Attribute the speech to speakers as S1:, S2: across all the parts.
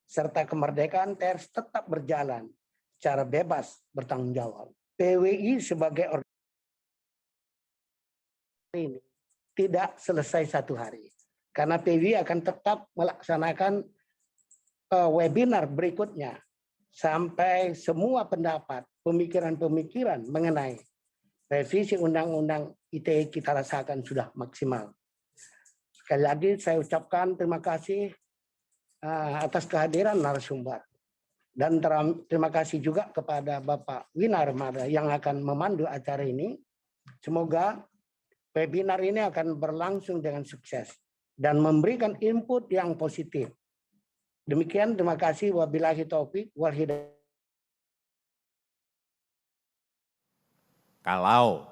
S1: serta kemerdekaan pers tetap berjalan secara bebas bertanggung jawab. PWI sebagai organisasi ini tidak selesai satu hari, karena PWI akan tetap melaksanakan webinar berikutnya sampai semua pendapat, pemikiran-pemikiran mengenai revisi Undang-Undang ITE kita rasakan sudah maksimal. Sekali lagi saya ucapkan terima kasih atas kehadiran narasumber. Dan terima kasih juga kepada Bapak Wina Armada yang akan memandu acara ini. Semoga webinar ini akan berlangsung dengan sukses dan memberikan input yang positif. Demikian, terima kasih. Wabillahi taufik wal hidayah.
S2: Kalau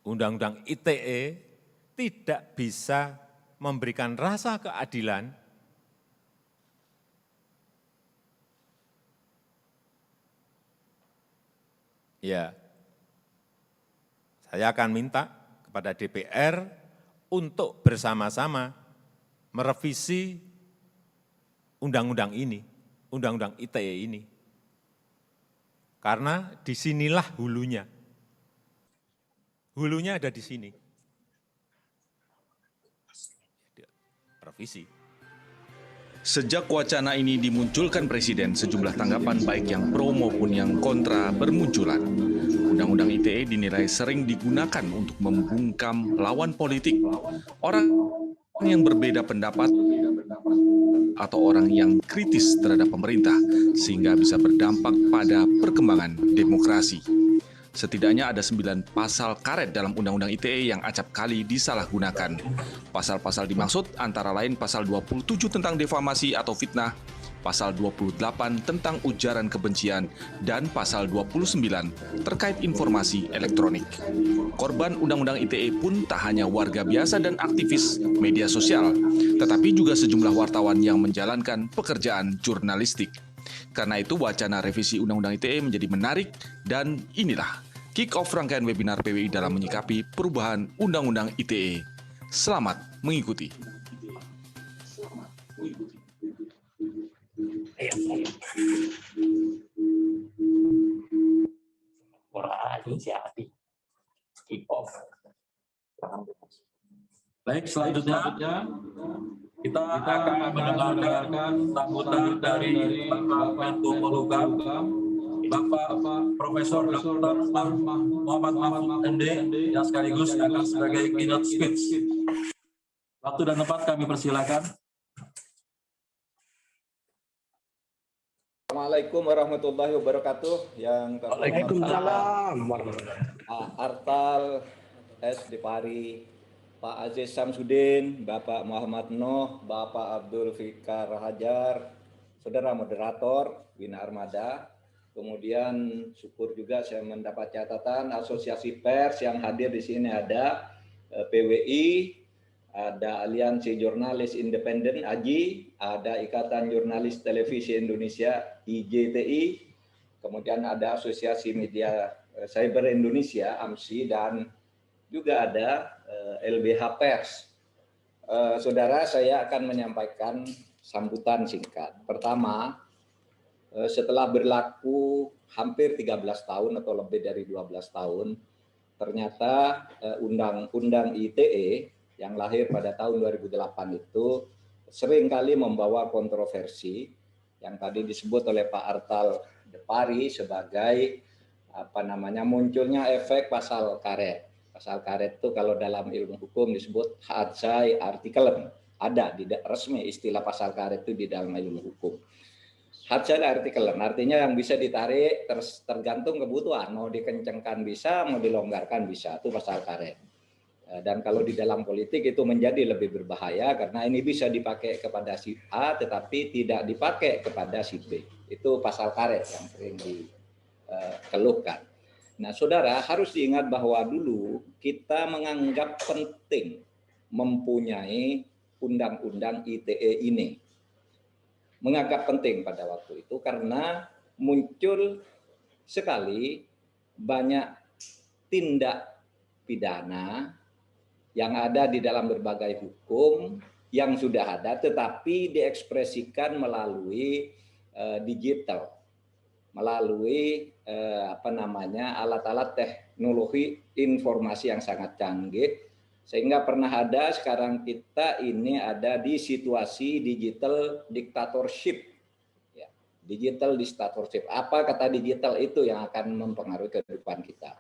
S2: Undang-Undang ITE tidak bisa memberikan rasa keadilan, ya, saya akan minta kepada DPR untuk bersama-sama merevisi undang-undang ini, Undang-Undang ITE ini. Karena disinilah hulunya. Hulunya ada di sini. Revisi.
S3: Sejak wacana ini dimunculkan Presiden, sejumlah tanggapan baik yang pro maupun yang kontra bermunculan. Undang-Undang ITE dinilai sering digunakan untuk membungkam lawan politik, orang yang berbeda pendapat, atau orang yang kritis terhadap pemerintah, sehingga bisa berdampak pada perkembangan demokrasi. Setidaknya ada 9 pasal karet dalam Undang-Undang ITE yang acap kali disalahgunakan. Pasal-pasal dimaksud antara lain pasal 27 tentang defamasi atau fitnah, pasal 28 tentang ujaran kebencian, dan pasal 29 terkait informasi elektronik. Korban Undang-Undang ITE pun tak hanya warga biasa dan aktivis media sosial, tetapi juga sejumlah wartawan yang menjalankan pekerjaan jurnalistik. Karena itu wacana revisi Undang-Undang ITE menjadi menarik dan inilah kick-off rangkaian webinar PWI dalam menyikapi perubahan Undang-Undang ITE. Selamat mengikuti.
S4: Baik, selanjutnya kita akan mendengarkan sambutan dari Bapak Menko Polhukam, Bapak Profesor Dr. Muhammad Mahfud MD, yang sekaligus akan sebagai keynote speech. Waktu dan tempat kami persilakan.
S5: Assalamualaikum warahmatullahi wabarakatuh.
S1: Waalaikumsalam.
S5: Artal S. Depari, Pak Aziz Samsudin, Bapak Muhammad Noh, Bapak Abdul Fikar Hajar, Saudara Moderator, Wina Armada. Kemudian syukur juga saya mendapat catatan asosiasi pers yang hadir di sini ada PWI, ada Aliansi Jurnalis Independen AJI, ada Ikatan Jurnalis Televisi Indonesia IJTI, kemudian ada Asosiasi Media Cyber Indonesia AMSI, dan juga ada LBH Pers. Saudara, saya akan menyampaikan sambutan singkat. Pertama, setelah berlaku hampir 13 tahun atau lebih dari 12 tahun, ternyata Undang-Undang ITE yang lahir pada tahun 2008 itu seringkali membawa kontroversi yang tadi disebut oleh Pak Artal Depari sebagai munculnya efek pasal karet. Pasal karet itu kalau dalam ilmu hukum disebut hadzai artikelen. Ada di resmi istilah pasal karet itu di dalam ilmu hukum. Hadzai artikelen artinya yang bisa ditarik tergantung kebutuhan, mau dikencengkan bisa, mau dilonggarkan bisa, itu pasal karet. Dan kalau di dalam politik itu menjadi lebih berbahaya karena ini bisa dipakai kepada si A tetapi tidak dipakai kepada si B. Itu pasal karet yang sering dikeluhkan. Nah, saudara harus diingat bahwa dulu kita menganggap penting mempunyai undang-undang ITE ini. Menganggap penting pada waktu itu karena muncul sekali banyak tindak pidana yang ada di dalam berbagai hukum yang sudah ada, tetapi diekspresikan melalui digital, melalui alat-alat teknologi informasi yang sangat canggih, sehingga pernah ada, sekarang kita ini ada di situasi digital dictatorship. Ya, digital dictatorship. Apa kata digital itu yang akan mempengaruhi kehidupan kita.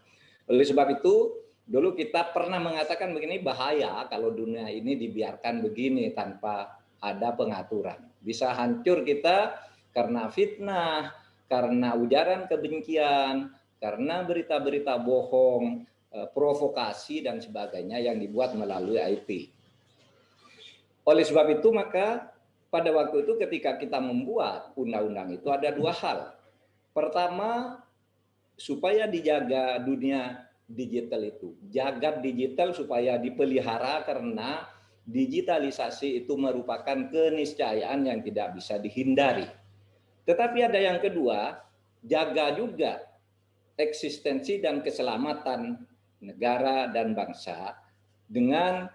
S5: Oleh sebab itu, dulu kita pernah mengatakan begini, bahaya kalau dunia ini dibiarkan begini tanpa ada pengaturan. Bisa hancur kita karena fitnah, karena ujaran kebencian, karena berita-berita bohong, provokasi dan sebagainya yang dibuat melalui IT. Oleh sebab itu maka pada waktu itu ketika kita membuat undang-undang itu ada dua hal. Pertama, supaya dijaga dunia digital itu, jagat digital supaya dipelihara, karena digitalisasi itu merupakan keniscayaan yang tidak bisa dihindari. Tetapi ada yang kedua, jaga juga eksistensi dan keselamatan negara dan bangsa dengan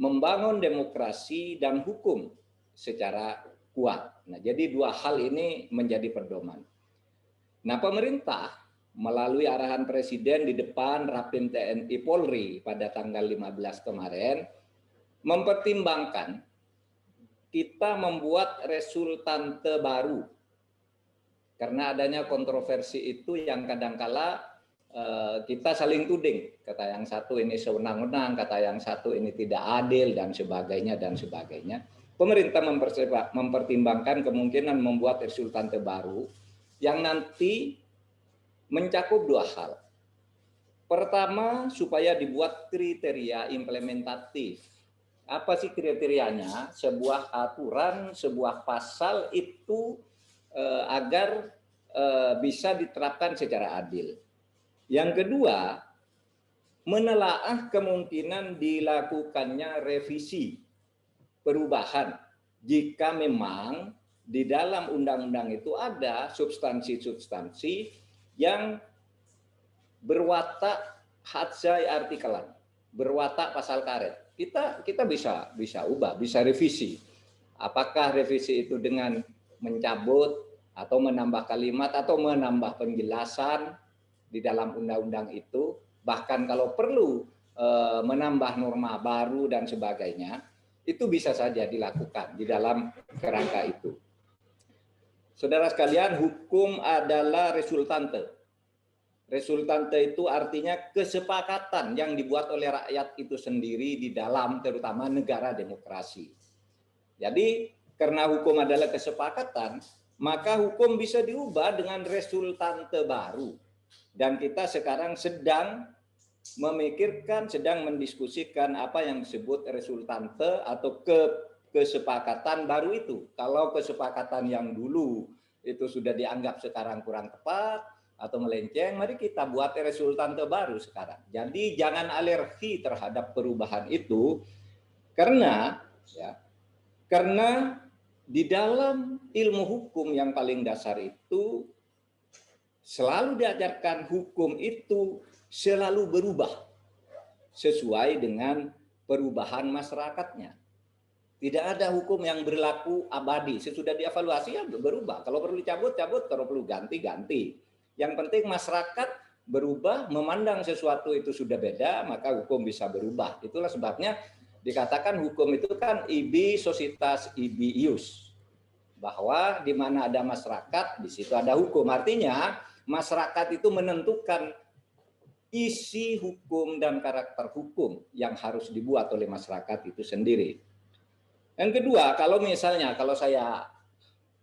S5: membangun demokrasi dan hukum secara kuat. Nah, jadi dua hal ini menjadi pedoman. Nah, pemerintah melalui arahan Presiden di depan Rapim TNI Polri pada tanggal 15 kemarin mempertimbangkan kita membuat resultante baru. Karena adanya kontroversi itu yang kadangkala kita saling tuding. Kata yang satu ini sewenang-wenang, kata yang satu ini tidak adil, dan sebagainya, dan sebagainya. Pemerintah mempertimbangkan kemungkinan membuat resultante baru yang nanti mencakup dua hal. Pertama, supaya dibuat kriteria implementatif. Apa sih kriterianya? Sebuah aturan, sebuah pasal itu agar bisa diterapkan secara adil. Yang kedua, menelaah kemungkinan dilakukannya revisi, perubahan, jika memang di dalam undang-undang itu ada substansi-substansi yang berwatak hadzai artikelan, berwatak pasal karet. Kita bisa ubah, bisa revisi. Apakah revisi itu dengan mencabut atau menambah kalimat atau menambah penjelasan di dalam undang-undang itu, bahkan kalau perlu menambah norma baru dan sebagainya, itu bisa saja dilakukan di dalam kerangka itu. Saudara sekalian, hukum adalah resultante. Resultante itu artinya kesepakatan yang dibuat oleh rakyat itu sendiri di dalam terutama negara demokrasi. Jadi karena hukum adalah kesepakatan, maka hukum bisa diubah dengan resultante baru. Dan kita sekarang sedang memikirkan, sedang mendiskusikan apa yang disebut resultante atau kesepakatan baru itu. Kalau kesepakatan yang dulu itu sudah dianggap sekarang kurang tepat atau melenceng, mari kita buat resultante baru sekarang. Jadi jangan alergi terhadap perubahan itu, karena di dalam ilmu hukum yang paling dasar itu selalu diajarkan hukum itu selalu berubah sesuai dengan perubahan masyarakatnya. Tidak ada hukum yang berlaku abadi. Sesudah dievaluasi ya berubah. Kalau perlu cabut, kalau perlu ganti. Yang penting masyarakat berubah, memandang sesuatu itu sudah beda, maka hukum bisa berubah. Itulah sebabnya dikatakan hukum itu kan ibi societas ibi ius. Bahwa di mana ada masyarakat, di situ ada hukum. Artinya masyarakat itu menentukan isi hukum dan karakter hukum yang harus dibuat oleh masyarakat itu sendiri. Yang kedua, kalau saya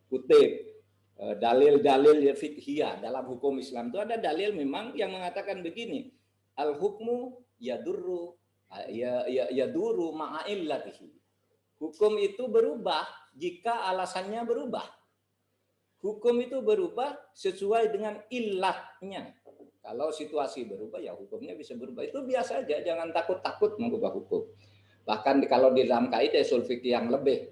S5: kutip dalil-dalil fiqhiyah dalam hukum Islam itu ada dalil memang yang mengatakan begini, al hukmu yadurru ma'illatihi. Hukum itu berubah jika alasannya berubah. Hukum itu berubah sesuai dengan illatnya. Kalau situasi berubah, ya hukumnya bisa berubah. Itu biasa aja, jangan takut-takut mengubah hukum. Bahkan kalau di dalam kaidah ushul fikih yang lebih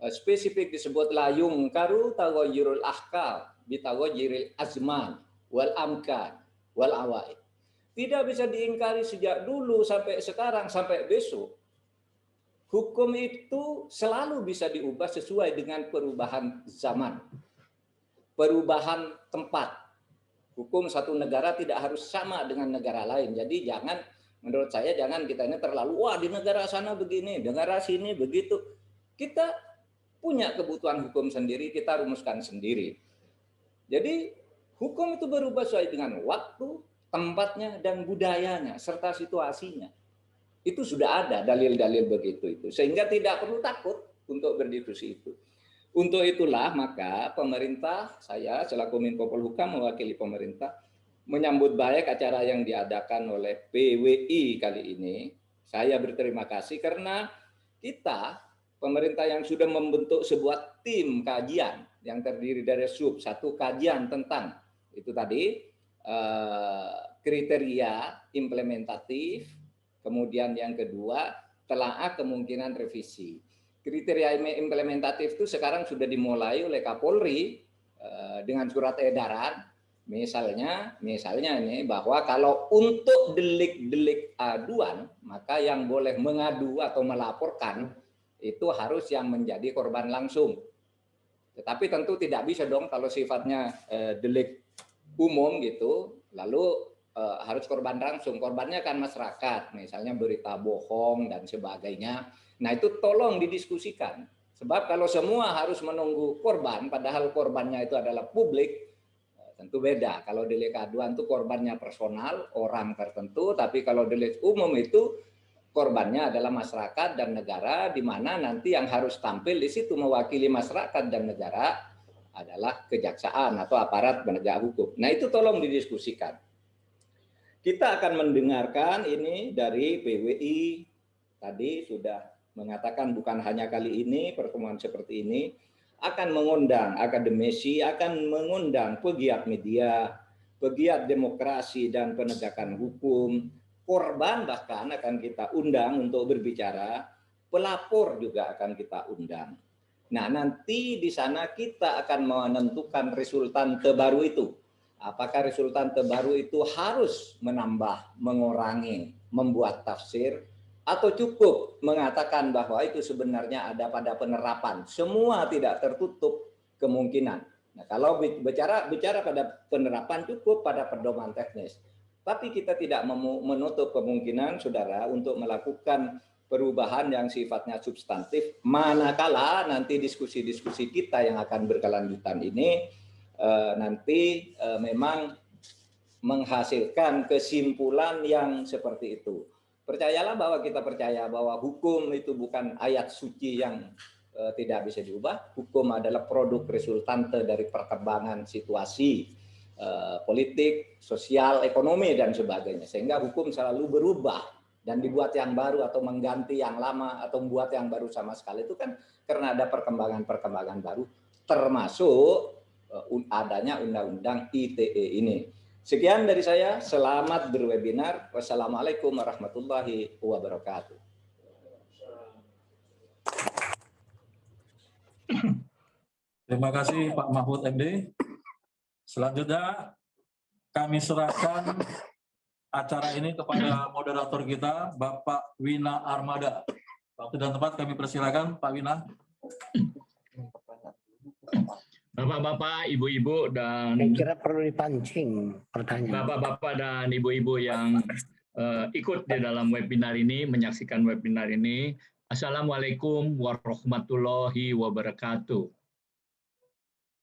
S5: spesifik disebut la yungkaru taghayyurul ahkam bi taghayyuril azman wal amkan wal awaid. Tidak bisa diingkari sejak dulu sampai sekarang sampai besok. hukum itu selalu bisa diubah sesuai dengan perubahan zaman, perubahan tempat. Hukum satu negara tidak harus sama dengan negara lain. Jadi jangan, menurut saya jangan kita ini terlalu, wah di negara sana begini, negara sini begitu. Kita punya kebutuhan hukum sendiri, kita rumuskan sendiri. Jadi hukum itu berubah sesuai dengan waktu, tempatnya, dan budayanya, serta situasinya. Itu sudah ada dalil-dalil begitu itu. Sehingga tidak perlu takut untuk berdiskusi itu. Untuk itulah maka pemerintah, saya selaku Menko Polhukam mewakili pemerintah, menyambut baik acara yang diadakan oleh PWI kali ini. Saya berterima kasih karena kita, pemerintah yang sudah membentuk sebuah tim kajian yang terdiri dari satu kajian tentang itu tadi, kriteria implementatif, kemudian yang kedua, telaah kemungkinan revisi. Kriteria implementatif itu sekarang sudah dimulai oleh Kapolri dengan surat edaran, misalnya ini bahwa kalau untuk delik-delik aduan, maka yang boleh mengadu atau melaporkan itu harus yang menjadi korban langsung. Tetapi tentu tidak bisa dong kalau sifatnya delik umum gitu, lalu harus korban langsung. Korbannya kan masyarakat, misalnya berita bohong dan sebagainya. Nah itu tolong didiskusikan. Sebab kalau semua harus menunggu korban, padahal korbannya itu adalah publik, tentu beda. Kalau delik aduan itu korbannya personal, orang tertentu, tapi kalau delik umum itu korbannya adalah masyarakat dan negara, di mana nanti yang harus tampil di situ mewakili masyarakat dan negara adalah kejaksaan atau aparat penegak hukum. Nah itu tolong didiskusikan. Kita akan mendengarkan ini dari PWI, tadi sudah mengatakan bukan hanya kali ini, pertemuan seperti ini, akan mengundang akademisi, akan mengundang pegiat media, pegiat demokrasi dan penegakan hukum, korban bahkan akan kita undang untuk berbicara, pelapor juga akan kita undang. Nah nanti di sana kita akan menentukan resultan terbaru itu. Apakah resultan terbaru itu harus menambah, mengurangi, membuat tafsir, atau cukup mengatakan bahwa itu sebenarnya ada pada penerapan. Semua tidak tertutup kemungkinan. Nah, kalau bicara pada penerapan cukup pada pedoman teknis. Tapi kita tidak menutup kemungkinan, saudara, untuk melakukan perubahan yang sifatnya substantif. Manakala nanti diskusi-diskusi kita yang akan berkelanjutan ini nanti memang menghasilkan kesimpulan yang seperti itu. Percayalah bahwa kita percaya bahwa hukum itu bukan ayat suci yang tidak bisa diubah. Hukum adalah produk resultante dari perkembangan situasi politik, sosial, ekonomi, dan sebagainya. Sehingga hukum selalu berubah dan dibuat yang baru atau mengganti yang lama atau membuat yang baru sama sekali itu kan karena ada perkembangan-perkembangan baru, termasuk adanya undang-undang ITE ini. Sekian dari saya, selamat berwebinar. Wassalamualaikum warahmatullahi wabarakatuh.
S4: Terima kasih Pak Mahfud MD. Selanjutnya kami serahkan acara ini kepada moderator kita, Bapak Wina Armada. Waktu dan tempat kami persilakan, Pak Wina.
S6: Bapak-bapak, ibu-ibu, dan
S1: Saya kira perlu dipancing pertanyaan.
S6: bapak-bapak dan ibu-ibu yang ikut di dalam webinar ini, menyaksikan webinar ini. Assalamualaikum warahmatullahi wabarakatuh.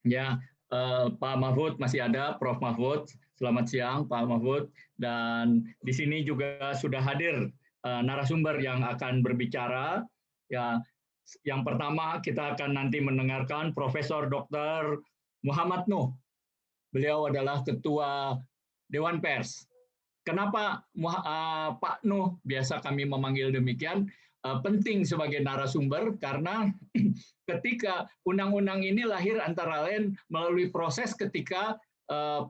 S6: Ya, Pak Mahfud masih ada, Prof. Mahfud. Selamat siang, Pak Mahfud. Dan di sini juga sudah hadir narasumber yang akan berbicara. Ya, yang pertama kita akan nanti mendengarkan Profesor Dr. Muhammad Nuh. Beliau adalah Ketua Dewan Pers. Kenapa Pak Nuh, biasa kami memanggil demikian, penting sebagai narasumber karena ketika undang-undang ini lahir antara lain melalui proses ketika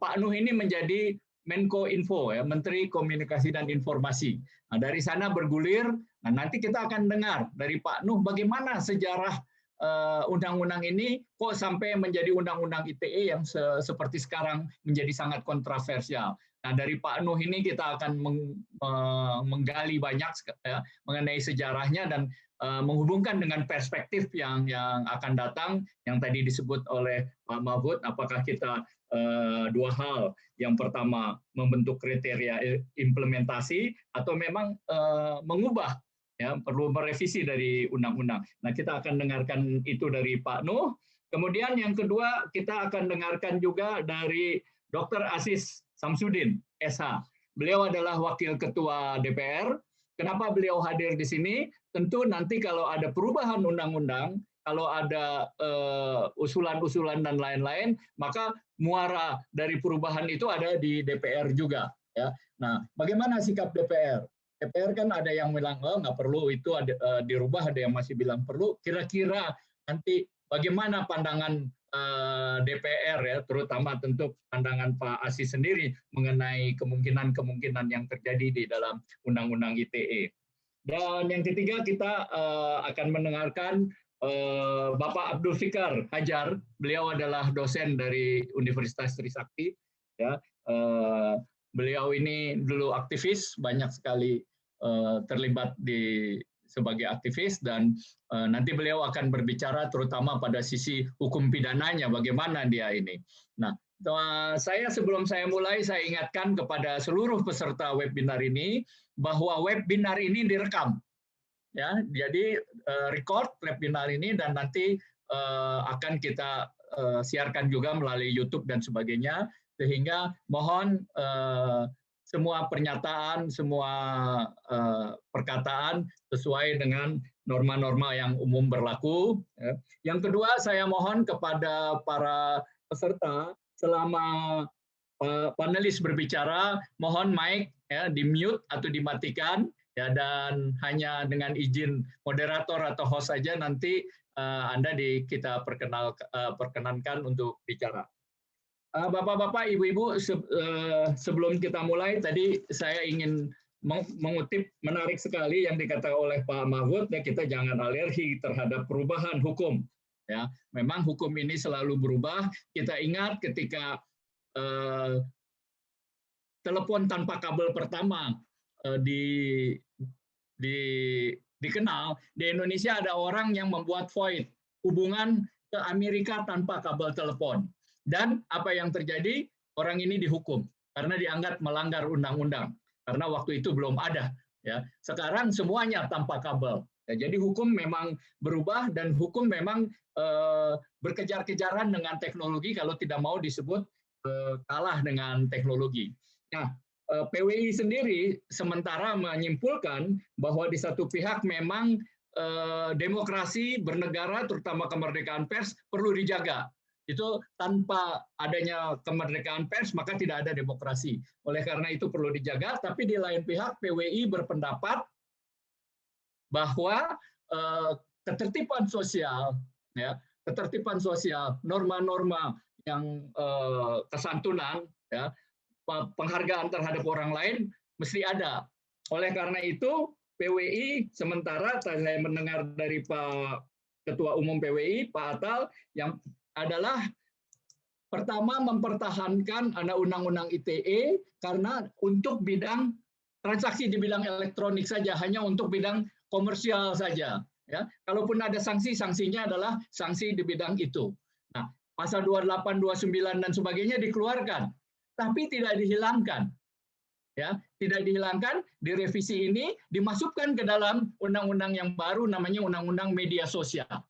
S6: Pak Nuh ini menjadi Menko Info, ya, Menteri Komunikasi dan Informasi. Nah, dari sana bergulir. Nah, nanti kita akan dengar dari Pak Nuh bagaimana sejarah undang-undang ini kok sampai menjadi undang-undang ITE yang seperti sekarang menjadi sangat kontroversial. Nah, dari Pak Nuh ini kita akan menggali banyak ya, mengenai sejarahnya dan menghubungkan dengan perspektif yang akan datang yang tadi disebut oleh Pak Mahfud. Apakah kita dua hal, yang pertama membentuk kriteria implementasi atau memang mengubah, ya, perlu merevisi dari undang-undang. Nah, kita akan dengarkan itu dari Pak Nuh. Kemudian yang kedua kita akan dengarkan juga dari Dr. Aziz Samsudin, SH. Beliau adalah Wakil Ketua DPR. Kenapa beliau hadir di sini? Tentu nanti kalau ada perubahan undang-undang, kalau ada usulan-usulan dan lain-lain, maka muara dari perubahan itu ada di DPR juga. Ya. Nah, bagaimana sikap DPR? DPR kan ada yang bilang nggak perlu itu ada, dirubah, ada yang masih bilang perlu. Kira-kira nanti bagaimana pandangan DPR ya, terutama tentu pandangan Pak Aziz sendiri mengenai kemungkinan-kemungkinan yang terjadi di dalam Undang-Undang ITE. Dan yang ketiga kita akan mendengarkan Bapak Abdul Fikar Hajar. Beliau adalah dosen dari Universitas Trisakti. Ya, beliau ini dulu aktivis, banyak sekali terlibat sebagai aktivis, dan nanti beliau akan berbicara terutama pada sisi hukum pidananya, bagaimana dia ini. Nah, sebelum saya mulai, saya ingatkan kepada seluruh peserta webinar ini bahwa webinar ini direkam. Ya, jadi record webinar ini dan nanti akan kita siarkan juga melalui YouTube dan sebagainya, sehingga mohon semua pernyataan, semua perkataan sesuai dengan norma-norma yang umum berlaku. Yang kedua, saya mohon kepada para peserta selama panelis berbicara, mohon mic ya di mute atau dimatikan. Ya, dan hanya dengan izin moderator atau host saja nanti Anda kita perkenankan untuk bicara. Bapak-bapak, ibu-ibu, sebelum kita mulai, tadi saya ingin mengutip menarik sekali yang dikatakan oleh Pak Mahfud, ya, kita jangan alergi terhadap perubahan hukum. Ya, memang hukum ini selalu berubah. Kita ingat ketika telepon tanpa kabel pertama dikenal, di Indonesia ada orang yang membuat void hubungan ke Amerika tanpa kabel telepon. Dan apa yang terjadi? Orang ini dihukum karena dianggap melanggar undang-undang. Karena waktu itu belum ada. Ya. Sekarang semuanya tanpa kabel. Ya, jadi hukum memang berubah dan hukum memang berkejar-kejaran dengan teknologi kalau tidak mau disebut kalah dengan teknologi. Nah, PWI sendiri sementara menyimpulkan bahwa di satu pihak memang demokrasi bernegara, terutama kemerdekaan pers, perlu dijaga. Itu tanpa adanya kemerdekaan pers maka tidak ada demokrasi. Oleh karena itu perlu dijaga, tapi di lain pihak PWI berpendapat bahwa ketertiban sosial, ya, ketertiban sosial, norma-norma yang kesantunan, ya, penghargaan terhadap orang lain mesti ada. Oleh karena itu PWI sementara saya mendengar dari Pak Ketua Umum PWI Pak Atal yang adalah pertama mempertahankan ada Undang-Undang ITE karena untuk bidang transaksi di bidang elektronik saja, hanya untuk bidang komersial saja. Ya, kalaupun ada sanksi, sanksinya adalah sanksi di bidang itu. Nah, pasal 28, 29 dan sebagainya dikeluarkan, tapi tidak dihilangkan. Ya, tidak dihilangkan, direvisi ini dimasukkan ke dalam undang-undang yang baru namanya Undang-Undang Media Sosial,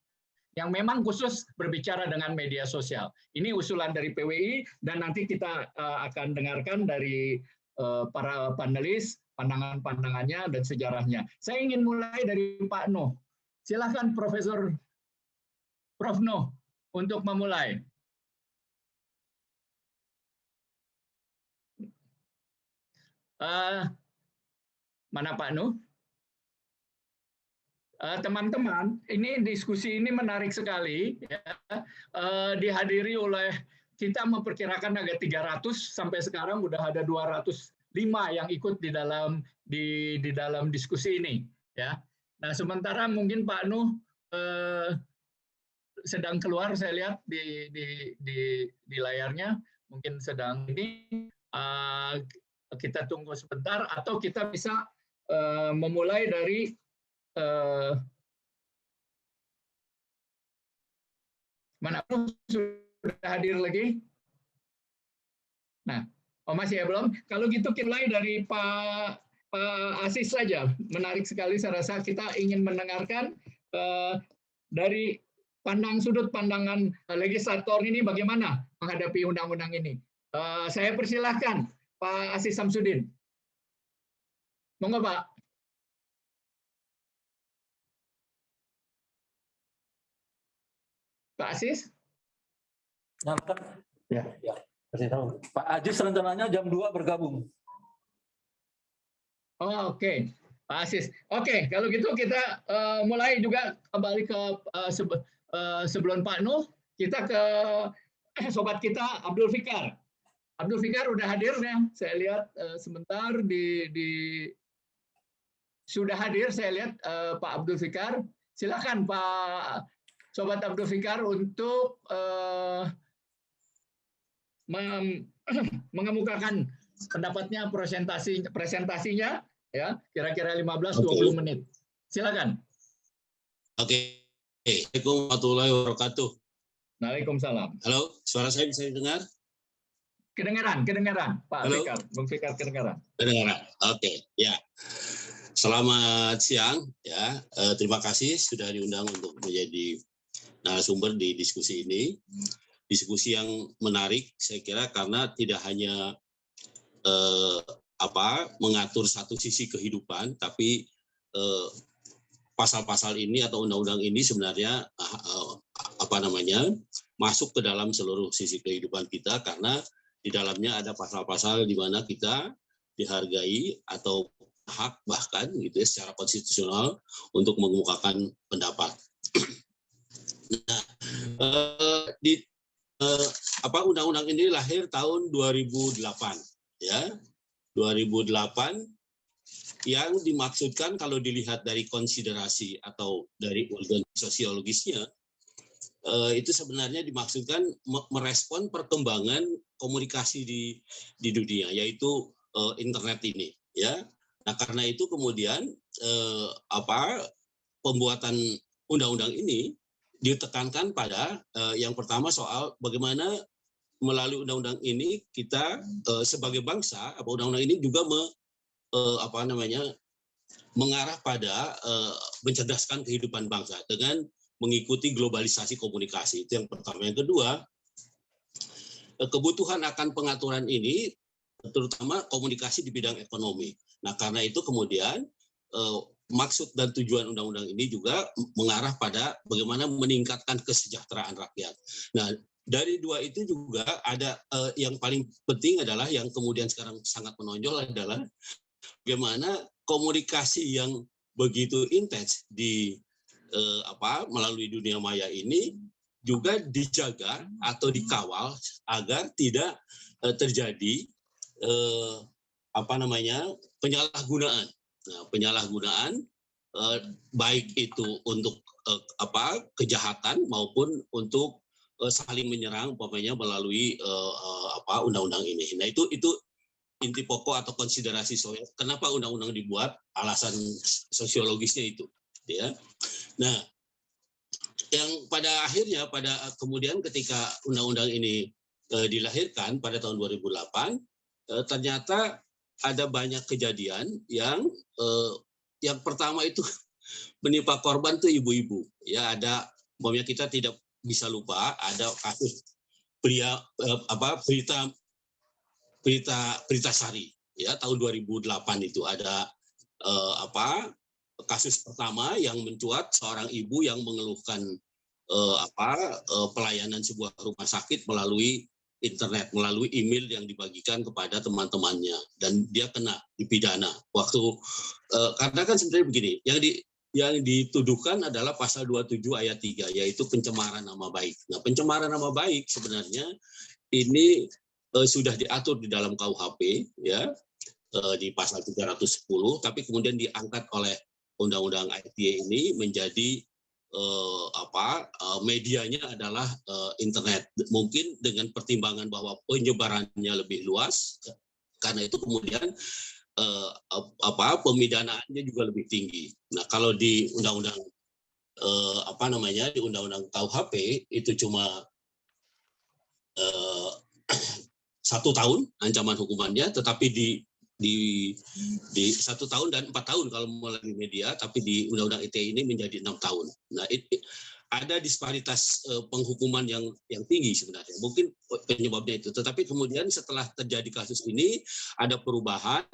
S6: yang memang khusus berbicara dengan media sosial. Ini usulan dari PWI dan nanti kita akan dengarkan dari para panelis pandangan-pandangannya dan sejarahnya. Saya ingin mulai dari Pak Nuh. Silakan Prof. Nuh untuk memulai. Mana Pak Nuh? Teman-teman, ini diskusi ini menarik sekali, ya. Dihadiri oleh, kita memperkirakan ada 300 sampai sekarang udah ada 205 yang ikut di dalam diskusi ini, ya. Nah, sementara mungkin Pak Nuh sedang keluar, saya lihat di layarnya, mungkin sedang ini. kita tunggu sebentar atau kita bisa memulai dari mana sudah hadir lagi? Nah, masih ya belum? Kalau gitu kita mulai dari Pak Aziz saja. Menarik sekali, saya rasa kita ingin mendengarkan dari sudut pandangan legislator ini bagaimana menghadapi undang-undang ini. Saya persilahkan Pak Aziz Samsudin. Monggo Pak. Pak Aziz?
S4: Ya. Kasih tahu. Pak Aziz rencananya jam 2 bergabung.
S6: Oh, oke. Pak Aziz. Oke, kalau gitu kita mulai juga kembali ke sebelum Pak Nuh, kita ke sobat kita Abdul Fikar. Abdul Fikar udah hadir ya. Saya lihat sebentar sudah hadir, saya lihat Pak Abdul Fikar. Silakan Pak Sobat Abdul Fikar untuk mengemukakan pendapatnya, presentasinya ya, kira-kira 15-20 menit. Silakan.
S7: Oke. Assalamualaikum warahmatullahi wabarakatuh.
S6: Waalaikumsalam.
S7: Halo, suara saya bisa didengar?
S6: Kedengaran, Pak
S7: Halo?
S6: Fikar. Bung Fikar kedengaran.
S7: Kedengaran. Oke, ya. Selamat siang ya. Terima kasih sudah diundang untuk menjadi narasumber di diskusi ini. Diskusi yang menarik saya kira karena tidak hanya mengatur satu sisi kehidupan, tapi pasal-pasal ini atau undang-undang ini sebenarnya masuk ke dalam seluruh sisi kehidupan kita, karena di dalamnya ada pasal-pasal di mana kita dihargai atau hak bahkan gitu ya secara konstitusional untuk mengemukakan pendapat. Nah, undang-undang ini lahir tahun 2008 ya. 2008 yang dimaksudkan kalau dilihat dari konsiderasi atau dari organ sosiologisnya itu sebenarnya dimaksudkan merespon perkembangan komunikasi di dunia, yaitu internet ini ya. Nah, karena itu kemudian pembuatan undang-undang ini ditekankan pada yang pertama soal bagaimana melalui undang-undang ini kita sebagai bangsa, undang-undang ini juga mengarah pada mencerdaskan kehidupan bangsa dengan mengikuti globalisasi komunikasi. Itu yang pertama. Yang kedua, kebutuhan akan pengaturan ini terutama komunikasi di bidang ekonomi. Nah, karena itu kemudian maksud dan tujuan undang-undang ini juga mengarah pada bagaimana meningkatkan kesejahteraan rakyat. Nah, dari dua itu juga ada yang paling penting adalah yang kemudian sekarang sangat menonjol adalah bagaimana komunikasi yang begitu intens melalui dunia maya ini juga dijaga atau dikawal agar tidak terjadi penyalahgunaan. Nah, penyalahgunaan baik itu untuk kejahatan maupun untuk saling menyerang melalui undang-undang ini. Nah, itu inti pokok atau konsiderasi kenapa undang-undang dibuat, alasan sosiologisnya itu ya. Nah, yang pada akhirnya kemudian ketika undang-undang ini dilahirkan pada tahun 2008 ternyata ada banyak kejadian yang pertama itu menimpa korban tuh ibu-ibu ya. Ada kita tidak bisa lupa ada kasus Berita Sari ya, tahun 2008 itu ada kasus pertama yang mencuat seorang ibu yang mengeluhkan pelayanan sebuah rumah sakit melalui internet, melalui email yang dibagikan kepada teman-temannya, dan dia kena dipidana. Karena kan sebenarnya begini, yang dituduhkan adalah pasal 27 ayat 3, yaitu pencemaran nama baik. Nah, pencemaran nama baik sebenarnya ini sudah diatur di dalam KUHP ya, di pasal 310, tapi kemudian diangkat oleh Undang-Undang ITE ini menjadi medianya adalah internet. Mungkin dengan pertimbangan bahwa penyebarannya lebih luas, Karena itu kemudian pemidanaannya juga lebih tinggi. Nah, kalau di undang-undang di undang-undang KUHP itu cuma 1 tahun ancaman hukumannya, tetapi di 1 tahun dan 4 tahun kalau melalui media, tapi di undang-undang ITE ini menjadi 6 tahun. Nah, ada disparitas penghukuman yang tinggi sebenarnya. Mungkin penyebabnya itu. Tetapi kemudian setelah terjadi kasus ini ada perubahan,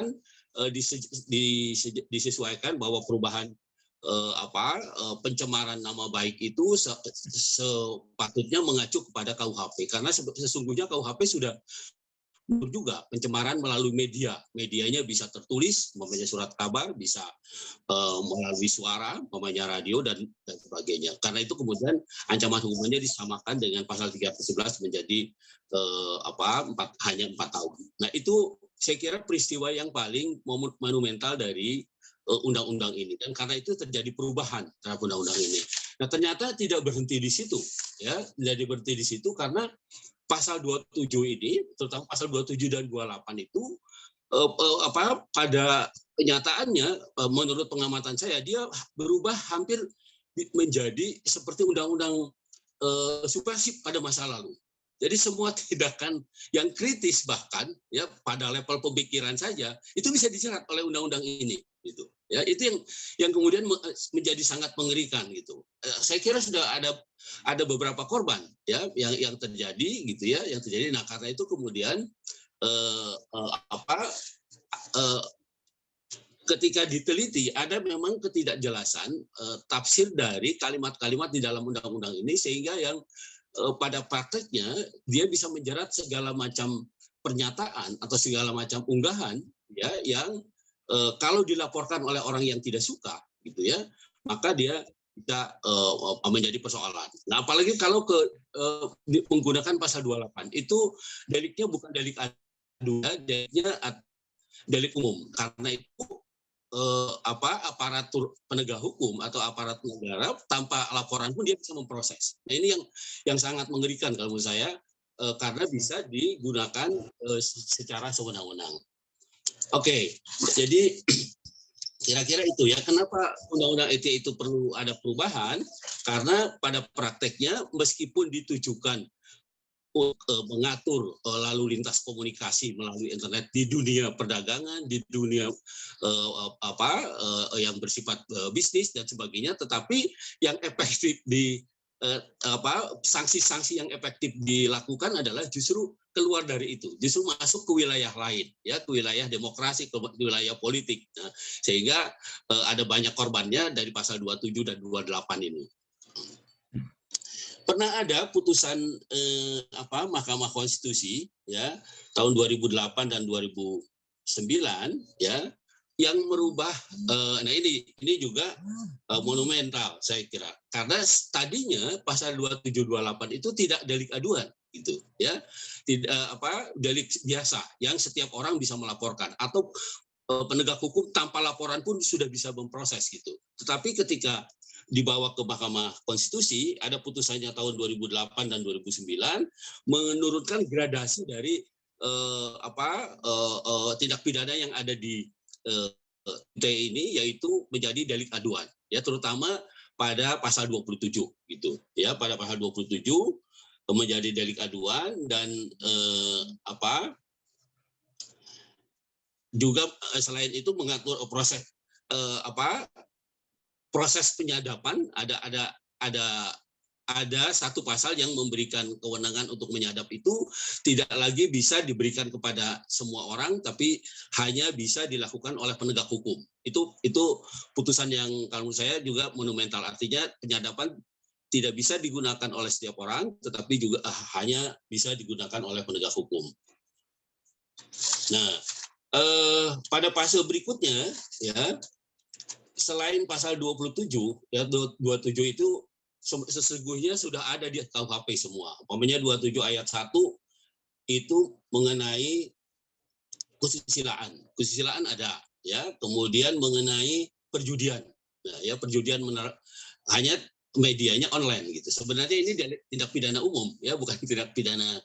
S7: disesuaikan bahwa perubahan pencemaran nama baik itu sepatutnya mengacu kepada KUHP, karena sesungguhnya KUHP sudah juga pencemaran melalui medianya bisa tertulis, umpamanya surat kabar, bisa melalui suara, umpamanya radio dan sebagainya. Karena itu kemudian ancaman hukumannya disamakan dengan pasal 311 menjadi hanya 4 tahun. Nah, itu saya kira peristiwa yang paling monumental dari undang-undang ini, dan karena itu terjadi perubahan terhadap undang-undang ini. Nah, ternyata tidak berhenti di situ, ya, tidak berhenti di situ karena pasal 27 ini, terutama pasal 27 dan 28 itu pada kenyataannya menurut pengamatan saya dia berubah hampir menjadi seperti undang-undang subversif pada masa lalu. Jadi semua tindakan yang kritis bahkan ya pada level pemikiran saja itu bisa dijerat oleh undang-undang ini gitu. Ya, itu yang kemudian menjadi sangat mengerikan gitu. Saya kira sudah ada beberapa korban ya yang terjadi gitu ya, yang terjadi. Nah, karena itu kemudian ketika diteliti ada memang ketidakjelasan tafsir dari kalimat-kalimat di dalam undang-undang ini, sehingga yang pada prakteknya dia bisa menjerat segala macam pernyataan atau segala macam unggahan ya yang kalau dilaporkan oleh orang yang tidak suka gitu ya, maka dia bisa menjadi persoalan. Nah, apalagi kalau menggunakan pasal 28 itu deliknya bukan delik aduan, deliknya delik umum. Karena itu aparatur penegak hukum atau aparat negara tanpa laporan pun dia bisa memproses. Nah, ini yang sangat mengerikan kalau menurut saya, karena bisa digunakan secara sewenang-wenang. Oke, jadi kira-kira itu ya kenapa undang-undang ITE itu perlu ada perubahan, karena pada prakteknya meskipun ditujukan mengatur lalu lintas komunikasi melalui internet di dunia perdagangan, di dunia yang bersifat bisnis dan sebagainya, tetapi yang efektif sanksi-sanksi yang efektif dilakukan adalah justru keluar dari itu, justru masuk ke wilayah lain, ya, ke wilayah demokrasi, ke wilayah politik. Nah, sehingga ada banyak korbannya dari pasal 27 dan 28 ini. Pernah ada putusan Mahkamah Konstitusi ya tahun 2008 dan 2009 ya yang merubah nah ini juga monumental saya kira, karena tadinya pasal 2728 itu tidak delik aduan gitu ya, tidak delik biasa yang setiap orang bisa melaporkan atau penegak hukum tanpa laporan pun sudah bisa memproses gitu. Tetapi ketika dibawa ke Mahkamah Konstitusi, ada putusannya tahun 2008 dan 2009 menurunkan gradasi dari tindak pidana yang ada di ITE ini, yaitu menjadi delik aduan ya, terutama pada pasal 27 gitu ya, pada pasal 27 menjadi delik aduan dan juga selain itu mengatur proses penyadapan. Ada satu pasal yang memberikan kewenangan untuk menyadap itu tidak lagi bisa diberikan kepada semua orang, tapi hanya bisa dilakukan oleh penegak hukum. Itu putusan yang kalau menurut saya juga monumental. Artinya penyadapan tidak bisa digunakan oleh setiap orang, tetapi juga hanya bisa digunakan oleh penegak hukum. Nah, pada pasal berikutnya ya, selain pasal 27 ya, 27 itu sesungguhnya sudah ada di KUHP semua. Umpamanya 27 ayat 1 itu mengenai kesusilaan. Kesusilaan ada ya, kemudian mengenai perjudian. Nah, ya perjudian hanya medianya online gitu. Sebenarnya ini tindak pidana umum ya, bukan tindak pidana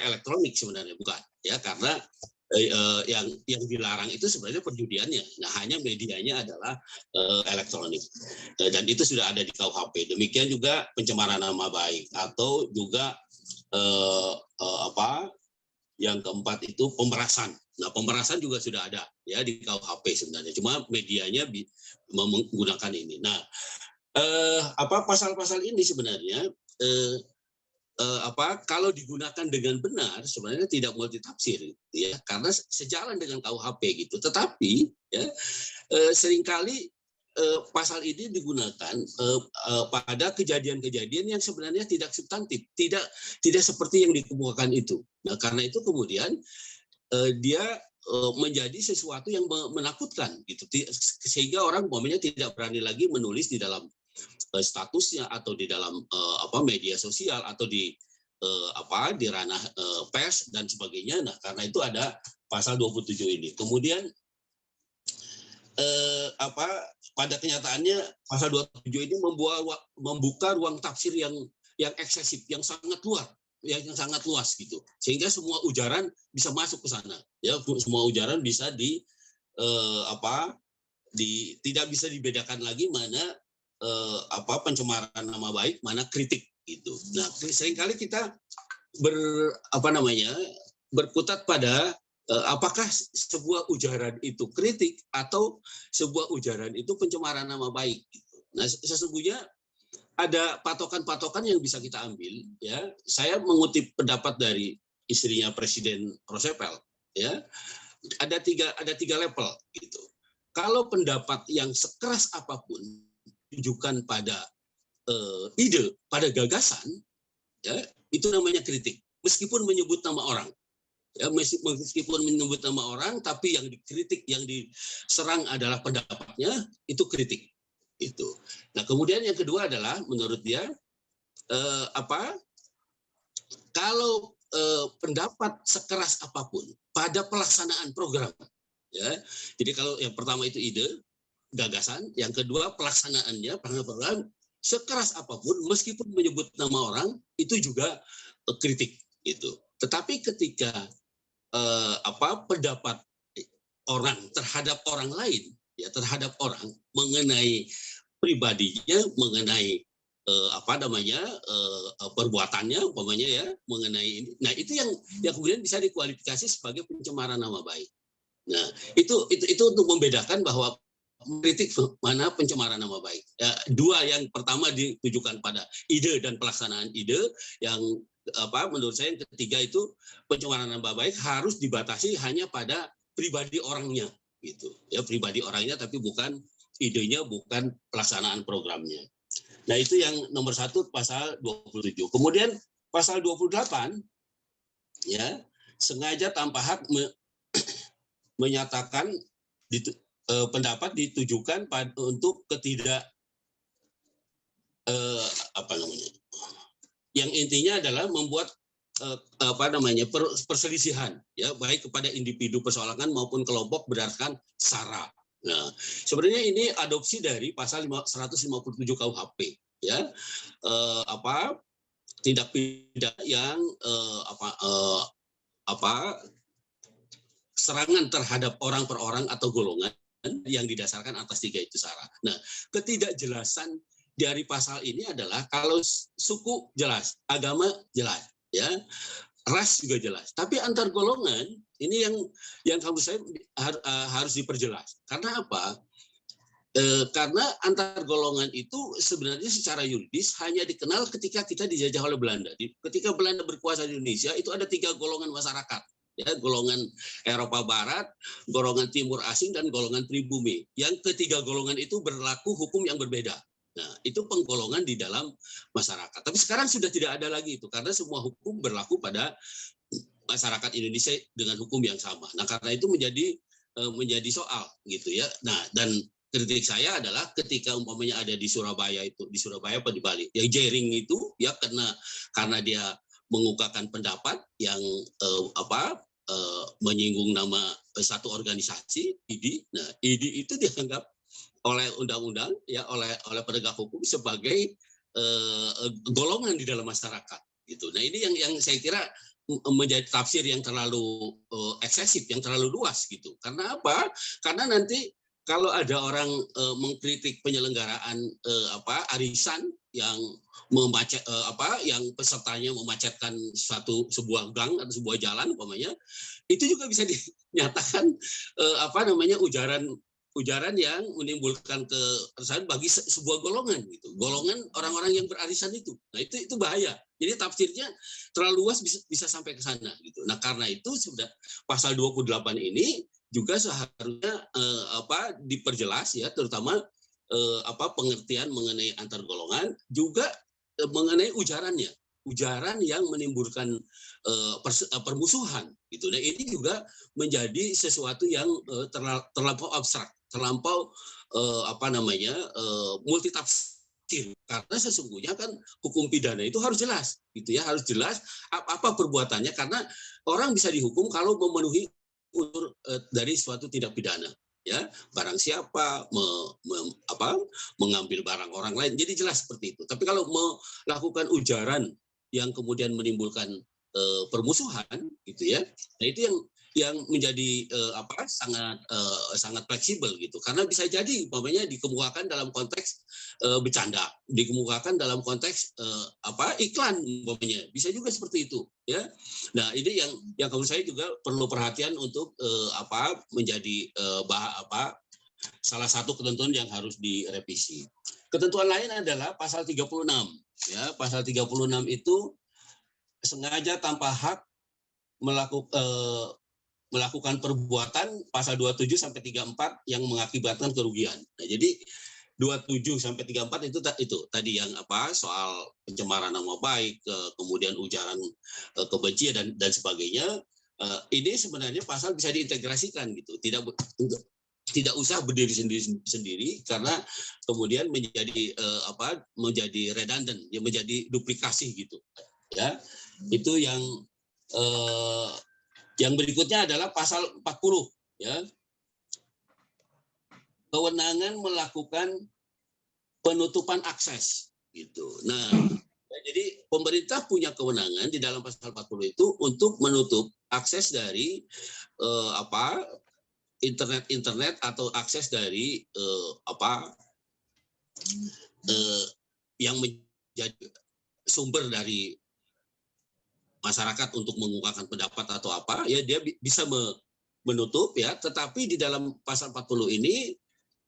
S7: elektronik sebenarnya, bukan ya, karena yang dilarang itu sebenarnya perjudiannya. Nah, hanya medianya adalah elektronik. Dan itu sudah ada di KUHP. Demikian juga pencemaran nama baik, atau juga yang keempat itu pemerasan. Nah, pemerasan juga sudah ada ya di KUHP sebenarnya. Cuma medianya menggunakan ini. Nah, pasal-pasal ini sebenarnya kalau digunakan dengan benar sebenarnya tidak multitafsir ya, karena sejalan dengan KUHP gitu. Tetapi ya seringkali pasal ini digunakan pada kejadian-kejadian yang sebenarnya tidak substantif, tidak seperti yang dikemukakan itu. Nah, karena itu kemudian dia menjadi sesuatu yang menakutkan gitu, sehingga orang umpamanya tidak berani lagi menulis di dalam statusnya atau di dalam media sosial atau di ranah pers dan sebagainya. Nah, karena itu ada pasal 27 ini. Kemudian pada kenyataannya pasal 27 ini membuka ruang tafsir yang eksesif, yang sangat luas gitu, sehingga semua ujaran bisa masuk ke sana ya, semua ujaran bisa tidak bisa dibedakan lagi mana pencemaran nama baik, mana kritik gitu. Nah, seringkali kita berkutat pada apakah sebuah ujaran itu kritik atau sebuah ujaran itu pencemaran nama baik gitu. Nah, sesungguhnya ada patokan-patokan yang bisa kita ambil ya. Saya mengutip pendapat dari istrinya Presiden Roosevelt ya. Ada tiga level gitu. Kalau pendapat yang sekeras apapun ditujukan pada ide, pada gagasan ya, itu namanya kritik. Meskipun menyebut nama orang. Ya, meskipun menyebut nama orang, tapi yang dikritik, yang diserang adalah pendapatnya, itu kritik. Itu. Nah, kemudian yang kedua adalah menurut dia kalau pendapat sekeras apapun pada pelaksanaan program, ya. Jadi kalau yang pertama itu ide, gagasan, yang kedua pelaksanaannya, program sekeras apapun, meskipun menyebut nama orang, itu juga kritik. Gitu. Tetapi ketika pendapat orang terhadap orang lain, ya terhadap orang mengenai pribadinya, mengenai perbuatannya, umpamanya ya, mengenai ini. Nah, itu yang kemudian bisa dikualifikasi sebagai pencemaran nama baik. Nah, itu untuk membedakan bahwa kritik mana pencemaran nama baik. Ya, dua, yang pertama ditujukan pada ide dan pelaksanaan ide, yang menurut saya yang ketiga itu pencemaran nama baik harus dibatasi hanya pada pribadi orangnya gitu. Ya, pribadi orangnya tapi bukan idenya, bukan pelaksanaan programnya. Nah, itu yang nomor 1 pasal 27. Kemudian pasal 28 ya, sengaja tanpa hak menyatakan pendapat ditujukan untuk yang intinya adalah membuat perselisihan ya, baik kepada individu persoalan maupun kelompok berdasarkan sara. Nah, sebenarnya ini adopsi dari pasal 157 KUHP ya, tindak pidana yang serangan terhadap orang per orang atau golongan yang didasarkan atas 3 itu sara. Nah, ketidakjelasan dari pasal ini adalah kalau suku jelas, agama jelas ya, ras juga jelas. Tapi antar golongan ini yang menurut saya harus diperjelas. Karena apa? Karena antar golongan itu sebenarnya secara yuridis hanya dikenal ketika kita dijajah oleh Belanda. Ketika Belanda berkuasa di Indonesia, itu ada 3 golongan masyarakat. Ya, golongan Eropa Barat, golongan Timur Asing, dan golongan pribumi. Yang ketiga golongan itu berlaku hukum yang berbeda. Nah, itu penggolongan di dalam masyarakat. Tapi sekarang sudah tidak ada lagi itu, karena semua hukum berlaku pada masyarakat Indonesia dengan hukum yang sama. Nah, karena itu menjadi soal gitu ya. Nah, dan kritik saya adalah ketika umpamanya ada di Surabaya apa di Bali, yang jaring itu ya karena dia mengungkapkan pendapat yang menyinggung nama satu organisasi, IDI. Nah, IDI itu dianggap oleh undang-undang ya oleh penegak hukum sebagai golongan di dalam masyarakat gitu. Nah ini yang saya kira menjadi tafsir yang terlalu eksesif, yang terlalu luas gitu. Karena apa? Karena nanti kalau ada orang mengkritik penyelenggaraan arisan yang yang pesertanya memacetkan sebuah gang atau sebuah jalan umpamanya, itu juga bisa dinyatakan ujaran yang menimbulkan keresahan bagi sebuah golongan gitu. Golongan orang-orang yang berarisan itu. Nah, itu bahaya. Jadi tafsirnya terlalu luas bisa sampai ke sana gitu. Nah, karena itu sudah pasal 28 ini juga seharusnya diperjelas ya, terutama pengertian mengenai antar golongan, juga mengenai ujarannya. Ujaran yang menimbulkan permusuhan gitu. Nah, ini juga menjadi sesuatu yang terlampau abstrak, terlampau multitafsir, karena sesungguhnya kan hukum pidana itu harus jelas gitu ya, harus jelas apa perbuatannya, karena orang bisa dihukum kalau memenuhi unsur dari suatu tindak pidana ya, barang siapa mengambil barang orang lain, jadi jelas seperti itu. Tapi kalau melakukan ujaran yang kemudian menimbulkan permusuhan gitu ya, nah itu yang menjadi sangat fleksibel gitu, karena bisa jadi umpamanya dikemukakan dalam konteks bercanda, dikemukakan dalam konteks iklan umpamanya, bisa juga seperti itu ya. Nah ini yang menurut saya juga perlu perhatian untuk menjadi salah satu ketentuan yang harus direvisi. Ketentuan lain adalah pasal 36 ya. Pasal 36 itu sengaja tanpa hak melakukan perbuatan, pasal 27 sampai 34 yang mengakibatkan kerugian. Nah, jadi 27 sampai 34 itu tadi yang soal pencemaran nama baik, kemudian ujaran kebencian dan sebagainya. Ini sebenarnya pasal bisa diintegrasikan gitu. Tidak usah berdiri sendiri karena kemudian menjadi redundant, ya, menjadi duplikasi gitu. Ya. Itu yang berikutnya adalah pasal 40 ya. Kewenangan melakukan penutupan akses gitu. Nah, jadi pemerintah punya kewenangan di dalam pasal 40 itu untuk menutup akses dari internet atau akses dari yang menjadi sumber dari masyarakat untuk mengungkapkan pendapat atau ya, dia bisa menutup ya, tetapi di dalam pasal 40 ini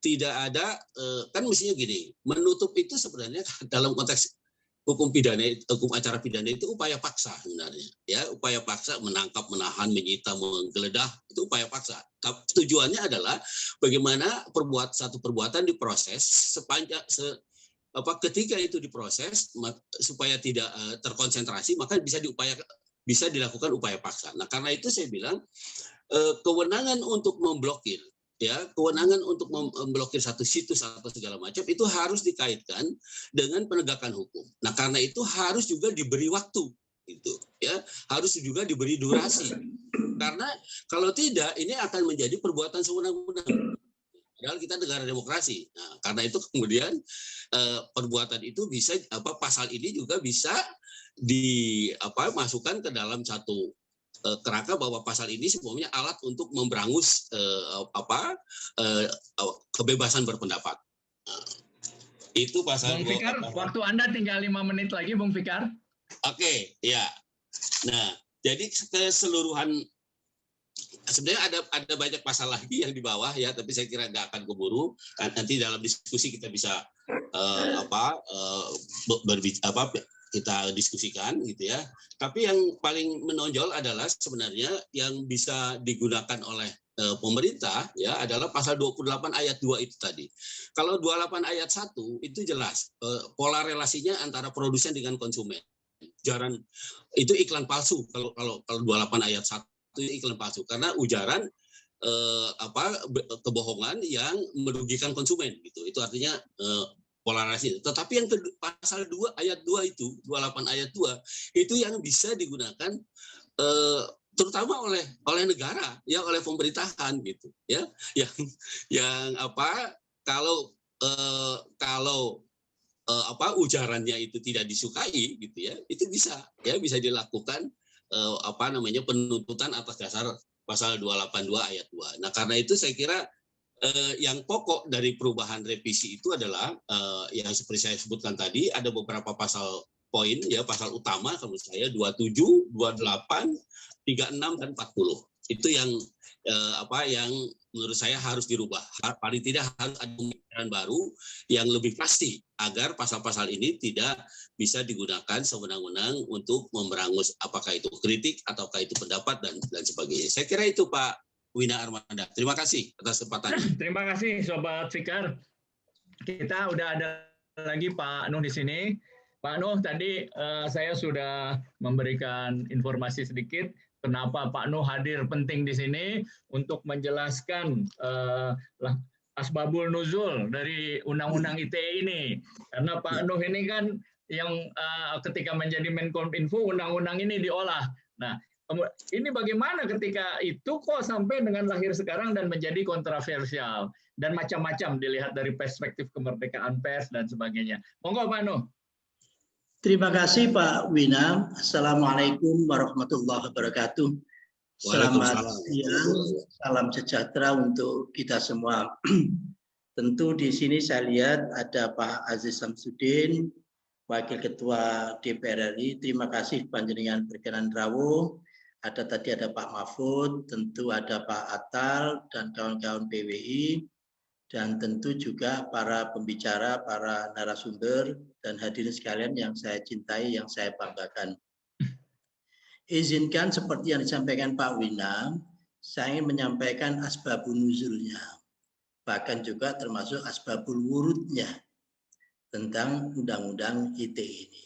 S7: tidak ada kan mestinya gini, menutup itu sebenarnya dalam konteks hukum acara pidana itu upaya paksa sebenarnya ya, upaya paksa menangkap, menahan, menyita, menggeledah, itu upaya paksa. Tujuannya adalah bagaimana satu perbuatan diproses ketika itu diproses supaya tidak terkonsentrasi, maka bisa dilakukan upaya paksa. Nah, karena itu saya bilang kewenangan untuk memblokir ya, kewenangan untuk memblokir satu situs atau segala macam itu harus dikaitkan dengan penegakan hukum. Nah, karena itu harus juga diberi waktu gitu ya, harus juga diberi durasi. Karena kalau tidak ini akan menjadi perbuatan sewenang-wenang. Padahal kita negara demokrasi. Nah, karena itu kemudian perbuatan itu bisa pasal ini juga bisa dimasukkan ke dalam satu kerangka bahwa pasal ini sebenarnya alat untuk memberangus kebebasan berpendapat. Nah, itu pasal.
S6: Bung Fikar, waktu Anda tinggal 5 menit lagi, Bung Fikar.
S7: Oke, ya. Nah, jadi keseluruhan sebenarnya ada banyak pasal lagi yang di bawah ya, tapi saya kira nggak akan keburu. Nanti dalam diskusi kita bisa kita diskusikan gitu ya. Tapi yang paling menonjol adalah sebenarnya yang bisa digunakan oleh pemerintah ya adalah pasal 28 ayat 2 itu tadi. Kalau 28 ayat 1 itu jelas pola relasinya antara produsen dengan konsumen. Ujaran itu iklan palsu kalau 28 ayat 1 itu iklan palsu karena ujaran kebohongan yang merugikan konsumen gitu. Itu artinya pola relasi. Tetapi yang pasal 2 ayat 2 itu 28 ayat 2 itu yang bisa digunakan terutama oleh negara ya, oleh pemerintahan gitu ya, yang kalau ujarannya itu tidak disukai gitu ya, itu bisa dilakukan penuntutan atas dasar pasal 282 ayat 2. Nah, karena itu saya kira yang pokok dari perubahan revisi itu adalah yang seperti saya sebutkan tadi, ada beberapa pasal poin ya, pasal utama menurut saya 27, 28, 36 dan 40. Itu yang yang menurut saya harus dirubah. Paling tidak harus ada pemikiran baru yang lebih pasti agar pasal-pasal ini tidak bisa digunakan sewenang-wenang untuk memberangus apakah itu kritik ataukah itu pendapat dan sebagainya. Saya kira itu Pak Wina Armada. Terima kasih atas kesempatannya.
S6: Terima kasih Sobat Fikar. Kita udah ada lagi Pak Nuh di sini. Pak Nuh, tadi saya sudah memberikan informasi sedikit kenapa Pak Nuh hadir penting di sini untuk menjelaskan asbabul nuzul dari Undang-Undang ITE ini. Karena Pak Nuh ini kan yang ketika menjadi Menkominfo, undang-undang ini diolah. Nah, ini bagaimana ketika itu kok sampai dengan lahir sekarang dan menjadi kontroversial dan macam-macam dilihat dari perspektif kemerdekaan pers dan sebagainya. Monggo Pak Nuh.
S8: Terima kasih Pak Wina. Assalamualaikum warahmatullahi wabarakatuh. Selamat siang, salam sejahtera untuk kita semua. Tentu di sini saya lihat ada Pak Aziz Samsudin, Wakil Ketua DPR RI. Terima kasih panjenengan berkenan rawuh. Tadi ada Pak Mahfud, tentu ada Pak Atal dan kawan-kawan PWI. Dan tentu juga para pembicara, para narasumber, dan hadirin sekalian yang saya cintai, yang saya banggakan. Izinkan seperti yang disampaikan Pak Wina, saya ingin menyampaikan asbabun nuzulnya, bahkan juga termasuk asbabul wurudnya tentang Undang-Undang ITE ini.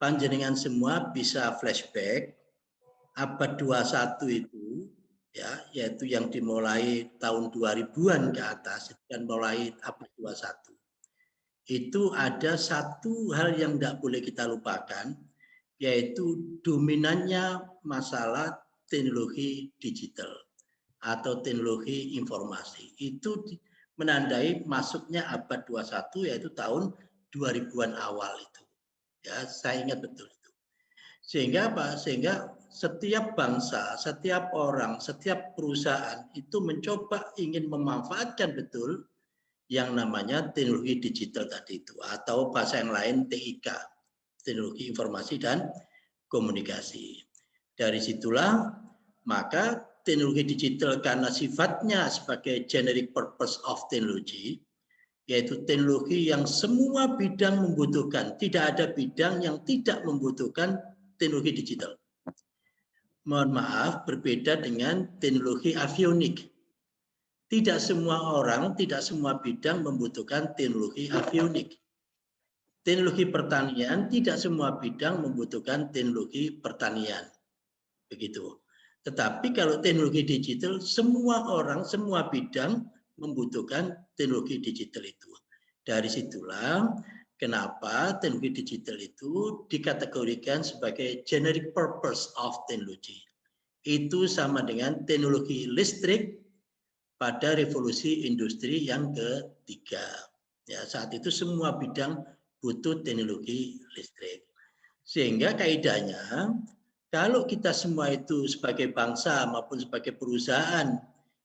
S8: Panjenengan semua bisa flashback abad 21 itu, ya, yaitu yang dimulai tahun 2000-an ke atas dan mulai abad 21. Itu ada satu hal yang tidak boleh kita lupakan, yaitu dominannya masalah teknologi digital atau teknologi informasi. Itu menandai masuknya abad 21, yaitu tahun 2000-an awal itu. Ya, saya ingat betul itu. Sehingga apa? Sehingga setiap bangsa, setiap orang, setiap perusahaan itu mencoba ingin memanfaatkan betul yang namanya teknologi digital tadi itu, atau bahasa yang lain TIK, teknologi informasi dan komunikasi. Dari situlah maka teknologi digital karena sifatnya sebagai generic purpose of technology, yaitu teknologi yang semua bidang membutuhkan, tidak ada bidang yang tidak membutuhkan teknologi digital. Mohon maaf, berbeda dengan teknologi avionik. Tidak semua orang, tidak semua bidang membutuhkan teknologi avionik. Teknologi pertanian, tidak semua bidang membutuhkan teknologi pertanian. Begitu. Tetapi kalau teknologi digital, semua orang, semua bidang membutuhkan teknologi digital itu. Dari situlah kenapa teknologi digital itu dikategorikan sebagai generic purpose of technology. Itu sama dengan teknologi listrik pada revolusi industri yang ketiga. Ya, saat itu semua bidang butuh teknologi listrik. Sehingga kaidahnya, kalau kita semua itu sebagai bangsa maupun sebagai perusahaan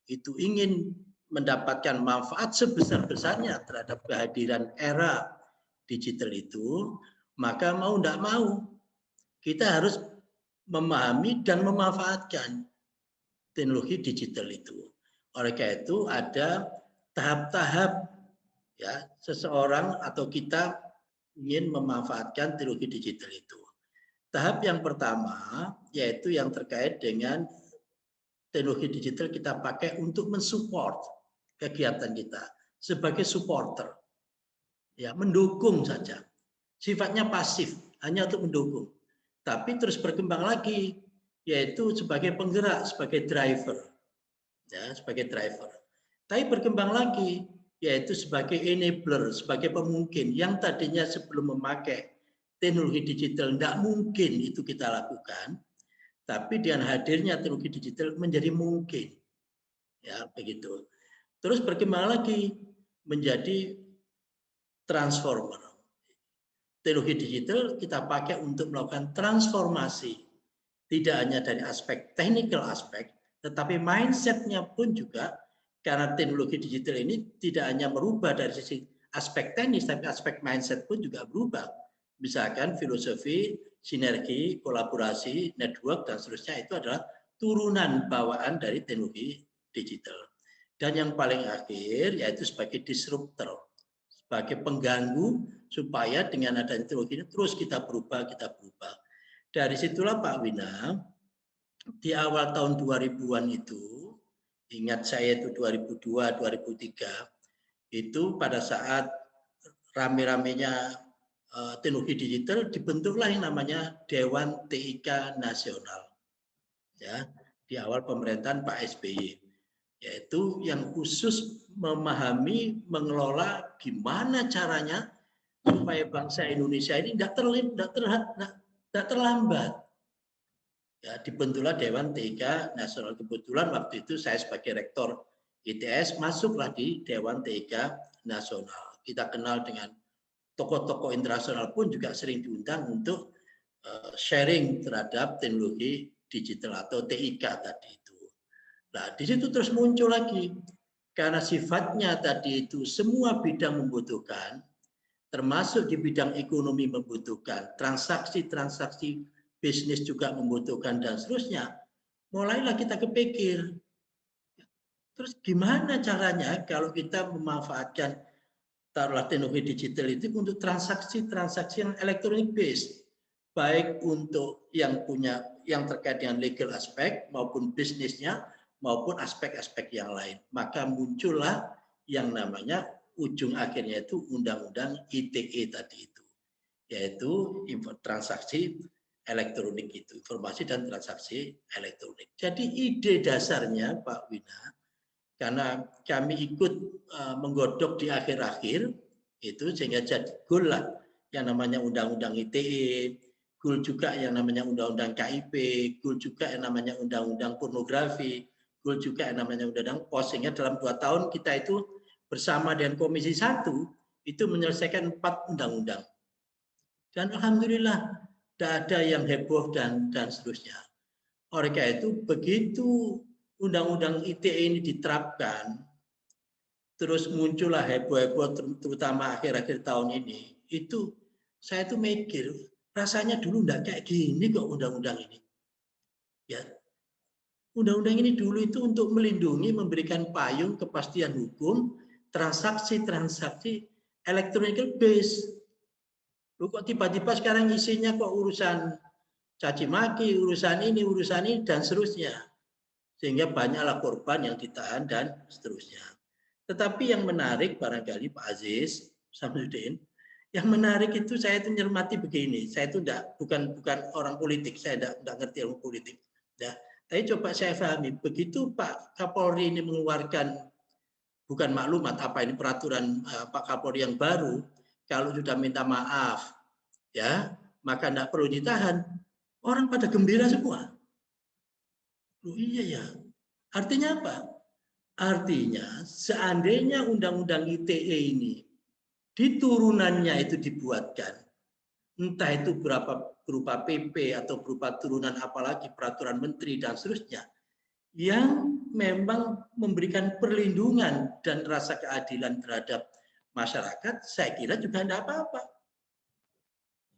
S8: itu ingin mendapatkan manfaat sebesar-besarnya terhadap kehadiran era digital itu, maka mau tidak mau kita harus memahami dan memanfaatkan teknologi digital itu. Oleh karena itu ada tahap-tahap ya seseorang atau kita ingin memanfaatkan teknologi digital itu. Tahap yang pertama yaitu yang terkait dengan teknologi digital kita pakai untuk mensupport kegiatan kita sebagai supporter. Ya, mendukung saja. Sifatnya pasif, hanya untuk mendukung. Tapi terus berkembang lagi, yaitu sebagai penggerak, sebagai driver. Ya, sebagai driver. Tapi berkembang lagi, yaitu sebagai enabler, sebagai pemungkin. Yang tadinya sebelum memakai teknologi digital, tidak mungkin itu kita lakukan. Tapi dengan hadirnya teknologi digital menjadi mungkin. Ya, begitu. Terus berkembang lagi, menjadi transformer. Teknologi digital kita pakai untuk melakukan transformasi, tidak hanya dari aspek technical aspek, tetapi mindset-nya pun juga, karena teknologi digital ini tidak hanya merubah dari sisi aspek teknis, tapi aspek mindset pun juga berubah. Misalkan filosofi, sinergi, kolaborasi, network, dan seterusnya itu adalah turunan bawaan dari teknologi digital. Dan yang paling akhir yaitu sebagai disruptor, sebagai pengganggu supaya dengan adanya teknologi ini terus kita berubah. Dari situlah Pak Wina, di awal tahun 2000-an itu, ingat saya itu 2002, 2003, itu pada saat rame-ramenya teknologi digital, dibentuklah yang namanya Dewan TIK Nasional. Ya, di awal pemerintahan Pak SBY, yaitu yang khusus memahami, mengelola gimana caranya supaya bangsa Indonesia ini tidak terlambat. Ya, dibentuklah Dewan TIK Nasional. Kebetulan waktu itu saya sebagai rektor ITS masuklah di Dewan TIK Nasional. Kita kenal dengan tokoh-tokoh internasional pun juga sering diundang untuk sharing terhadap teknologi digital atau TIK tadi itu. Nah, di situ terus muncul lagi, karena sifatnya tadi itu semua bidang membutuhkan, termasuk di bidang ekonomi membutuhkan, transaksi-transaksi bisnis juga membutuhkan, dan seterusnya. Mulailah kita kepikir, terus gimana caranya kalau kita memanfaatkan taruhlah teknologi digital itu untuk transaksi-transaksi yang elektronik based, baik untuk yang terkait dengan legal aspek maupun bisnisnya maupun aspek-aspek yang lain. Maka muncullah yang namanya ujung akhirnya itu Undang-Undang ITE tadi itu, yaitu transaksi elektronik itu, informasi dan transaksi elektronik. Jadi ide dasarnya Pak Wina, karena kami ikut menggodok di akhir-akhir itu, sehingga jadi goal lah yang namanya Undang-Undang ITE, goal juga yang namanya Undang-Undang KIP, goal juga yang namanya Undang-Undang Pornografi, goal juga yang namanya Undang-Undang POS, sehingga dalam 2 tahun kita itu bersama dengan Komisi 1 itu menyelesaikan 4 undang-undang. Dan alhamdulillah tidak ada yang heboh dan seterusnya. Oleh karena itu begitu Undang-Undang ITE ini diterapkan, terus muncullah heboh-heboh terutama akhir-akhir tahun ini, itu saya tuh mikir, rasanya dulu enggak kayak gini kok undang-undang ini. Ya. Undang-undang ini dulu itu untuk melindungi, memberikan payung kepastian hukum, transaksi-transaksi elektronik base. Loh, kok tiba-tiba sekarang isinya kok urusan caci maki, urusan ini, dan seterusnya. Sehingga banyaklah korban yang ditahan dan seterusnya. Tetapi yang menarik barangkali Pak Aziz Samsudin, yang menarik itu saya itu nyermati begini, saya itu bukan orang politik, saya tidak ngerti ilmu politik. Ya. Tapi coba saya pahami, begitu Pak Kapolri ini mengeluarkan, bukan maklumat apa ini, peraturan Pak Kapolri yang baru, kalau sudah minta maaf, ya maka tidak perlu ditahan, orang pada gembira semua. Loh, iya ya. Artinya apa? Artinya seandainya Undang-Undang ITE ini diturunannya itu dibuatkan, entah itu berupa PP atau berupa turunan apalagi peraturan menteri dan seterusnya, yang memang memberikan perlindungan dan rasa keadilan terhadap masyarakat, saya kira juga tidak apa-apa.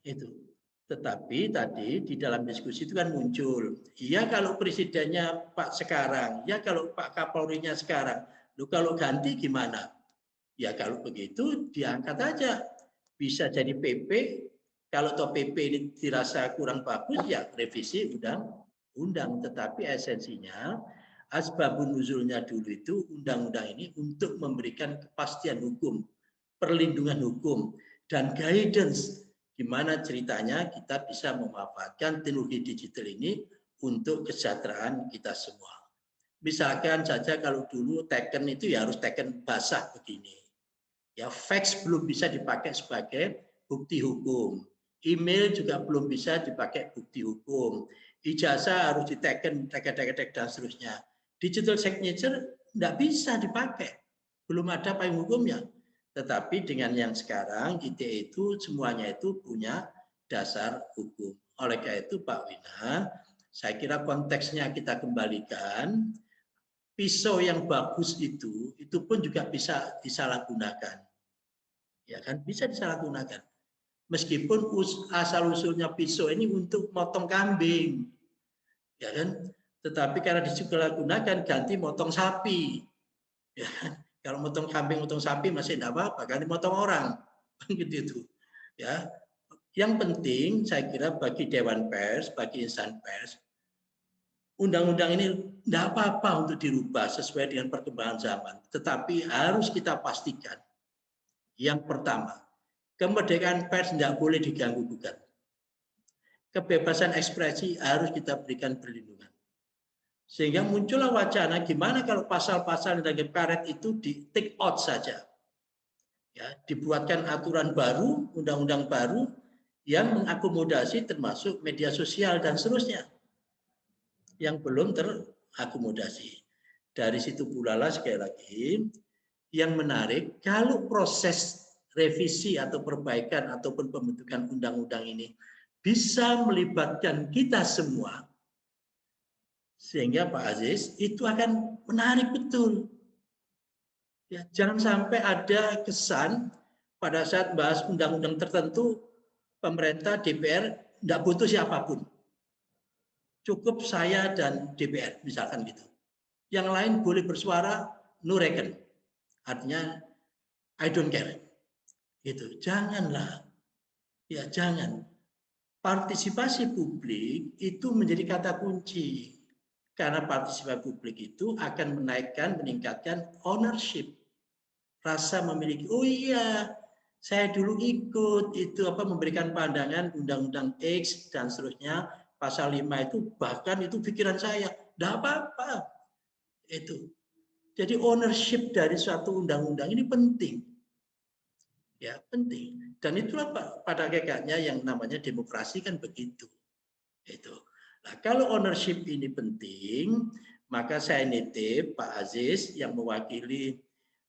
S8: Itu. Tetapi tadi di dalam diskusi itu kan muncul, ya kalau presidennya Pak sekarang, ya kalau Pak Kapolrinya sekarang, lu kalau ganti gimana? Ya kalau begitu diangkat aja, bisa jadi PP. Kalau toh PP ini dirasa kurang bagus, ya revisi undang-undang. Tetapi esensinya asbabun nuzulnya dulu itu undang-undang ini untuk memberikan kepastian hukum, perlindungan hukum, dan guidance gimana ceritanya kita bisa memanfaatkan teknologi digital ini untuk kesejahteraan kita semua. Misalkan saja kalau dulu teken itu ya harus teken basah begini. Ya fax belum bisa dipakai sebagai bukti hukum. Email juga belum bisa dipakai bukti hukum. Ijazah harus diteken, tek dan seterusnya. Digital signature tidak bisa dipakai. Belum ada payung hukumnya. Tetapi dengan yang sekarang ITE itu semuanya itu punya dasar hukum. Oleh karena itu Pak Wina, saya kira konteksnya kita kembalikan, pisau yang bagus itu pun juga bisa disalahgunakan. Ya kan, bisa disalahgunakan. Meskipun asal-usulnya pisau ini untuk motong kambing. Ya kan? Tetapi karena disalahgunakan ganti motong sapi. Ya kan? Kalau motong kambing, motong sapi masih tidak apa-apa, ganti motong orang. Gitu itu. Ya. Yang penting saya kira bagi Dewan Pers, bagi insan pers, undang-undang ini tidak apa-apa untuk dirubah sesuai dengan perkembangan zaman. Tetapi harus kita pastikan, yang pertama, kemerdekaan pers tidak boleh diganggu-gugat. Kebebasan ekspresi harus kita berikan perlindungan. Sehingga muncullah wacana gimana kalau pasal-pasal yang karet itu di take out saja. Ya, dibuatkan aturan baru, undang-undang baru yang mengakomodasi termasuk media sosial dan seterusnya yang belum terakomodasi. Dari situ pula lah sekali lagi yang menarik, kalau proses revisi atau perbaikan ataupun pembentukan undang-undang ini bisa melibatkan kita semua, sehingga Pak Aziz itu akan menarik betul. Ya, jangan sampai ada kesan pada saat bahas undang-undang tertentu, pemerintah DPR tidak butuh siapapun. Cukup saya dan DPR, misalkan gitu. Yang lain boleh bersuara, no reckon. Artinya, I don't care. Gitu. Janganlah. Ya, jangan. Partisipasi publik itu menjadi kata kunci. Karena partisipasi publik itu akan menaikkan, meningkatkan ownership. Rasa memiliki, oh iya, saya dulu ikut itu memberikan pandangan undang-undang X dan seterusnya, pasal 5 itu bahkan itu pikiran saya, tidak apa-apa. Itu. Jadi ownership dari suatu undang-undang ini penting. Ya, penting. Dan itulah pada hakikatnya yang namanya demokrasi kan begitu. Itu. Nah, kalau ownership ini penting, maka saya nitip Pak Aziz yang mewakili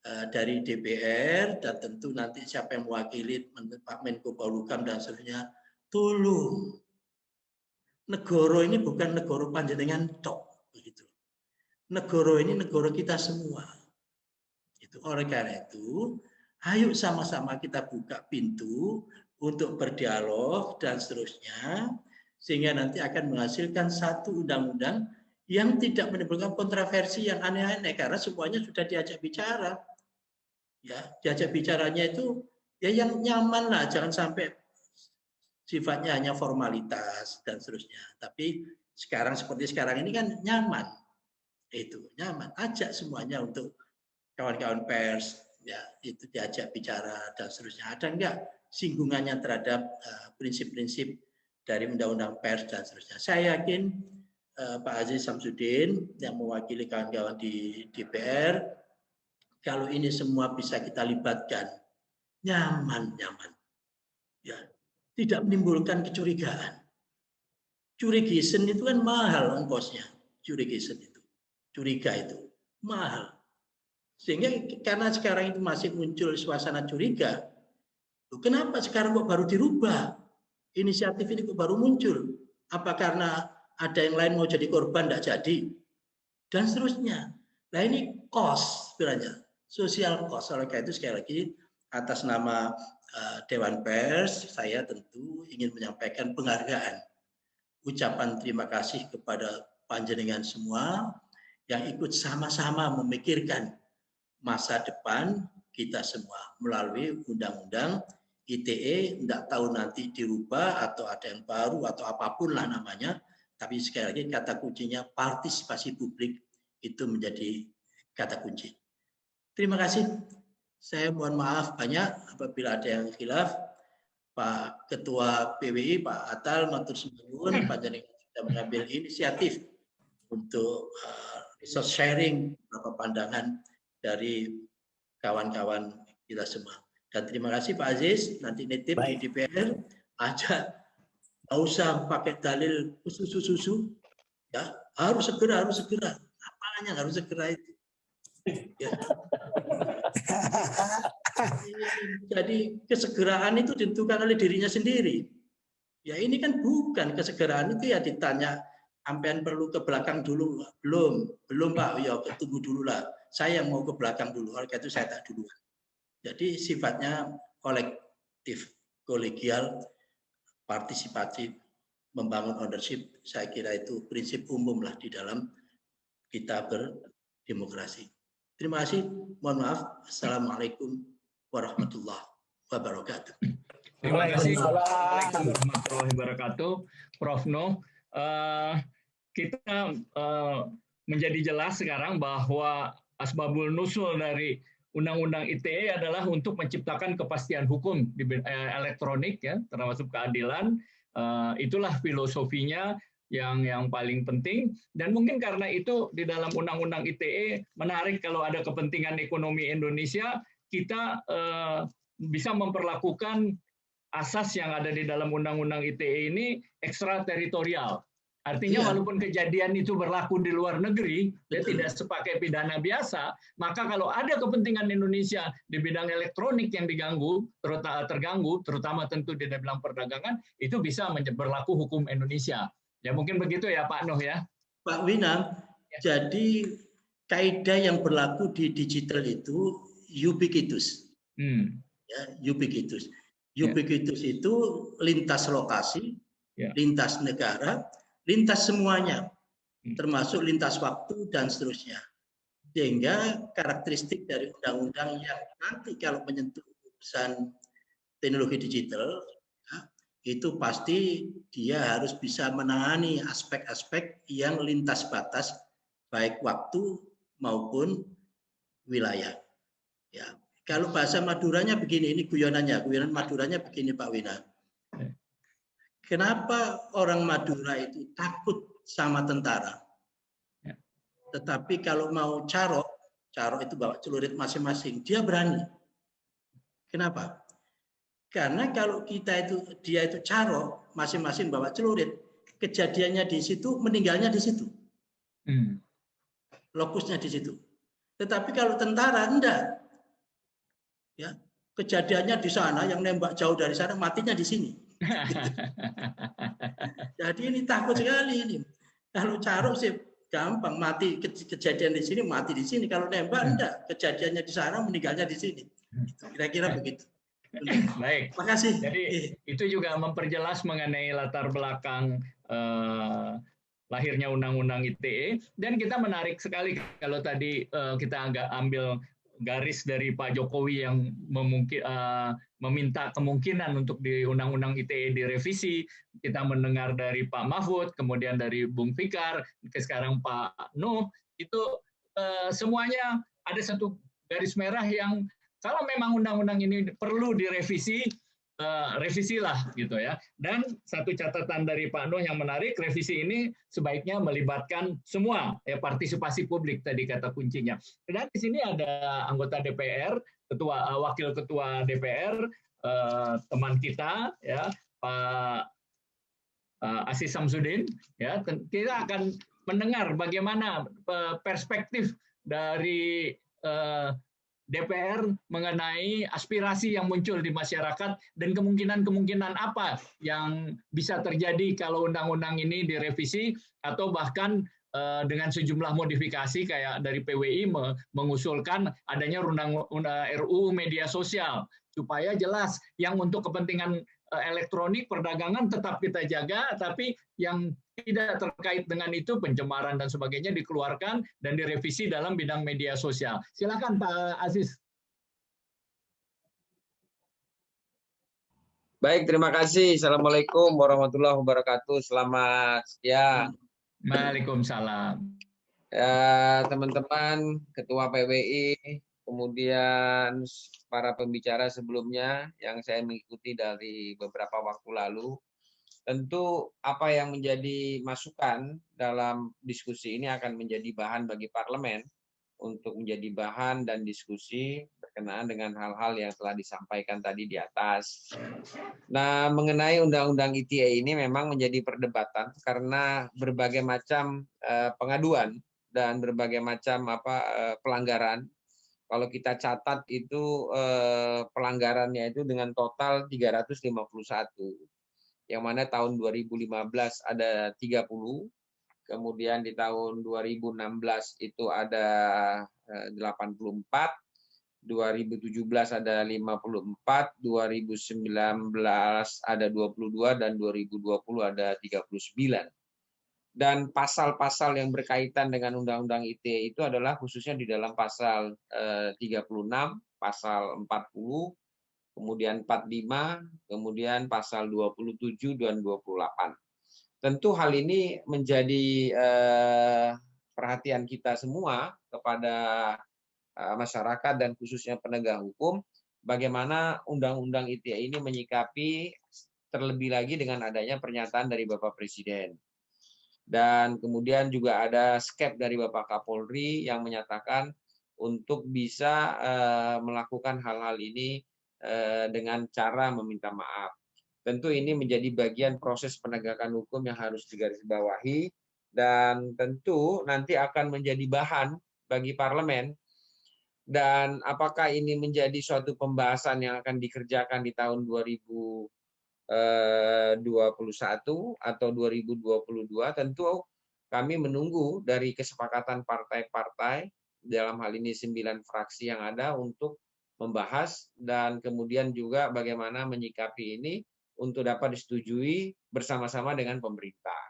S8: dari DPR dan tentu nanti siapa yang mewakili Pak Menko Polhukam dan seterusnya, tolong negara ini bukan negara panjenengan tok begitu. Negara ini negara kita semua. Itu oleh karena itu, ayo sama-sama kita buka pintu untuk berdialog dan seterusnya sehingga nanti akan menghasilkan satu undang-undang yang tidak menimbulkan kontroversi yang aneh-aneh karena semuanya sudah diajak bicara. Ya, diajak bicaranya itu ya yang nyaman lah, jangan sampai sifatnya hanya formalitas dan seterusnya. Tapi sekarang seperti sekarang ini kan nyaman. Itu nyaman, ajak semuanya untuk kawan-kawan pers ya itu diajak bicara dan seterusnya. Ada enggak singgungannya terhadap prinsip-prinsip dari undang-undang pers dan seterusnya. Saya yakin Pak Aziz Samsudin yang mewakili kawan-kawan di DPR, kalau ini semua bisa kita libatkan, nyaman. Ya, tidak menimbulkan kecurigaan. Curigation itu kan mahal ongkosnya. Curigation itu, curiga itu mahal. Sehingga karena sekarang itu masih muncul suasana curiga, kenapa sekarang kok baru dirubah? Inisiatif ini kok baru muncul? Apa karena ada yang lain mau jadi korban tidak jadi? Dan seterusnya. Nah ini cost sebenarnya. Sosial cost. Oleh karena itu sekali lagi atas nama Dewan Pers saya tentu ingin menyampaikan penghargaan, ucapan terima kasih kepada panjenengan semua yang ikut sama-sama memikirkan masa depan kita semua melalui undang-undang ITE. Tidak tahu nanti dirubah atau ada yang baru atau apapun lah namanya, tapi sekali lagi kata kuncinya partisipasi publik itu menjadi kata kunci. Terima kasih. Saya mohon maaf banyak apabila ada yang khilaf. Pak Ketua PWI, Pak Atal, matur suwun, panjenengan sudah mengambil inisiatif untuk resource sharing beberapa pandangan dari kawan-kawan kita semua. Dan terima kasih Pak Aziz. Nanti nitip di DPR aja, nggak usah pakai dalil susu. Ya, harus segera. Apanya harus segera itu? Ya. Jadi kesegeraan itu ditentukan oleh dirinya sendiri. Ya ini kan bukan kesegeraan itu ya ditanya, sampean perlu ke belakang dulu? Belum Pak, ya tunggu dulu lah. Saya mau ke belakang dulu, oleh itu saya tak duluan. Jadi sifatnya kolektif, kolegial, partisipatif, membangun ownership. Saya kira itu prinsip umum lah di dalam kita berdemokrasi. Terima kasih. Mohon maaf. Assalamualaikum warahmatullahi wabarakatuh.
S6: Terima kasih. Waalaikumsalam warahmatullahi wabarakatuh, Prof. Noh. Kita menjadi jelas sekarang bahwa asbabul nusul dari Undang-Undang ITE adalah untuk menciptakan kepastian hukum di elektronik, ya, termasuk keadilan. Itulah filosofinya yang paling penting. Dan mungkin karena itu di dalam Undang-Undang ITE menarik kalau ada kepentingan ekonomi Indonesia, kita bisa memperlakukan asas yang ada di dalam Undang-Undang ITE ini ekstrateritorial. Artinya walaupun kejadian itu berlaku di luar negeri, dia tidak sepakai pidana biasa, maka kalau ada kepentingan Indonesia di bidang elektronik yang terganggu, terutama tentu di dalam perdagangan, itu bisa berlaku hukum Indonesia. Ya mungkin begitu ya Pak Noh ya.
S8: Pak Winam, jadi kaidah yang berlaku di digital itu ubiquitous. Ya, ubiquitous. Ubiquitous itu lintas lokasi, lintas negara, lintas semuanya, termasuk lintas waktu dan seterusnya. Sehingga karakteristik dari undang-undang yang nanti kalau menyentuh urusan teknologi digital, ya, itu pasti dia harus bisa menangani aspek-aspek yang lintas batas, baik waktu maupun wilayah. Ya, kalau bahasa Maduranya begini, ini guyonan Maduranya begini Pak Wina. Kenapa orang Madura itu takut sama tentara? Tetapi kalau mau carok itu bawa celurit masing-masing, dia berani. Kenapa? Karena kalau dia itu carok, masing-masing bawa celurit, kejadiannya di situ, meninggalnya di situ. Lokusnya di situ. Tetapi kalau tentara, enggak. Ya, kejadiannya di sana, yang nembak jauh dari sana, matinya di sini. Jadi ini takut sekali ini. Kalau carok sih gampang, mati kejadian di sini, mati di sini. Kalau nembak enggak, kejadiannya di sana, meninggalnya di sini. Kira-kira begitu.
S6: Baik.
S8: Terima kasih.
S6: Jadi itu juga memperjelas mengenai latar belakang lahirnya Undang-Undang ITE. Dan kita menarik sekali kalau tadi kita agak ambil garis dari Pak Jokowi yang meminta kemungkinan untuk di Undang-Undang ITE direvisi. Kita mendengar dari Pak Mahfud, kemudian dari Bung Fikar, sekarang Pak Noh, itu semuanya ada satu garis merah yang kalau memang undang-undang ini perlu direvisi, revisilah gitu ya. Dan satu catatan dari Pak Noh yang menarik, revisi ini sebaiknya melibatkan semua ya, partisipasi publik tadi kata kuncinya. Dan di sini ada anggota DPR, wakil ketua DPR, teman kita ya Pak Aziz Samsudin ya. Kita akan mendengar bagaimana perspektif dari DPR mengenai aspirasi yang muncul di masyarakat dan kemungkinan-kemungkinan apa yang bisa terjadi kalau undang-undang ini direvisi atau bahkan dengan sejumlah modifikasi kayak dari PWI mengusulkan adanya RUU media sosial supaya jelas yang untuk kepentingan elektronik perdagangan tetap kita jaga, tapi yang tidak terkait dengan itu pencemaran dan sebagainya dikeluarkan dan direvisi dalam bidang media sosial. Silakan Pak Aziz.
S9: Baik, terima kasih. Assalamualaikum warahmatullahi wabarakatuh. Selamat siang.
S6: Waalaikumsalam.
S9: Ya, teman-teman, Ketua PWI, kemudian para pembicara sebelumnya yang saya mengikuti dari beberapa waktu lalu. Tentu apa yang menjadi masukan dalam diskusi ini akan menjadi bahan bagi parlemen untuk menjadi bahan dan diskusi berkenaan dengan hal-hal yang telah disampaikan tadi di atas. Nah, mengenai Undang-Undang ITE ini memang menjadi perdebatan karena berbagai macam pengaduan dan berbagai macam pelanggaran kalau kita catat itu pelanggarannya itu dengan total 351. Yang mana tahun 2015 ada 30, kemudian di tahun 2016 itu ada 84, 2017 ada 54, 2019 ada 22, dan 2020 ada 39. Dan pasal-pasal yang berkaitan dengan Undang-Undang ITE itu adalah khususnya di dalam pasal 36, pasal 40, kemudian 45, kemudian pasal 27 dan 28. Tentu hal ini menjadi perhatian kita semua kepada masyarakat dan khususnya penegak hukum, bagaimana Undang-Undang ITE ini menyikapi terlebih lagi dengan adanya pernyataan dari Bapak Presiden. Dan kemudian juga ada skep dari Bapak Kapolri yang menyatakan untuk bisa melakukan hal-hal ini dengan cara meminta maaf. Tentu ini menjadi bagian proses penegakan hukum yang harus digarisbawahi, dan tentu nanti akan menjadi bahan bagi parlemen. Dan apakah ini menjadi suatu pembahasan yang akan dikerjakan di tahun 2021 atau 2022, tentu kami menunggu dari kesepakatan partai-partai, dalam hal ini 9 fraksi yang ada, untuk membahas dan kemudian juga bagaimana menyikapi ini untuk dapat disetujui bersama-sama dengan pemerintah.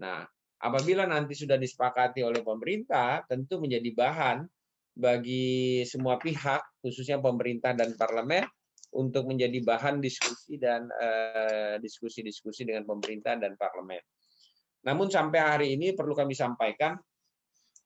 S9: Nah, apabila nanti sudah disepakati oleh pemerintah, tentu menjadi bahan bagi semua pihak, khususnya pemerintah dan parlemen, untuk menjadi bahan diskusi dan diskusi-diskusi dengan pemerintah dan parlemen. Namun sampai hari ini perlu kami sampaikan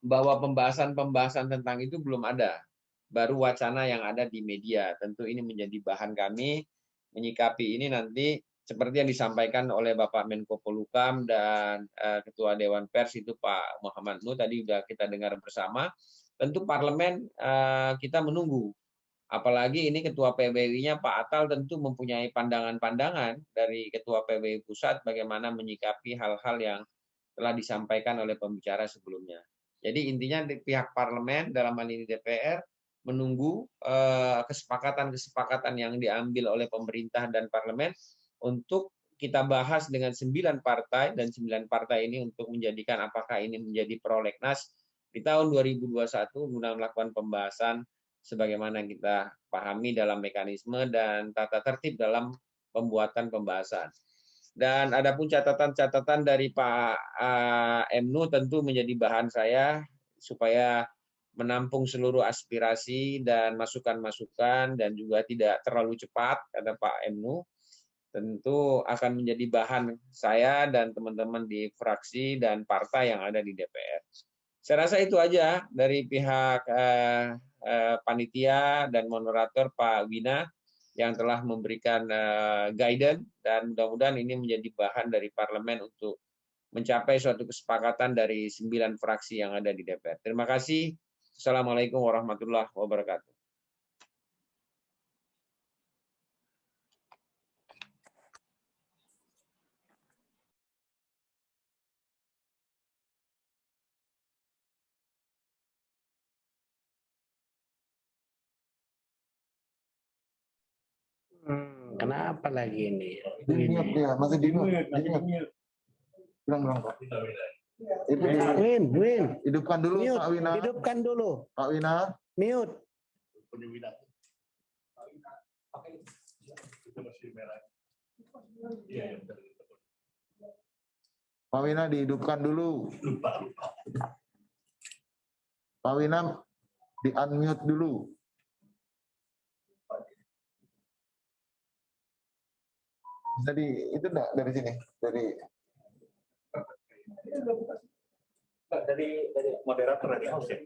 S9: bahwa pembahasan-pembahasan tentang itu belum ada. Baru wacana yang ada di media. Tentu ini menjadi bahan kami menyikapi ini nanti seperti yang disampaikan oleh Bapak Menko Polhukam dan Ketua Dewan Pers itu Pak Muhammad Nuh, tadi sudah kita dengar bersama. Tentu parlemen kita menunggu. Apalagi ini Ketua PBI-nya Pak Atal tentu mempunyai pandangan-pandangan dari Ketua PBI Pusat bagaimana menyikapi hal-hal yang telah disampaikan oleh pembicara sebelumnya. Jadi intinya di pihak parlemen, dalam hal ini DPR, menunggu kesepakatan-kesepakatan yang diambil oleh pemerintah dan parlemen untuk kita bahas dengan 9 partai, dan 9 partai ini untuk menjadikan apakah ini menjadi prolegnas di tahun 2021 guna melakukan pembahasan sebagaimana kita pahami dalam mekanisme dan tata tertib dalam pembuatan pembahasan. Dan adapun catatan-catatan dari Pak Emnu tentu menjadi bahan saya supaya menampung seluruh aspirasi dan masukan-masukan dan juga tidak terlalu cepat, kata Pak Emnu. Tentu akan menjadi bahan saya dan teman-teman di fraksi dan partai yang ada di DPR. Saya rasa itu aja dari pihak panitia dan moderator Pak Wina yang telah memberikan guidance, dan mudah-mudahan ini menjadi bahan dari parlemen untuk mencapai suatu kesepakatan dari 9 fraksi yang ada di DPR. Terima kasih. Assalamualaikum warahmatullahi wabarakatuh.
S1: Kenapa lagi ini?
S10: Masih di mute. Bilang Pak.
S1: Win.
S10: Hidupkan dulu
S1: Mute.
S10: Pak Wina.
S1: Hidupkan dulu.
S10: Pak Wina.
S1: Mute.
S10: Pak Wina dihidupkan dulu. Pak Wina di unmute dulu. Jadi itu enggak dari sini, dari
S4: moderator dari house ya.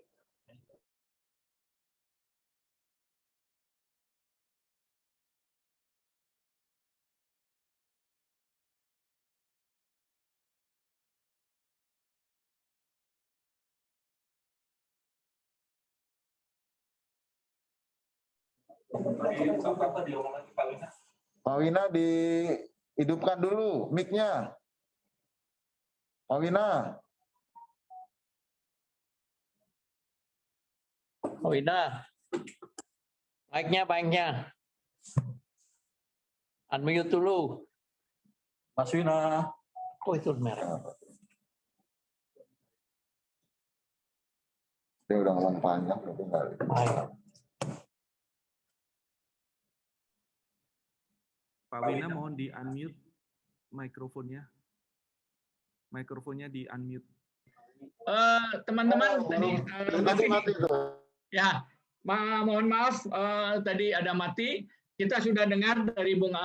S10: Pak Wina dihidupkan dulu mic-nya. Pak Wina.
S11: Pak Wina.
S6: Mic-nya. Unmute dulu.
S4: Mas Wina.
S6: Oh, itu merah.
S10: Dia udah ngomong panjang, tapi nggak.
S11: Pak Wina mohon di unmute mikrofonnya. Mikrofonnya di unmute.
S6: Teman-teman tadi
S10: Mati itu.
S6: ya, mohon maaf tadi ada mati. Kita sudah dengar dari Bung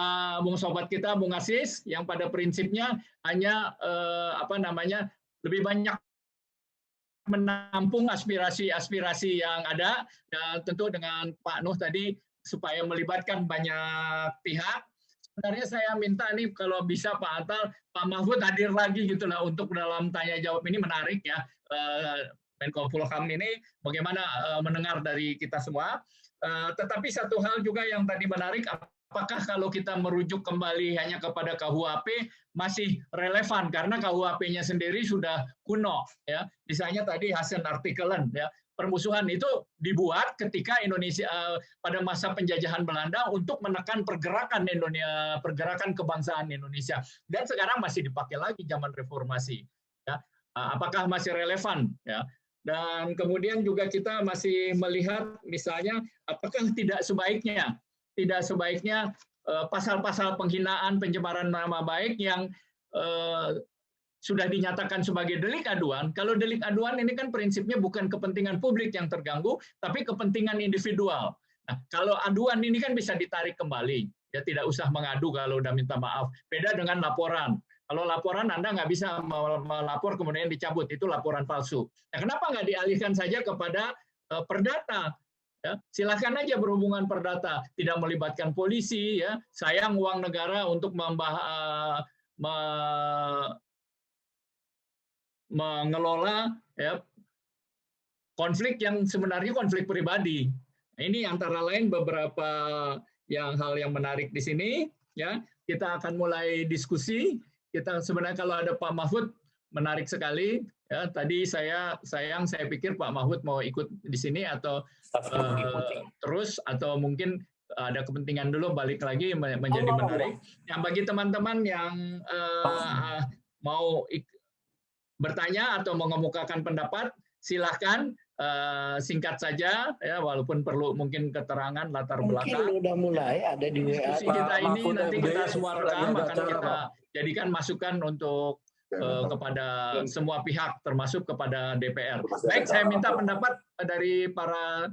S6: Sobat kita, Bung Asis, yang pada prinsipnya hanya lebih banyak menampung aspirasi-aspirasi yang ada, dan tentu dengan Pak Nuh tadi supaya melibatkan banyak pihak. Sebenarnya saya minta nih kalau bisa Pak Atal, Pak Mahfud hadir lagi gitu lah untuk dalam tanya jawab ini, menarik ya. Menko Polhukam ini bagaimana mendengar dari kita semua. Tetapi satu hal juga yang tadi menarik, apakah kalau kita merujuk kembali hanya kepada KUHP masih relevan, karena KUHP-nya sendiri sudah kuno ya. Misalnya tadi Hasan Artikelen ya, permusuhan itu dibuat ketika Indonesia pada masa penjajahan Belanda untuk menekan pergerakan Indonesia, pergerakan kebangsaan Indonesia, dan sekarang masih dipakai lagi zaman reformasi ya. Apakah masih relevan ya? Dan kemudian juga kita masih melihat misalnya apakah tidak sebaiknya pasal-pasal penghinaan, pencemaran nama baik yang sudah dinyatakan sebagai delik aduan. Kalau delik aduan ini kan prinsipnya bukan kepentingan publik yang terganggu, tapi kepentingan individual. Nah, kalau aduan ini kan bisa ditarik kembali, ya tidak usah mengadu kalau udah minta maaf. Beda dengan laporan. Kalau laporan Anda nggak bisa melapor kemudian dicabut, itu laporan palsu. Nah, kenapa nggak dialihkan saja kepada perdata? Ya, silakan aja berhubungan perdata, tidak melibatkan polisi, ya, sayang uang negara untuk mengelola ya, konflik yang sebenarnya konflik pribadi. Nah, ini antara lain beberapa hal yang menarik di sini. Ya, kita akan mulai diskusi. Kita sebenarnya kalau ada Pak Mahfud menarik sekali. Ya, tadi saya pikir Pak Mahfud mau ikut di sini atau terus, atau mungkin ada kepentingan dulu balik lagi menjadi menarik. Yang bagi teman-teman yang mau bertanya atau mengemukakan pendapat, silahkan singkat saja ya, walaupun perlu mungkin keterangan latar belakang.
S1: Mungkin udah mulai ada di WA.
S6: Diskusi kita ini nanti kita semua rekam, akan kita jadikan masukan untuk kepada semua pihak, termasuk kepada DPR. Baik, saya minta pendapat dari para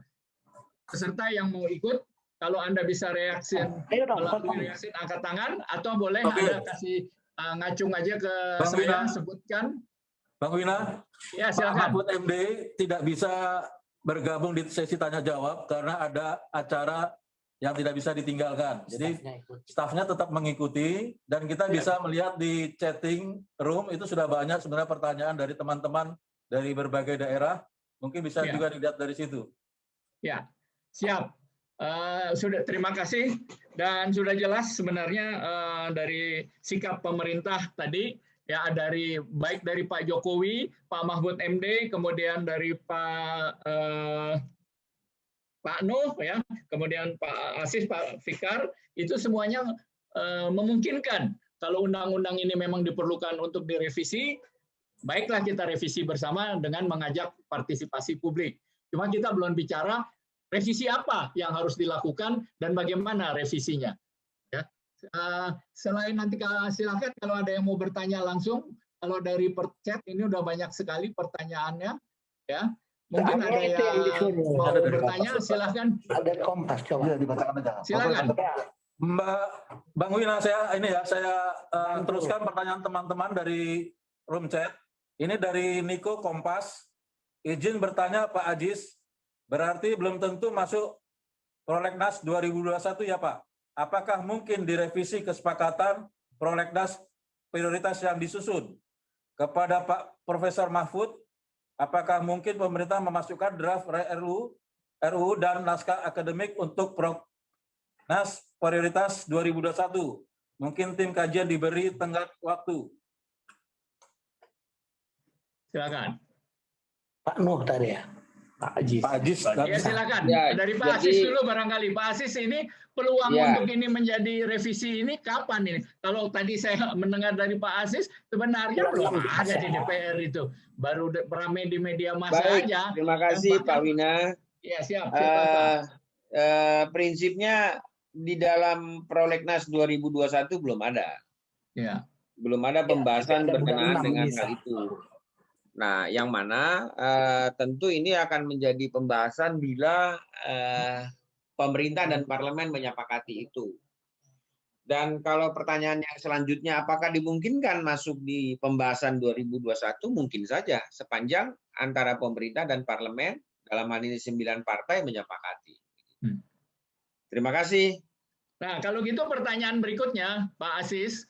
S6: peserta yang mau ikut. Kalau Anda bisa reaksi melalui reaksi angkat tangan, atau boleh Anda kasih ngacung aja ke saya, sebutkan.
S4: Bang Wina,
S6: ya,
S4: Pak Mahfud MD tidak bisa bergabung di sesi tanya jawab karena ada acara yang tidak bisa ditinggalkan. Jadi stafnya tetap mengikuti, dan kita bisa melihat di chatting room itu sudah banyak sebenarnya pertanyaan dari teman-teman dari berbagai daerah. Mungkin bisa juga dilihat dari situ.
S6: Ya, siap. Sudah, terima kasih, dan sudah jelas sebenarnya dari sikap pemerintah tadi. Ya, baik dari Pak Jokowi, Pak Mahfud MD, kemudian dari Pak Nuh, ya, kemudian Pak Asis, Pak Fikar, itu semuanya memungkinkan kalau undang-undang ini memang diperlukan untuk direvisi, baiklah kita revisi bersama dengan mengajak partisipasi publik. Cuma kita belum bicara revisi apa yang harus dilakukan dan bagaimana revisinya. Selain nanti silakan kalau ada yang mau bertanya langsung. Kalau dari chat ini udah banyak sekali pertanyaannya, ya. Mungkin ada yang mau bertanya, silakan.
S1: Ada Kompas, coba
S10: dibacakan aja.
S6: Silakan.
S4: Bang Wina, saya teruskan pertanyaan teman-teman dari room chat. Ini dari Niko Kompas. Izin bertanya Pak Ajis, berarti belum tentu masuk Prolegnas 2021 ya Pak? Apakah mungkin direvisi kesepakatan Prolegnas prioritas yang disusun? Kepada Pak Profesor Mahfud, apakah mungkin pemerintah memasukkan draft RUU dan naskah akademik untuk Prolegnas prioritas 2021? Mungkin tim kajian diberi tenggat waktu.
S6: Silakan.
S1: Pak Nuh tadi ya.
S4: Pak Ajis.
S6: Ya silakan.
S9: Ya,
S6: Dari Pak Asis dulu barangkali. Pak Asis, ini peluang
S9: Ya.
S6: untuk ini menjadi revisi ini kapan ini? Kalau tadi saya mendengar dari Pak Asis, sebenarnya belum ada di DPR itu. Baru beramai di media massa
S9: Baik,
S6: aja.
S9: terima kasih Pak Wina.
S6: Ya siap.
S9: Prinsipnya di dalam Prolegnas 2021 belum ada.
S6: Ya.
S9: Belum ada pembahasan
S1: ada
S9: berkenaan
S1: bulan
S9: dengan
S1: 6
S9: hal itu. Nah, yang mana tentu ini akan menjadi pembahasan bila pemerintah dan parlemen menyepakati itu. Dan kalau pertanyaan yang selanjutnya, apakah dimungkinkan masuk di pembahasan 2021? Mungkin saja, sepanjang antara pemerintah dan parlemen, dalam hal ini 9 partai menyepakati. Terima kasih.
S6: Nah, kalau gitu pertanyaan berikutnya, Pak Asis,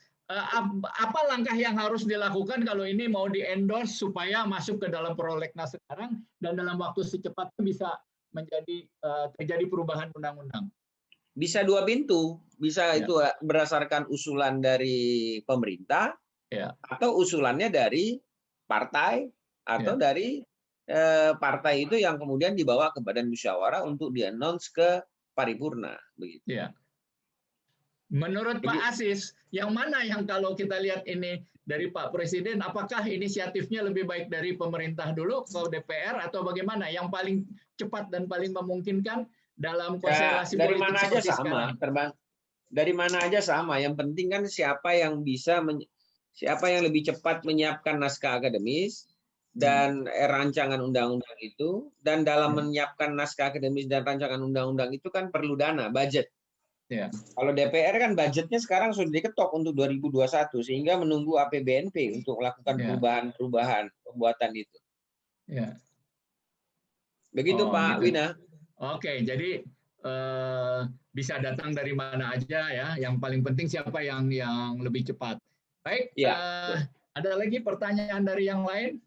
S6: apa langkah yang harus dilakukan kalau ini mau di-endorse supaya masuk ke dalam prolegnas sekarang dan dalam waktu secepatnya bisa menjadi terjadi perubahan undang-undang?
S9: Bisa dua pintu, bisa
S6: Ya.
S9: itu berdasarkan usulan dari pemerintah,
S6: Ya.
S9: atau usulannya dari partai, atau
S6: Ya.
S9: dari partai itu yang kemudian dibawa ke badan musyawarah untuk di-announce ke paripurna. Begitu.
S6: Ya. Menurut Pak Asis, yang mana yang kalau kita lihat ini dari Pak Presiden, apakah inisiatifnya lebih baik dari pemerintah dulu ke DPR atau bagaimana? Yang paling cepat dan paling memungkinkan dalam konstelasi
S9: dari
S6: politik
S9: mana aja
S6: seperti
S9: sama,
S6: sekarang?
S9: dari mana aja sama. Yang penting kan siapa yang siapa yang lebih cepat menyiapkan naskah akademis dan rancangan undang-undang itu, dan dalam menyiapkan naskah akademis dan rancangan undang-undang itu kan perlu dana, budget.
S6: Ya.
S9: Kalau DPR kan budgetnya sekarang sudah diketok untuk 2021 sehingga menunggu APBNP untuk melakukan perubahan-perubahan pembuatan itu.
S6: Ya.
S9: Begitu Pak
S6: gitu.
S9: Wina.
S6: Oke, jadi bisa datang dari mana aja ya. Yang paling penting siapa yang lebih cepat. Baik.
S9: Ya.
S6: Ada lagi pertanyaan dari yang lain?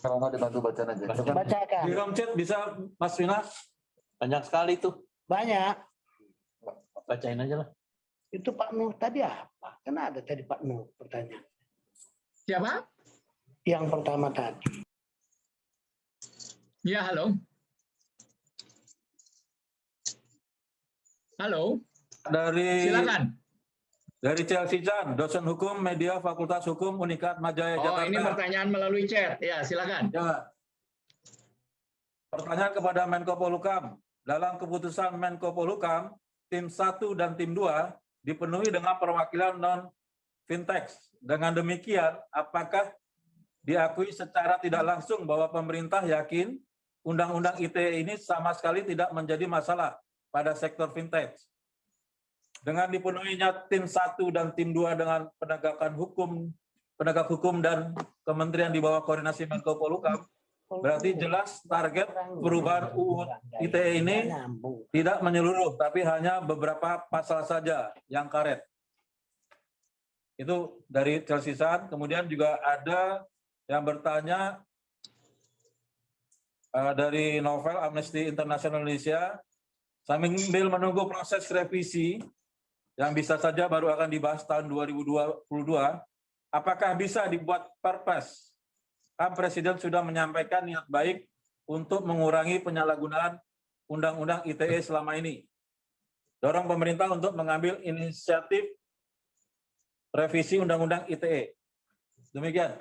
S10: Kalau nggak dibantu bacaan aja.
S1: Bacakan.
S4: Di kolom chat bisa Mas Wina? Banyak sekali tuh.
S1: Banyak.
S4: Bacain aja lah.
S1: Itu Pak Nuh tadi apa? Kan ada tadi Pak Nuh pertanyaan.
S6: Siapa?
S1: Yang pertama tadi.
S6: Ya, halo. Halo. Silakan.
S4: Dari Chelsea Chan, dosen hukum media Fakultas Hukum Unikat Majaya Jakarta.
S6: Ini pertanyaan melalui chat. Ya, silakan.
S4: Ya. Pertanyaan kepada Menko Polhukam. Dalam keputusan Menko Polhukam, tim 1 dan tim 2 dipenuhi dengan perwakilan non-fintech. Dengan demikian, apakah diakui secara tidak langsung bahwa pemerintah yakin Undang-Undang ITE ini sama sekali tidak menjadi masalah pada sektor fintech? Dengan dipenuhinya tim 1 dan tim 2 dengan penegak hukum dan kementerian di bawah koordinasi Menko Polhukam, berarti jelas target perubahan UU ITE ini tidak menyeluruh, tapi hanya beberapa pasal saja yang karet. Itu dari Chelsea San. Kemudian juga ada yang bertanya dari Novel Amnesty International Indonesia, sambil menunggu proses revisi yang bisa saja baru akan dibahas tahun 2022, apakah bisa dibuat perpres? Kan Presiden sudah menyampaikan niat baik untuk mengurangi penyalahgunaan Undang-Undang ITE selama ini. Dorong pemerintah untuk mengambil inisiatif revisi Undang-Undang ITE. Demikian.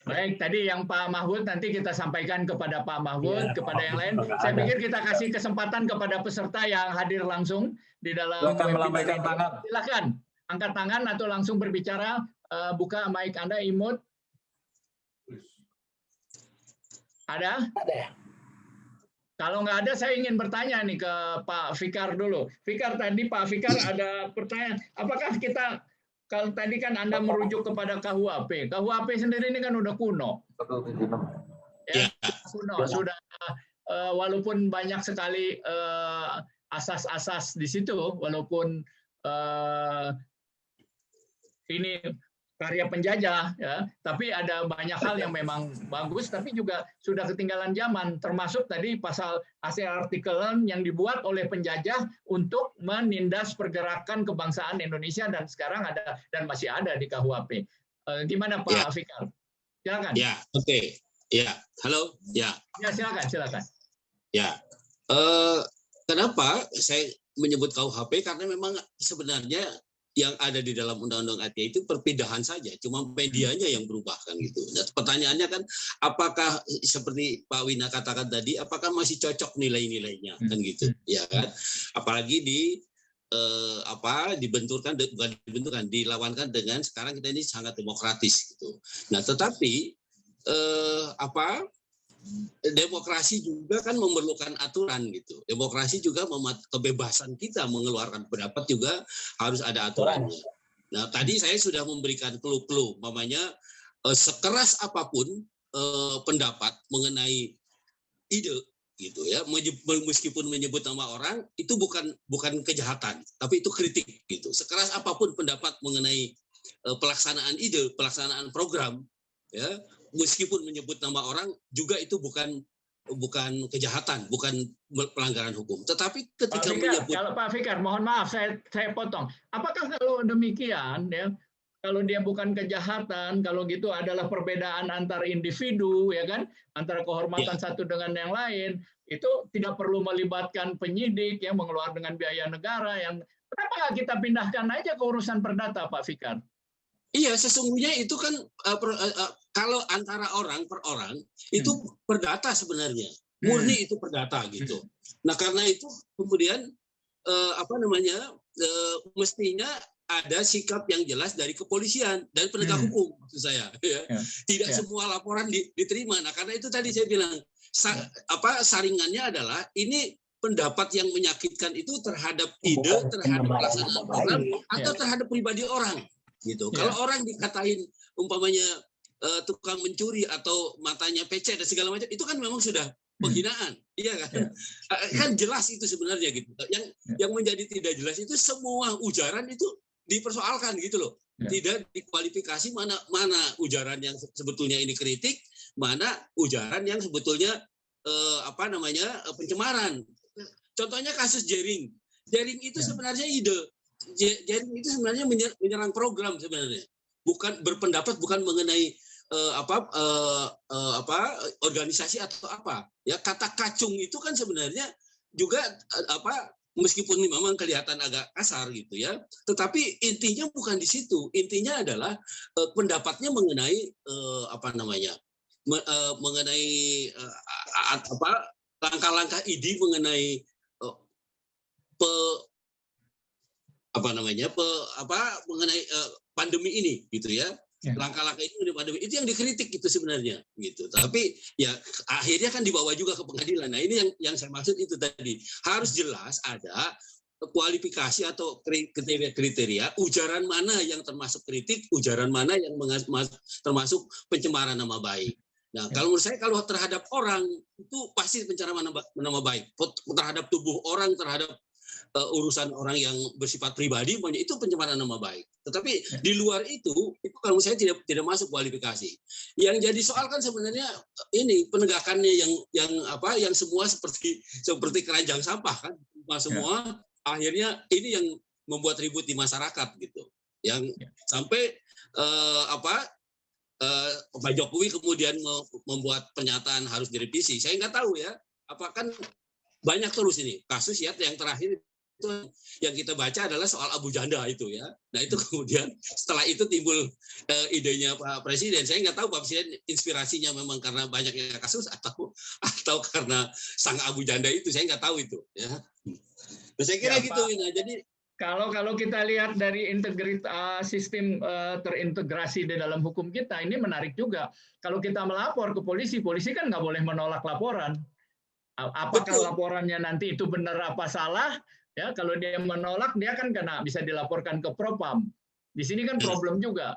S6: Baik, tadi yang Pak Mahfud nanti kita sampaikan kepada Pak Mahfud, kepada yang lain. Saya pikir kita kasih kesempatan kepada peserta yang hadir langsung di dalam webinar ini. Silakan angkat tangan atau langsung berbicara. Buka mic Anda, imut. Ada?
S1: Ada.
S6: Kalau nggak ada, saya ingin bertanya nih ke Pak Fikar dulu. Fikar, tadi Pak Fikar ada pertanyaan. Apakah kita, kalau tadi kan Anda merujuk kepada KUHP. KUHP sendiri ini kan udah kuno. Ya, kuno. Sudah, walaupun banyak sekali asas-asas di situ, walaupun ini karya penjajah, ya, tapi ada banyak hal yang memang bagus, tapi juga sudah ketinggalan zaman, termasuk tadi pasal artikelan yang dibuat oleh penjajah untuk menindas pergerakan kebangsaan Indonesia dan sekarang ada dan masih ada di KUHP. Gimana Pak Fikar? Silakan.
S7: Ya, oke. Ya, halo. Ya.
S6: Ya, silakan.
S7: Ya. Kenapa saya menyebut KUHP? Karena memang sebenarnya yang ada di dalam Undang-Undang ITE itu perpindahan saja, cuma medianya yang berubah kan gitu. Nah, pertanyaannya kan, apakah seperti Pak Wina katakan tadi, apakah masih cocok nilai-nilainya kan gitu, ya kan? Apalagi dilawankan dengan sekarang kita ini sangat demokratis gitu. Nah, tetapi demokrasi juga kan memerlukan aturan gitu. Demokrasi juga kebebasan kita mengeluarkan pendapat juga harus ada aturannya. Nah, tadi saya sudah memberikan clue-clue, umpamanya sekeras apapun pendapat mengenai ide gitu ya, meskipun menyebut nama orang itu bukan kejahatan, tapi itu kritik gitu. Sekeras apapun pendapat mengenai pelaksanaan ide, pelaksanaan program ya, meskipun menyebut nama orang juga itu bukan kejahatan, bukan pelanggaran hukum. Tetapi ketika
S6: Pak Fikar, mohon maaf saya potong. Apakah kalau demikian ya, kalau dia bukan kejahatan, kalau gitu adalah perbedaan antar individu ya kan, antara kehormatan satu dengan yang lain, itu tidak perlu melibatkan penyidik yang mengeluarkan dengan biaya negara yang kenapa nggak kita pindahkan aja ke urusan perdata, Pak Fikar?
S7: Iya, sesungguhnya itu kan kalau antara orang per orang itu perdata sebenarnya, murni itu perdata gitu. Nah, karena itu kemudian mestinya ada sikap yang jelas dari kepolisian dan penegak hukum, maksud saya. Ya. Tidak semua laporan diterima. Nah, karena itu tadi saya bilang saringannya adalah ini pendapat yang menyakitkan itu terhadap ide, terhadap pelaksanaan program, atau terhadap pribadi orang. Gitu. Kalau orang dikatain umpamanya tukang mencuri atau matanya pecah dan segala macam, itu kan memang sudah penghinaan, iya kan? Kan jelas itu sebenarnya gitu. Yang menjadi tidak jelas itu semua ujaran itu dipersoalkan gitu loh. Tidak dikualifikasi mana ujaran yang sebetulnya ini kritik, mana ujaran yang sebetulnya pencemaran. Contohnya kasus Jering. Jering itu sebenarnya ide. Jadi itu sebenarnya menyerang program sebenarnya, bukan berpendapat, bukan mengenai organisasi atau apa. Ya, kata kacung itu kan sebenarnya juga meskipun memang kelihatan agak kasar gitu ya, tetapi intinya bukan di situ. Intinya adalah pendapatnya mengenai mengenai langkah-langkah ID mengenai mengenai pandemi ini gitu ya. Langkah-langkah itu mengenai pandemi itu yang dikritik itu sebenarnya gitu. Tapi ya akhirnya kan dibawa juga ke pengadilan. Nah, ini yang saya maksud itu tadi. Harus jelas ada kualifikasi atau kriteria ujaran mana yang termasuk kritik, ujaran mana yang termasuk pencemaran nama baik. Nah, kalau menurut saya kalau terhadap orang itu pasti pencemaran nama baik. Terhadap tubuh orang, terhadap urusan orang yang bersifat pribadi, itu pencemaran nama baik. Tetapi di luar itu kalau saya tidak masuk kualifikasi. Yang jadi soal kan sebenarnya ini penegakannya yang semua seperti keranjang sampah kan, semua akhirnya ini yang membuat ribut di masyarakat gitu. Yang sampai Pak Jokowi kemudian membuat pernyataan harus direvisi. Saya nggak tahu ya, apakah banyak terus ini kasus ya, yang terakhir itu yang kita baca adalah soal Abu Janda itu ya. Nah, itu kemudian setelah itu timbul idenya Pak Presiden. Saya nggak tahu Pak Presiden inspirasinya memang karena banyaknya kasus atau karena sang Abu Janda itu, saya nggak tahu itu ya. Nah, saya kira gitu. Nah, jadi
S6: kalau kita lihat dari integritas sistem terintegrasi di dalam hukum kita, ini menarik juga. Kalau kita melapor ke polisi, polisi kan nggak boleh menolak laporan. Apakah laporannya nanti itu benar apa salah? Ya, kalau dia menolak, dia kan bisa dilaporkan ke Propam. Di sini kan problem juga.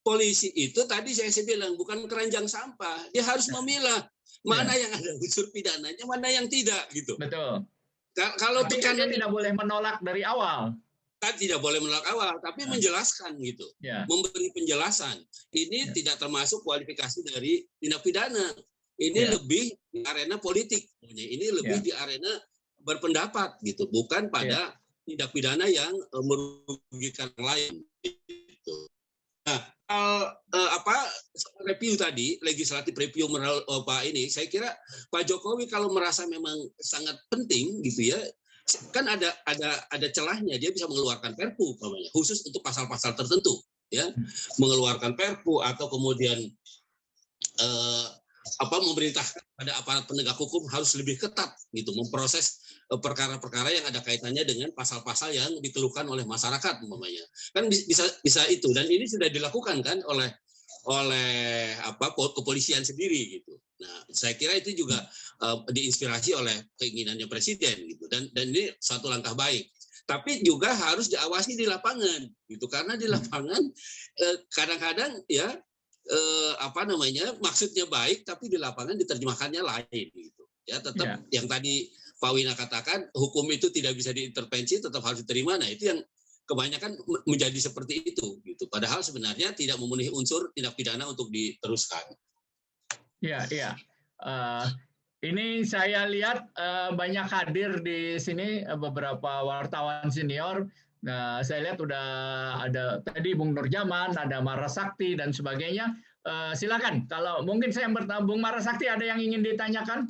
S7: Polisi itu tadi saya bilang bukan keranjang sampah. Dia harus memilah mana yang ada unsur pidananya, mana yang tidak gitu.
S6: Betul.
S7: Kalau
S6: dia tidak boleh menolak dari awal.
S7: Tidak boleh menolak awal, tapi menjelaskan gitu. Memberi penjelasan. Ini tidak termasuk kualifikasi dari tindak pidana. Ini lebih di arena politik. Ini lebih di arena berpendapat gitu, bukan pada tindak pidana yang merugikan lain gitu. Nah, review tadi, legislatif review Pak ini, saya kira Pak Jokowi kalau merasa memang sangat penting gitu ya, kan ada celahnya, dia bisa mengeluarkan Perpu namanya, khusus untuk pasal-pasal tertentu ya, mengeluarkan Perpu atau kemudian memerintahkan pada aparat penegak hukum harus lebih ketat gitu memproses perkara-perkara yang ada kaitannya dengan pasal-pasal yang dikeluhkan oleh masyarakat umpamanya. Kan bisa itu, dan ini sudah dilakukan kan oleh kepolisian sendiri gitu. Nah, saya kira itu juga diinspirasi oleh keinginannya presiden gitu, dan ini suatu langkah baik. Tapi juga harus diawasi di lapangan gitu, karena di lapangan kadang-kadang ya maksudnya baik tapi di lapangan diterjemahkannya lain gitu. Ya tetap yang tadi Pak Wina katakan, hukum itu tidak bisa diintervensi, tetap harus diterima. Nah, itu yang kebanyakan menjadi seperti itu gitu. Padahal sebenarnya tidak memenuhi unsur tindak pidana untuk diteruskan. Iya.
S6: Ini saya lihat banyak hadir di sini beberapa wartawan senior. Nah, saya lihat udah ada tadi Bung Nurjaman, ada Mara Sakti dan sebagainya. Silakan. Kalau mungkin saya bertanya, Bung Mara Sakti, ada yang ingin ditanyakan?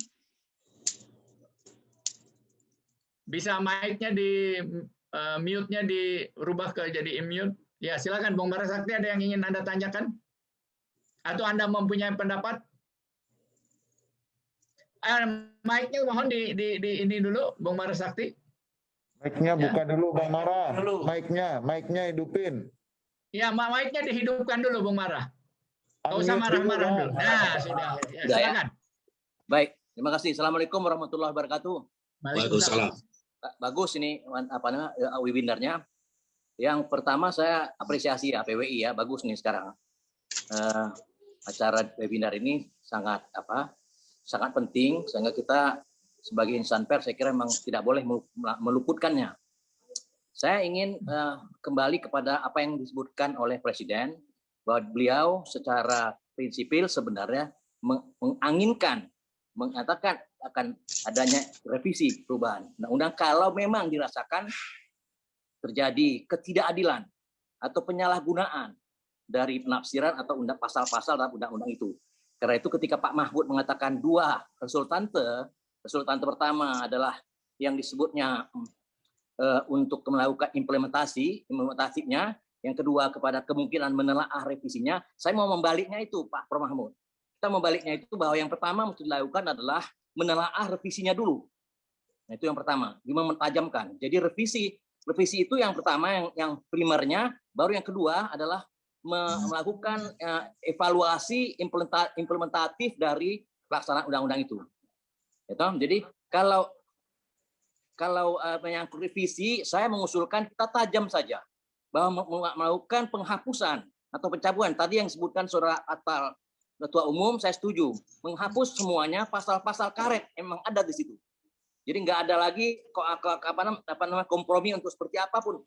S6: Bisa mic-nya di mute-nya dirubah ke jadi mute. Ya, silakan Bung Mara Sakti, ada yang ingin Anda tanyakan? Atau Anda mempunyai pendapat? Mic-nya mohon di ini dulu, Bung Mara Sakti.
S10: Mic-nya buka dulu, Bang Mara. Mic-nya hidupin.
S6: Ya, mic-nya dihidupkan dulu, Bung Mara. Nggak usah marah-marah dulu. Nah, sudah. Ya, silakan.
S12: Baik, terima kasih. Assalamualaikum warahmatullahi wabarakatuh.
S7: Waalaikumsalam.
S12: Bagus ini webinarnya. Yang pertama saya apresiasi ya PWI ya, bagus nih sekarang. Acara webinar ini sangat penting, sehingga kita sebagai insan pers saya kira memang tidak boleh meluputkannya. Saya ingin kembali kepada apa yang disebutkan oleh Presiden, bahwa beliau secara prinsipil sebenarnya mengatakan akan adanya revisi perubahan undang-undang kalau memang dirasakan terjadi ketidakadilan atau penyalahgunaan dari penafsiran atau pasal-pasal dalam undang-undang itu. Karena itu ketika Pak Mahfud mengatakan dua resultante pertama adalah yang disebutnya untuk melakukan implementasinya, yang kedua kepada kemungkinan menelaah revisinya, saya mau membaliknya itu Pak Prof Mahfud. Kita membaliknya itu bahwa yang pertama mesti dilakukan adalah menelaah revisinya dulu. Nah, itu yang pertama, mentajamkan. Jadi revisi itu yang pertama, yang primernya, baru yang kedua adalah melakukan evaluasi implementatif dari pelaksanaan undang-undang itu. Jadi kalau menyangkut revisi, saya mengusulkan kita tajam saja bahwa melakukan penghapusan atau pencabutan. Tadi yang disebutkan Saudara Atal Ketua Umum, saya setuju. Menghapus semuanya pasal-pasal karet, emang ada di situ. Jadi nggak ada lagi kompromi untuk seperti apapun.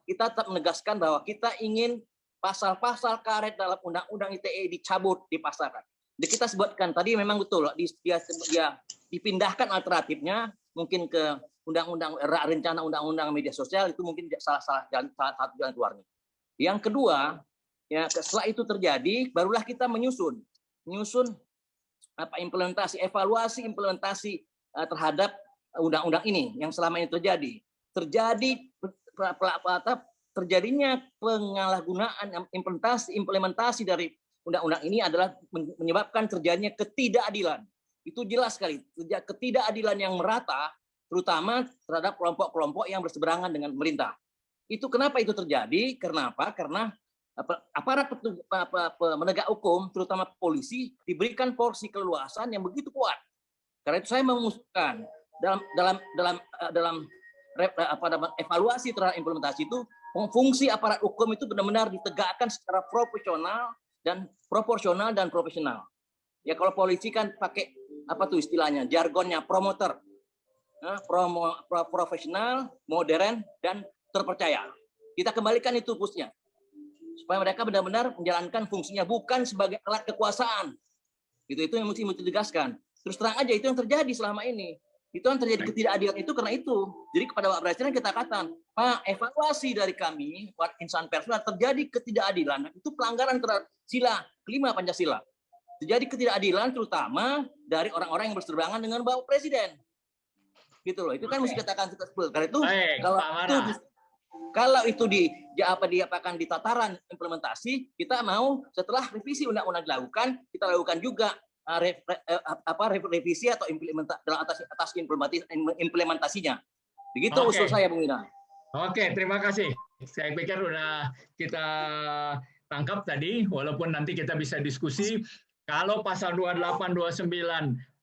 S12: Kita tetap menegaskan bahwa kita ingin pasal-pasal karet dalam Undang-Undang ITE dicabut, dipasarkan. Jadi kita sebutkan tadi memang betul, dia dipindahkan alternatifnya mungkin ke rencana undang-undang media sosial, itu mungkin salah satu jalan keluarnya. Yang kedua, ya setelah itu terjadi, barulah kita menyusun evaluasi implementasi terhadap undang-undang ini yang selama ini terjadinya penyalahgunaan implementasi dari undang-undang ini adalah menyebabkan terjadinya ketidakadilan. Itu jelas sekali, ketidakadilan yang merata, terutama terhadap kelompok-kelompok yang berseberangan dengan pemerintah. Itu kenapa itu terjadi? Kenapa? Karena aparat penegak hukum, terutama polisi, diberikan porsi keleluasan yang begitu kuat. Karena itu saya mengusulkan dalam evaluasi terhadap implementasi itu, fungsi aparat hukum itu benar-benar ditegakkan secara profesional dan profesional. Ya kalau polisi kan pakai istilahnya, jargonnya promoter, profesional, modern, dan terpercaya. Kita kembalikan itu fungsinya, supaya mereka benar-benar menjalankan fungsinya bukan sebagai alat kekuasaan. Itu yang mesti ditegaskan. Terus terang aja itu yang terjadi selama ini. Itu yang terjadi ketidakadilan itu karena itu. Jadi kepada Pak Presiden kita katakan, Pak, evaluasi dari kami, insan pers, terjadi ketidakadilan. Itu pelanggaran terhadap sila kelima Pancasila. Terjadi ketidakadilan terutama dari orang-orang yang berseberangan dengan Bapak Presiden. Gitu loh. Itu kan mesti katakan karena itu kalau itu diapakan di tataran implementasi, kita mau setelah revisi undang-undang dilakukan, kita lakukan juga revisi atau atas implementasinya. Begitu usul saya, Bung Ina.
S6: Oke, terima kasih. Saya pikir udah kita tangkap tadi, walaupun nanti kita bisa diskusi. Kalau pasal 28, 29,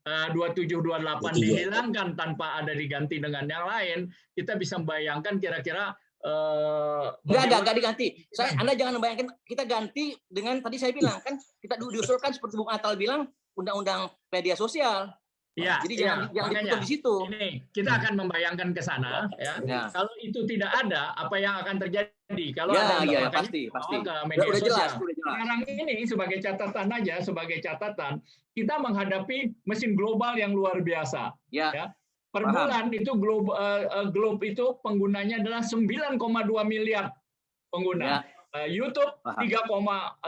S6: 27, 28 dihilangkan tanpa ada diganti dengan yang lain, kita bisa membayangkan kira-kira
S12: Enggak diganti. Anda jangan membayangkan kita ganti dengan tadi saya bilang kan kita diusulkan seperti Bung Atal bilang undang-undang media sosial.
S6: Ya,
S12: jadi jangan ditutup di situ.
S6: Ini kita akan membayangkan ke sana ya. Kalau itu tidak ada, apa yang akan terjadi? Kalau ada
S12: pasti.
S6: ke media sosial. Sekarang ini sebagai catatan kita menghadapi mesin global yang luar biasa. Ya. Per bulan itu Globe itu penggunanya adalah 9,2 miliar pengguna. YouTube 34,6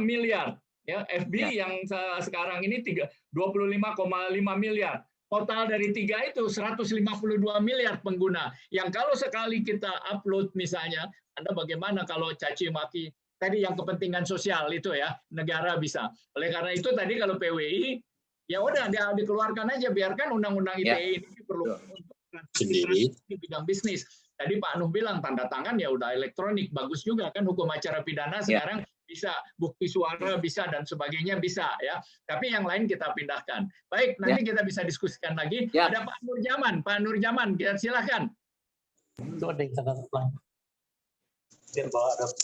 S6: miliar. Ya, FB yang sekarang ini 25,5 miliar. Total dari 3 itu 152 miliar pengguna. Yang kalau sekali kita upload misalnya, Anda bagaimana kalau caci maki tadi yang kepentingan sosial itu ya, negara bisa. Oleh karena itu tadi kalau PWI ya udah dikeluarkan aja, biarkan undang-undang ITE ini perlu untuk sendiri di bidang bisnis. Tadi Pak Nuh bilang tanda tangan ya udah elektronik, bagus juga kan hukum acara pidana sekarang bisa bukti suara bisa dan sebagainya bisa ya. Tapi yang lain kita pindahkan. Baik, nanti kita bisa diskusikan lagi. Ada Pak Nur Jaman, silakan.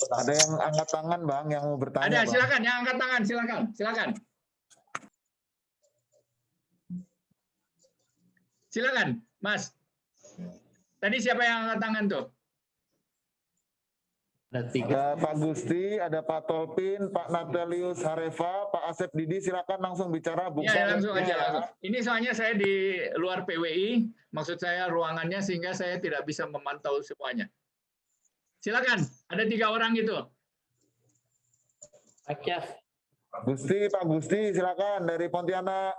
S10: Ada yang angkat tangan Bang yang mau bertanya.
S6: Ada,
S10: Bang.
S6: silakan yang angkat tangan, silakan. Silakan, Mas. Tadi siapa yang angkat tangan tuh?
S10: Ada Pak Gusti, ada Pak Tolpin, Pak Natalius Hareva, Pak Asep Didi, silakan langsung bicara.
S6: Ya, langsung aja. Langsung. Ini soalnya saya di luar PWI, maksud saya ruangannya sehingga saya tidak bisa memantau semuanya. Silakan, ada 3 orang itu.
S10: Pak Gusti, silakan dari Pontianak.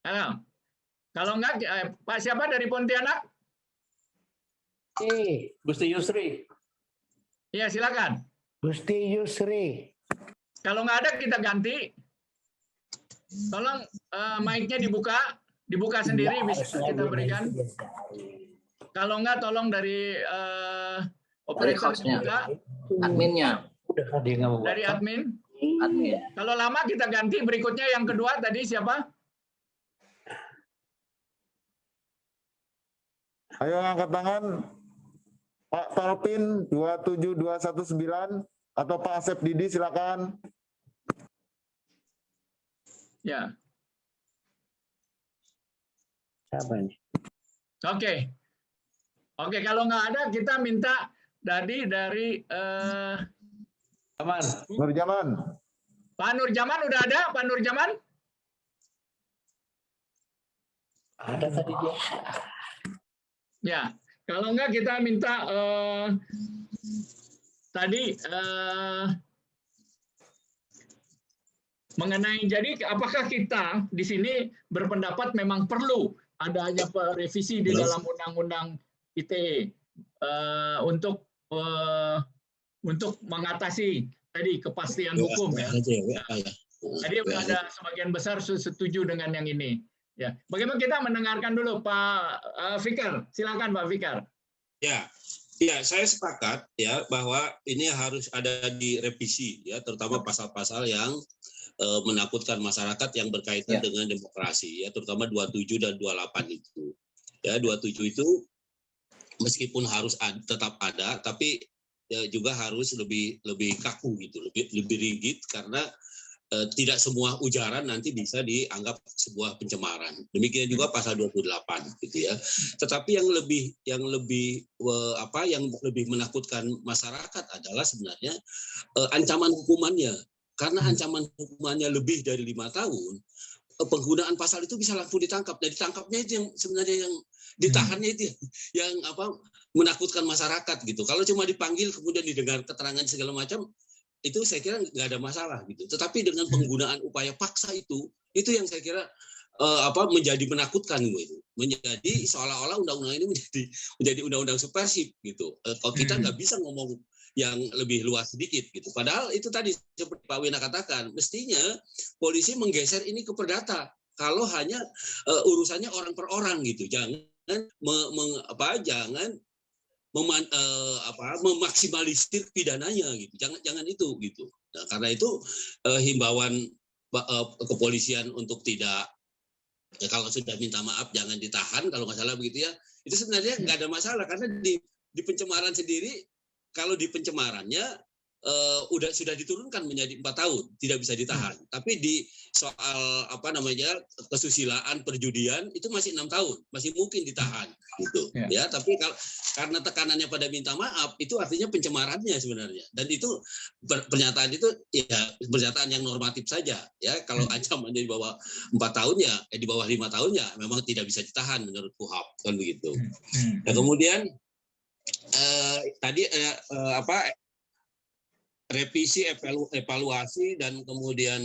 S6: Halo. Kalau enggak, Pak siapa dari Pontianak?
S13: Gusti Yusri.
S6: Iya, silakan.
S1: Gusti Yusri.
S6: Kalau nggak ada kita ganti. Tolong mic-nya dibuka sendiri bisa kita berikan. Kalau nggak tolong dari operator juga.
S12: Adminnya.
S6: Dari admin. Kalau lama kita ganti, berikutnya yang kedua tadi siapa?
S10: Ayo angkat tangan. Pak Tolpin 27219 atau Pak Asep Didi silakan.
S6: Ya.
S13: Siapa ini?
S6: Oke, kalau nggak ada kita minta dari
S10: Nur Jaman.
S6: Pak Nur Jaman udah ada? Pak Nur Jaman?
S13: Ada tadi dia.
S6: Ya, kalau enggak kita minta mengenai jadi apakah kita di sini berpendapat memang perlu adanya revisi di dalam undang-undang ITE untuk mengatasi tadi kepastian hukum ya. Tadi ada sebagian besar setuju dengan yang ini. Ya, bagaimana kita mendengarkan dulu Pak Fikar, silakan Pak Fikar.
S7: Ya, saya sepakat ya bahwa ini harus ada direvisi ya, terutama pasal-pasal yang menakutkan masyarakat yang berkaitan dengan demokrasi ya, terutama 27 dan 28 itu. Ya, 27 itu meskipun harus tetap ada, tapi juga harus lebih kaku gitu, lebih rigid karena tidak semua ujaran nanti bisa dianggap sebuah pencemaran. Demikian juga pasal 28 gitu ya. Tetapi yang lebih menakutkan masyarakat adalah sebenarnya ancaman hukumannya. Karena ancaman hukumannya lebih dari 5 tahun, penggunaan pasal itu bisa langsung ditangkap. Dan ditangkapnya itu yang sebenarnya yang ditahannya itu yang menakutkan masyarakat gitu. Kalau cuma dipanggil kemudian didengar keterangan segala macam, itu saya kira nggak ada masalah gitu. Tetapi dengan penggunaan upaya paksa itu yang saya kira menjadi menakutkan gitu. Menjadi seolah-olah undang-undang ini menjadi undang-undang subversif gitu. Kalau kita nggak bisa ngomong yang lebih luas sedikit gitu. Padahal itu tadi seperti Pak Wina katakan, mestinya polisi menggeser ini ke perdata. Kalau hanya urusannya orang per orang gitu, jangan memaksimalisir pidananya gitu. Jangan itu gitu. Nah, karena itu himbauan kepolisian untuk tidak, ya kalau sudah minta maaf jangan ditahan kalau nggak salah begitu ya. Itu sebenarnya nggak ada masalah karena di pencemaran sendiri, kalau di pencemarannya sudah diturunkan menjadi 4 tahun, tidak bisa ditahan. Tapi di soal kesusilaan, perjudian itu masih 6 tahun, masih mungkin ditahan gitu. Ya, tapi karena tekanannya pada minta maaf, itu artinya pencemarannya sebenarnya. Dan itu pernyataan itu ya pernyataan yang normatif saja ya. Kalau ancamannya di bawah 4 tahun ya, di bawah 5 tahun ya memang tidak bisa ditahan menurut KUHAP kan begitu. Nah, kemudian tadi revisi, evaluasi, dan kemudian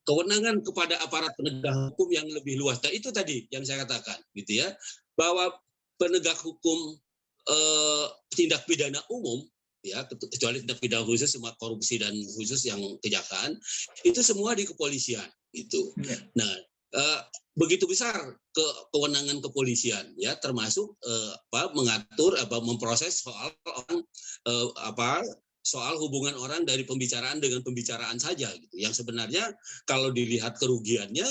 S7: kewenangan kepada aparat penegak hukum yang lebih luas. Dan itu tadi yang saya katakan, gitu ya, bahwa penegak hukum tindak pidana umum, ya kecuali tindak pidana khusus, semua korupsi dan khusus yang kejaksaan, itu semua di kepolisian, gitu. Nah, begitu besar kewenangan kepolisian ya, termasuk mengatur memproses soal orang soal hubungan orang dari pembicaraan dengan pembicaraan saja gitu, yang sebenarnya kalau dilihat kerugiannya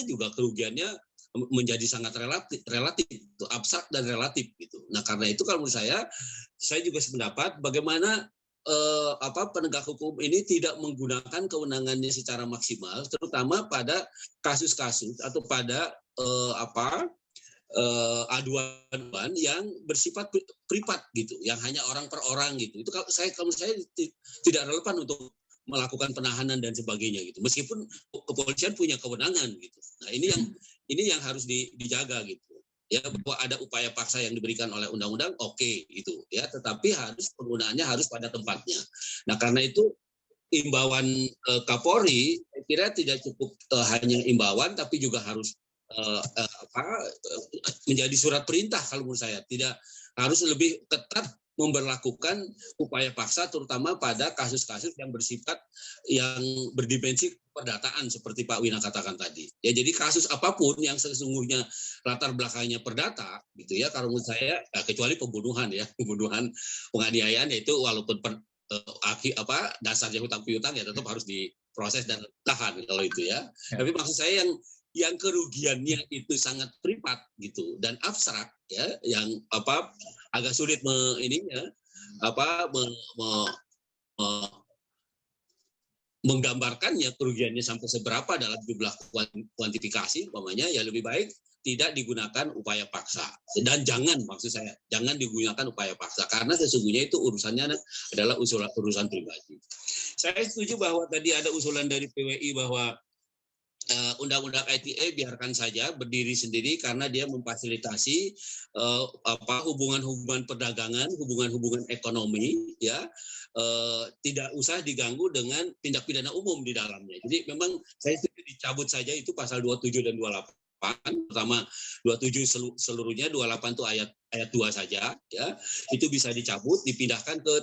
S7: menjadi sangat relatif itu abstrak dan relatif gitu. Nah, karena itu kalau menurut saya juga sependapat bagaimana penegak hukum ini tidak menggunakan kewenangannya secara maksimal, terutama pada kasus-kasus atau pada aduan yang bersifat privat gitu, yang hanya orang per orang gitu. Itu kalau saya tidak relevan untuk melakukan penahanan dan sebagainya gitu. Meskipun kepolisian punya kewenangan gitu. Nah, ini yang harus dijaga gitu. Ya, bahwa ada upaya paksa yang diberikan oleh undang-undang, oke, itu ya, tetapi penggunaannya harus pada tempatnya. Nah, karena itu imbauan Kapolri saya kira tidak cukup hanya imbauan, tapi juga harus menjadi surat perintah kalau menurut saya. Tidak harus lebih ketat memberlakukan upaya paksa, terutama pada kasus-kasus yang bersifat yang berdimensi perdataan seperti Pak Wina katakan tadi. Ya, jadi kasus apapun yang sesungguhnya latar belakangnya perdata, gitu ya. Kalau menurut saya, kecuali pembunuhan ya, pembunuhan, penganiayaan, yaitu walaupun dasarnya hutang piutang ya tetap harus diproses dan tahan kalau itu ya. Tapi maksud saya yang kerugiannya itu sangat privat gitu dan abstrak ya, yang agak sulit menggambarkannya kerugiannya sampai seberapa dalam jumlah kuantifikasi umpamanya, ya lebih baik tidak digunakan upaya paksa. Dan jangan digunakan upaya paksa karena sesungguhnya itu urusannya adalah urusan pribadi. Saya setuju bahwa tadi ada usulan dari PWI bahwa undang-undang ITE biarkan saja berdiri sendiri karena dia memfasilitasi hubungan-hubungan perdagangan, hubungan-hubungan ekonomi ya, tidak usah diganggu dengan tindak pidana umum di dalamnya. Jadi memang saya setuju dicabut saja itu pasal 27 dan 28. Pertama 27 seluruhnya, 28 itu ayat 2 saja ya. Itu bisa dicabut, dipindahkan ke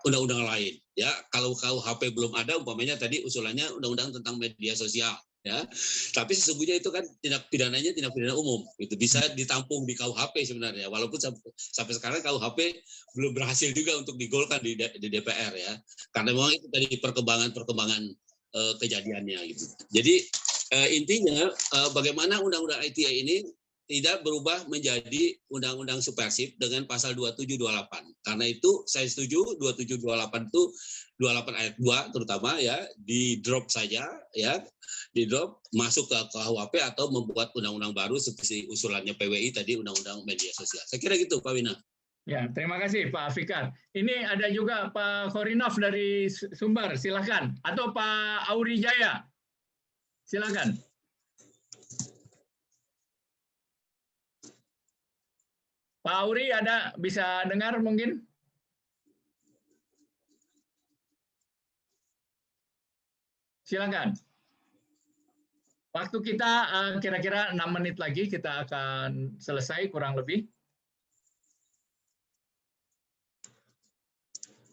S7: undang-undang lain ya. Kalau KUHP belum ada, umpamanya tadi usulannya undang-undang tentang media sosial ya. Tapi sesungguhnya itu kan tindak pidananya tindak pidana umum. Itu bisa ditampung di KUHP sebenarnya. Walaupun sampai sekarang KUHP belum berhasil juga untuk digolkan di DPR ya. Karena memang itu tadi perkembangan kejadiannya gitu. Jadi intinya bagaimana undang-undang ITE ini tidak berubah menjadi undang-undang subversif dengan pasal 27-28. Karena itu saya setuju 27-28 itu 28 ayat 2 terutama ya di drop saja ya, di drop masuk ke KUHP atau membuat undang-undang baru seperti usulannya PWI tadi, undang-undang media sosial. Saya kira gitu Pak Wina.
S6: Ya, terima kasih Pak Fikar. Ini ada juga Pak Khorinov dari Sumber, silakan. Atau Pak Aurijaya. Silakan. Pak Auri ada bisa dengar mungkin? Silakan. Waktu kita kira-kira 6 menit lagi kita akan selesai kurang lebih.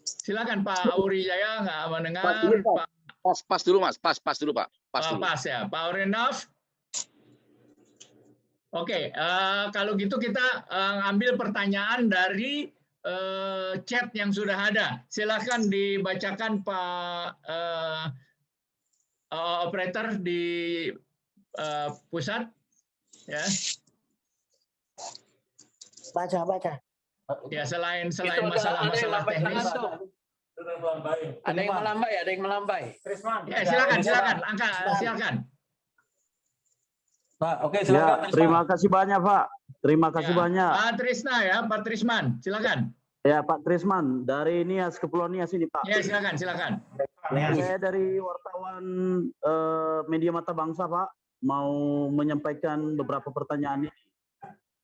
S6: Silakan Pak Auri Jaya nggak mendengar.
S14: Pas dulu Mas, pas dulu Pak. Pas dulu.
S6: Pas ya, Pak Auri enough. Oke, kalau gitu kita ambil pertanyaan dari chat yang sudah ada. Silakan dibacakan Pak operator di pusat. Ya.
S13: Baca.
S6: Ya, selain masalah teknis.
S13: Ada yang melambai.
S6: Ya, silakan, silakan.
S15: Pak, oke silakan.
S16: Ya, terima kasih banyak Pak. Terima kasih banyak.
S6: Pak Trisna ya, Pak Trisman, silakan.
S16: Ya, Pak Trisman dari Nias, Kepulauan Nias ini Pak.
S6: Ya, silakan.
S16: Saya dari wartawan Media Mata Bangsa Pak, mau menyampaikan beberapa pertanyaan ini.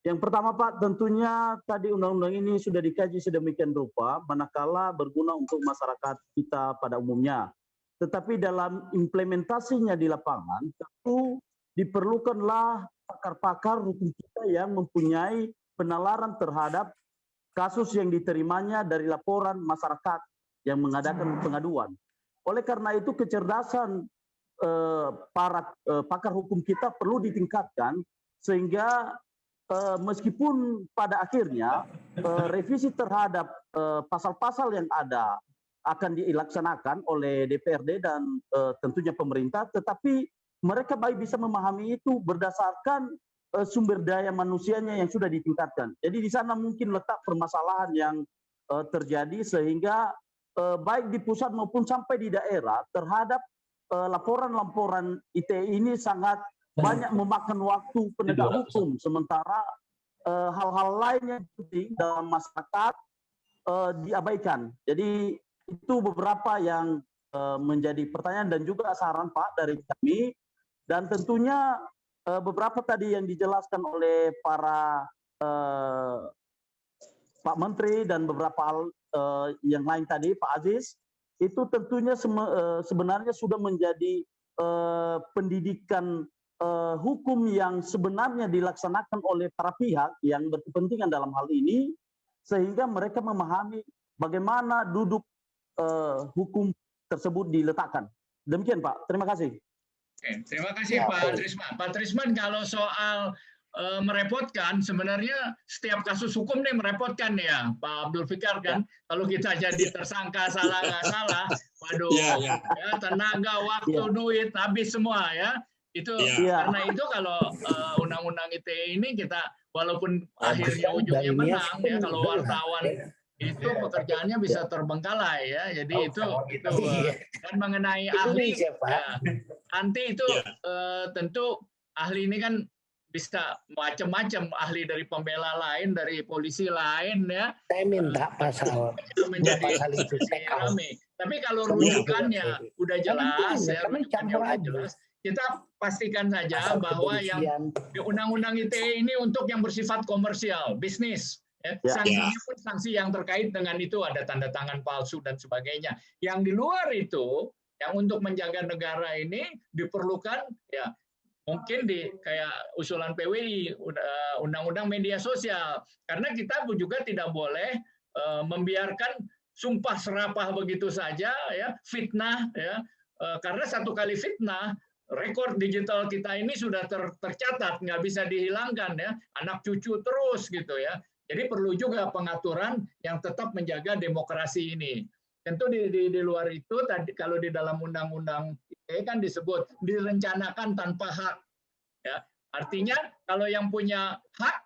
S16: Yang pertama Pak, tentunya tadi undang-undang ini sudah dikaji sedemikian rupa, manakala berguna untuk masyarakat kita pada umumnya. Tetapi dalam implementasinya di lapangan, tentu diperlukanlah pakar-pakar hukum kita yang mempunyai penalaran terhadap kasus yang diterimanya dari laporan masyarakat yang mengadakan pengaduan. Oleh karena itu kecerdasan para pakar hukum kita perlu ditingkatkan sehingga meskipun pada akhirnya revisi terhadap pasal-pasal yang ada akan dilaksanakan oleh DPRD dan tentunya pemerintah, tetapi mereka baik bisa memahami itu berdasarkan sumber daya manusianya yang sudah ditingkatkan. Jadi di sana mungkin letak permasalahan yang terjadi sehingga baik di pusat maupun sampai di daerah terhadap laporan-laporan ITE ini sangat banyak memakan waktu penegak hukum, sementara hal-hal lain yang penting dalam masyarakat diabaikan. Jadi itu beberapa yang menjadi pertanyaan dan juga saran Pak dari kami. Dan tentunya beberapa tadi yang dijelaskan oleh para Pak Menteri dan beberapa yang lain tadi, Pak Aziz, itu tentunya sebenarnya sudah menjadi pendidikan hukum yang sebenarnya dilaksanakan oleh para pihak yang berkepentingan dalam hal ini, sehingga mereka memahami bagaimana duduk hukum tersebut diletakkan. Demikian Pak, terima kasih.
S6: Oke, terima kasih Pak Trisman. Pak Trisman, kalau soal merepotkan, sebenarnya setiap kasus hukum nih merepotkan ya, Pak Abdul Fikar kan. Kalau kita jadi tersangka salah nggak salah, waduh, ya, tenaga, waktu, duit habis semua ya. Itu karena itu kalau undang-undang ITE ini kita walaupun akhirnya ujungnya menang ya, kalau wartawan itu pekerjaannya bisa terbengkalai ya. Jadi itu dan mengenai ahli ya, nanti itu tentu ahli ini kan bisa macam-macam, ahli dari pembela lain, dari polisi lain ya.
S13: Saya minta pasal itu
S6: rame. Tapi kalau rujukannya udah jelas ya, rujukannya udah jelas, kita pastikan saja bahwa yang di undang-undang ITE ini untuk yang bersifat komersial, bisnis. Sanksinya pun sanksi yang terkait dengan itu, ada tanda tangan palsu dan sebagainya. Yang di luar itu, yang untuk menjaga negara ini diperlukan ya mungkin kayak usulan PWI, undang-undang media sosial. Karena kita juga tidak boleh membiarkan sumpah serapah begitu saja ya, fitnah ya. Karena satu kali fitnah, rekor digital kita ini sudah tercatat, nggak bisa dihilangkan ya, anak cucu terus gitu ya. Jadi perlu juga pengaturan yang tetap menjaga demokrasi ini. Tentu di luar itu tadi kalau di dalam undang-undang ITE kan disebut direncanakan tanpa hak. Ya, artinya kalau yang punya hak,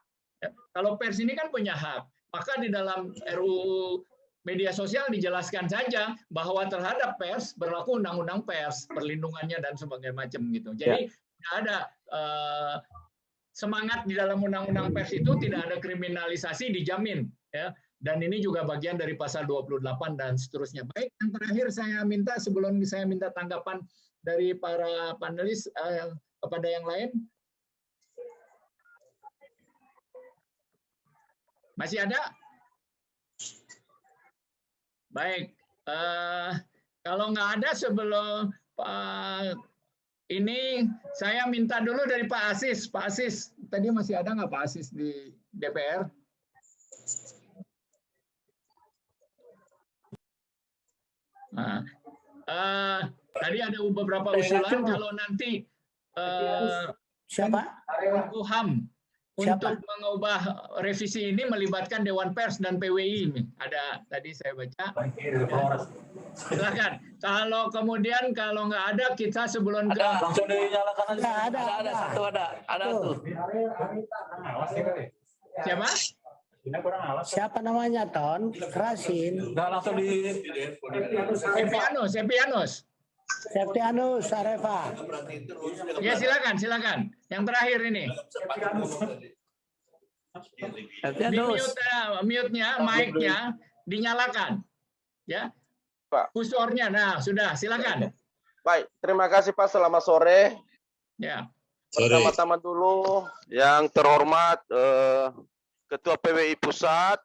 S6: ya, kalau pers ini kan punya hak, maka di dalam RUU media sosial dijelaskan saja bahwa terhadap pers berlaku undang-undang pers, perlindungannya dan sebagainya macam gitu. Jadi ada semangat di dalam undang-undang pers itu tidak ada kriminalisasi, dijamin ya. Dan ini juga bagian dari pasal 28 dan seterusnya. Baik, yang terakhir saya minta sebelum saya minta tanggapan dari para panelis kepada yang lain? Masih ada? Baik, kalau nggak ada sebelum ini saya minta dulu dari Pak Asis. Pak Asis, tadi masih ada nggak Pak Asis di DPR? Nah, tadi ada beberapa usulan kalau nanti
S13: siapa?
S6: Menkumham untuk mengubah revisi ini melibatkan Dewan Pers dan PWI ini. Ada tadi saya baca. Silakan. Kalau kemudian kalau nggak ada kita sebelum ke
S4: langsung dinyalakan aja.
S13: Ada
S4: satu ada tuh.
S6: Siapa?
S13: Siapa namanya Ton? Rasin.
S4: Nggak langsung di
S6: Septianus.
S13: Septianus Arefa.
S6: Ya silakan. Yang terakhir ini. Di mute-nya, mic-nya dinyalakan. Ya.
S15: Pak.
S6: Kursornya. Nah, sudah, silakan.
S15: Baik, terima kasih Pak. Selamat sore.
S6: Ya.
S15: Pertama-tama dulu yang terhormat Ketua PWI Pusat,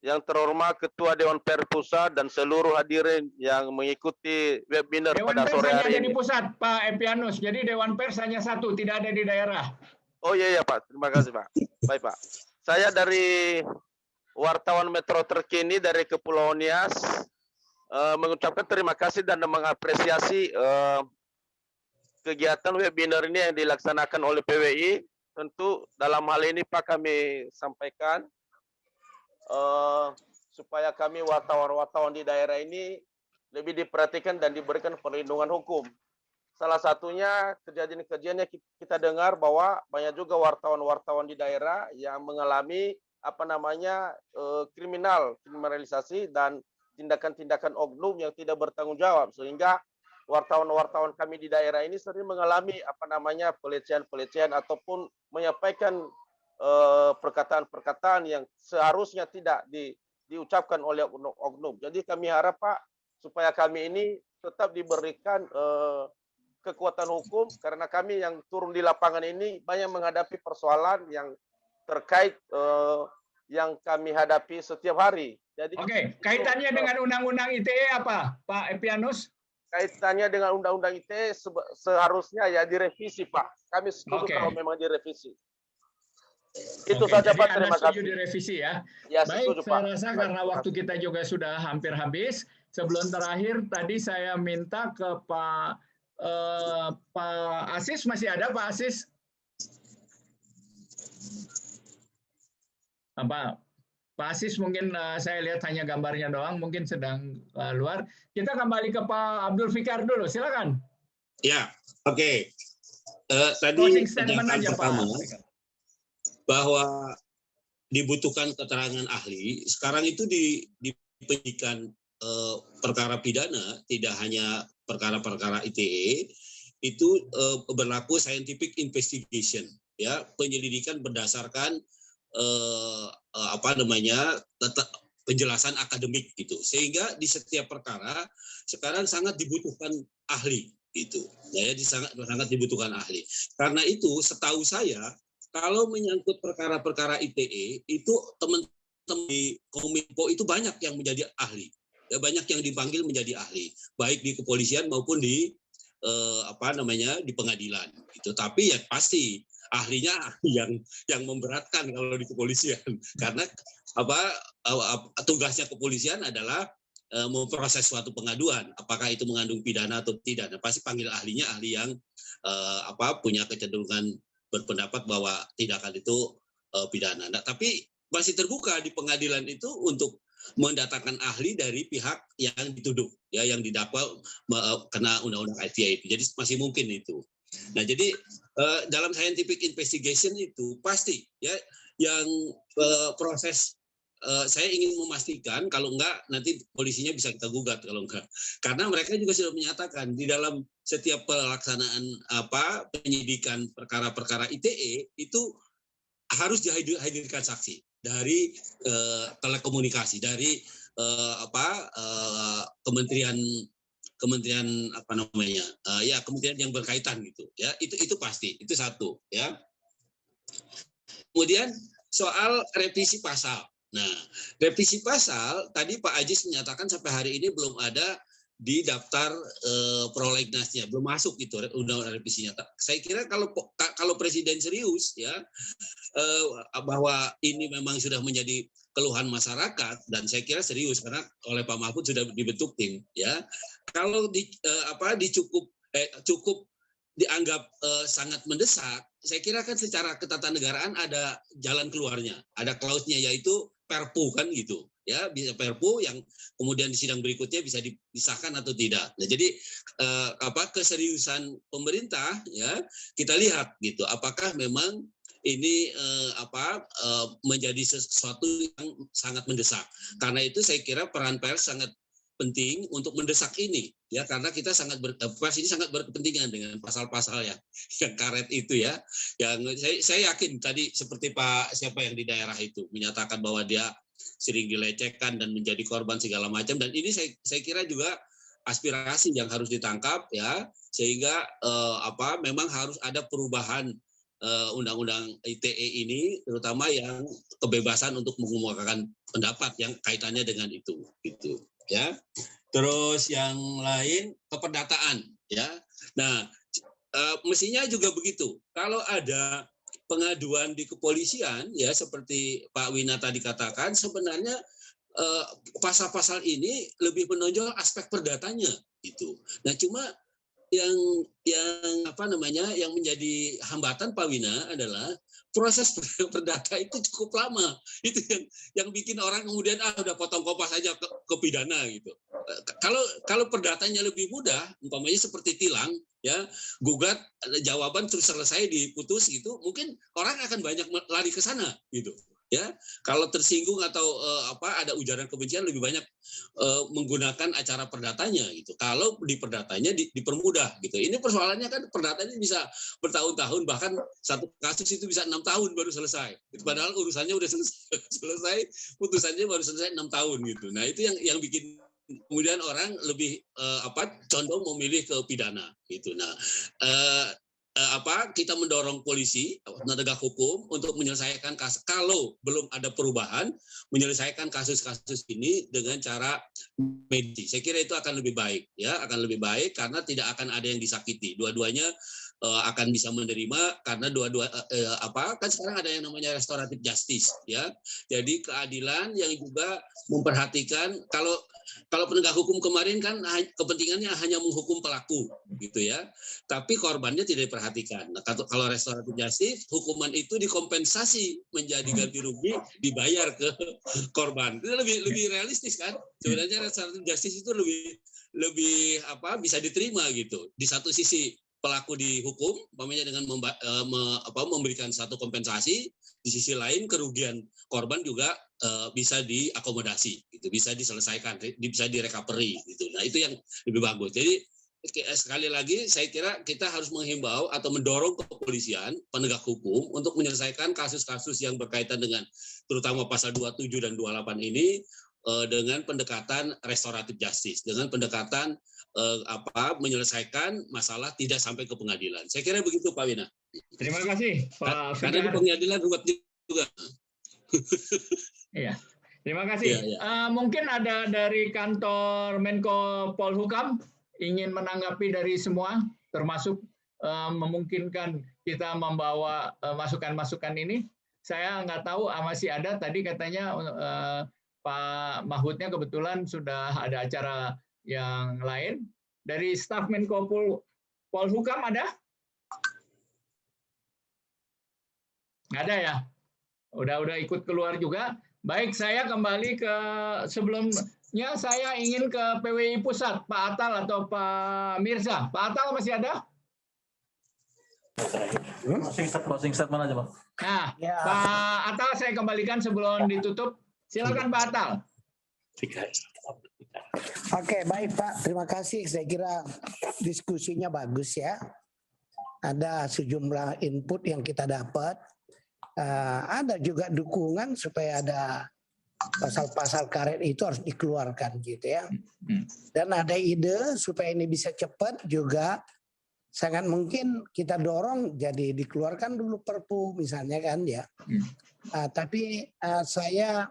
S15: yang terhormat Ketua Dewan Pers Pusat dan seluruh hadirin yang mengikuti webinar
S6: Dewan
S15: pada
S6: Pers
S15: sore
S6: hanya
S15: hari
S6: jadi
S15: ini.
S6: pusat, Pak Epianus. Jadi Dewan Pers hanya satu, tidak ada di daerah.
S15: Oh iya Pak, terima kasih Pak. Baik Pak. Saya dari wartawan Metro Terkini dari Kepulauan Nias mengucapkan terima kasih dan mengapresiasi kegiatan webinar ini yang dilaksanakan oleh PWI. Tentu dalam hal ini Pak kami sampaikan supaya kami wartawan-wartawan di daerah ini lebih diperhatikan dan diberikan perlindungan hukum. Salah satunya kejadian-kejadian yang kita dengar bahwa banyak juga wartawan-wartawan di daerah yang mengalami kriminalisasi dan tindakan-tindakan oknum yang tidak bertanggung jawab, sehingga wartawan-wartawan kami di daerah ini sering mengalami pelecehan-pelecehan ataupun menyampaikan perkataan-perkataan yang seharusnya tidak diucapkan oleh oknum. Jadi kami harap Pak supaya kami ini tetap diberikan kekuatan hukum, karena kami yang turun di lapangan ini banyak menghadapi persoalan yang terkait yang kami hadapi setiap hari. Jadi
S6: Oke, kaitannya dengan Undang-Undang ITE apa, Pak Epianus?
S15: Kaitannya dengan Undang-Undang ITE seharusnya ya direvisi Pak. Kami setuju kalau memang direvisi. Itu saja Pak, terima kasih.
S6: Direvisi ya.
S15: Ya,
S6: baik,
S15: setuju,
S6: saya
S15: Pak.
S6: rasa karena waktu kita juga sudah hampir habis. Sebelum terakhir, tadi saya minta ke Pak Asis, masih ada Pak Asis? Pak Asis mungkin saya lihat hanya gambarnya doang, mungkin sedang keluar. Kita kembali ke Pak Abdul Fikar dulu, silakan.
S7: Ya, oke. Tadi
S6: pernyataan
S7: pertama bahwa dibutuhkan keterangan ahli. Sekarang itu di penyidikan perkara pidana, tidak hanya perkara-perkara ITE, itu berlaku scientific investigation, ya, penyelidikan berdasarkan penjelasan akademik gitu, sehingga di setiap perkara sekarang sangat dibutuhkan ahli gitu, ya, sangat dibutuhkan ahli. Karena itu setahu saya kalau menyangkut perkara-perkara ITE itu teman-teman di Kominfo itu banyak yang menjadi ahli, ya, banyak yang dipanggil menjadi ahli, baik di kepolisian maupun di di pengadilan gitu. Tapi ya pasti ahlinya yang memberatkan kalau di kepolisian, karena tugasnya kepolisian adalah memproses suatu pengaduan, apakah itu mengandung pidana atau tidak. Nah, pasti panggil ahlinya ahli yang punya kecenderungan berpendapat bahwa tindakan itu pidana. Nah, tapi masih terbuka di pengadilan itu untuk mendatangkan ahli dari pihak yang dituduh, ya, yang didakwa kena undang-undang ITE itu. Jadi masih mungkin itu. Nah, jadi dalam scientific investigation itu pasti, ya, yang proses saya ingin memastikan, kalau enggak nanti polisinya bisa kita gugat kalau enggak, karena mereka juga sudah menyatakan di dalam setiap pelaksanaan penyidikan perkara-perkara ITE itu harus dihadirkan saksi dari telekomunikasi, dari Kementerian kementerian apa namanya ya kementerian yang berkaitan gitu ya, itu pasti, itu satu ya. Kemudian soal revisi pasal. Nah, revisi pasal tadi Pak Ajis menyatakan sampai hari ini belum ada di daftar prolegnasnya, belum masuk gitu undang-undang revisinya. Saya kira kalau Presiden serius ya bahwa ini memang sudah menjadi keluhan masyarakat, dan saya kira serius karena oleh Pak Mahfud sudah dibentuk tim ya. Kalau cukup dianggap sangat mendesak, saya kira kan secara ketatanegaraan ada jalan keluarnya, ada klausnya yaitu Perpu kan gitu ya, bisa Perpu yang kemudian di sidang berikutnya bisa disahkan atau tidak. Nah, jadi keseriusan pemerintah ya kita lihat gitu, apakah memang ini menjadi sesuatu yang sangat mendesak. Karena itu saya kira peran pers sangat penting untuk mendesak ini ya, karena kita pers ini sangat berkepentingan dengan pasal-pasal yang karet itu ya, yang saya yakin tadi seperti Pak siapa yang di daerah itu menyatakan bahwa dia sering dilecehkan dan menjadi korban segala macam, dan ini saya kira juga aspirasi yang harus ditangkap ya, sehingga memang harus ada perubahan undang-undang ITE ini, terutama yang kebebasan untuk mengemukakan pendapat yang kaitannya dengan itu gitu ya. Terus yang lain keperdataan ya. Nah, mestinya juga begitu. Kalau ada pengaduan di kepolisian ya seperti Pak Wina tadi katakan, sebenarnya pasal-pasal ini lebih menonjol aspek perdatanya gitu. Nah, cuma yang menjadi hambatan Pak Wina adalah proses perdata itu cukup lama. Itu yang bikin orang kemudian udah potong kopas aja ke pidana gitu. Kalau perdatanya lebih mudah, umpamanya seperti tilang ya, gugat jawaban terus selesai diputus gitu, mungkin orang akan banyak lari ke sana gitu. Ya, kalau tersinggung atau ada ujaran kebencian lebih banyak menggunakan acara perdatanya gitu. Kalau di perdatanya dipermudah gitu. Ini persoalannya kan perdatanya bisa bertahun-tahun, bahkan satu kasus itu bisa 6 tahun baru selesai. Padahal urusannya udah selesai, putusannya baru selesai 6 tahun gitu. Nah, itu yang bikin kemudian orang lebih condong memilih ke pidana gitu. Nah, kita mendorong polisi, penegak hukum untuk menyelesaikan kasus, kalau belum ada perubahan, menyelesaikan kasus-kasus ini dengan cara medis. Saya kira itu akan lebih baik ya, akan lebih baik karena tidak akan ada yang disakiti. Dua-duanya akan bisa menerima karena kan sekarang ada yang namanya restoratif justice ya. Jadi keadilan yang juga memperhatikan, kalau penegak hukum kemarin kan kepentingannya hanya menghukum pelaku gitu ya, tapi korbannya tidak diperhatikan. Nah, kalau restoratif justice, hukuman itu dikompensasi menjadi ganti rugi, dibayar ke korban. Itu lebih realistis kan? Sebenarnya restoratif justice itu lebih bisa diterima gitu. Di satu sisi pelaku dihukum, umpamanya dengan memberikan satu kompensasi, di sisi lain kerugian korban juga bisa diakomodasi, gitu, bisa diselesaikan, bisa direcovery, gitu. Nah, itu yang lebih bagus. Jadi sekali lagi saya kira kita harus menghimbau atau mendorong kepolisian, penegak hukum untuk menyelesaikan kasus-kasus yang berkaitan dengan terutama pasal 27 dan 28 ini dengan pendekatan restoratif justice, dengan pendekatan menyelesaikan masalah tidak sampai ke pengadilan. Saya kira begitu Pak Wina.
S6: Terima kasih Pak Fikar.
S7: Karena di pengadilan ruwet juga.
S6: Iya. Terima kasih.
S7: Ya.
S6: Mungkin ada dari kantor Menko Polhukam ingin menanggapi dari semua, termasuk memungkinkan kita membawa masukan-masukan ini. Saya nggak tahu masih ada, tadi katanya Pak Mahfudnya kebetulan sudah ada acara yang lain. Dari staf Menko Polhukam ada? Nggak ada ya? Udah ikut keluar juga. Baik, saya kembali ke sebelumnya, saya ingin ke PWI Pusat, Pak Atal atau Pak Mirza. Pak Atal masih ada?
S11: Closing statement aja, Pak.
S6: Nah, Pak Atal saya kembalikan sebelum ditutup. Silakan Pak Atal.
S13: Oke, baik Pak. Terima kasih. Saya kira diskusinya bagus ya. Ada sejumlah input yang kita dapat. Ada juga dukungan supaya ada pasal-pasal karet itu harus dikeluarkan gitu ya. Dan ada ide supaya ini bisa cepat juga, sangat mungkin kita dorong jadi dikeluarkan dulu Perpu misalnya kan ya. Tapi saya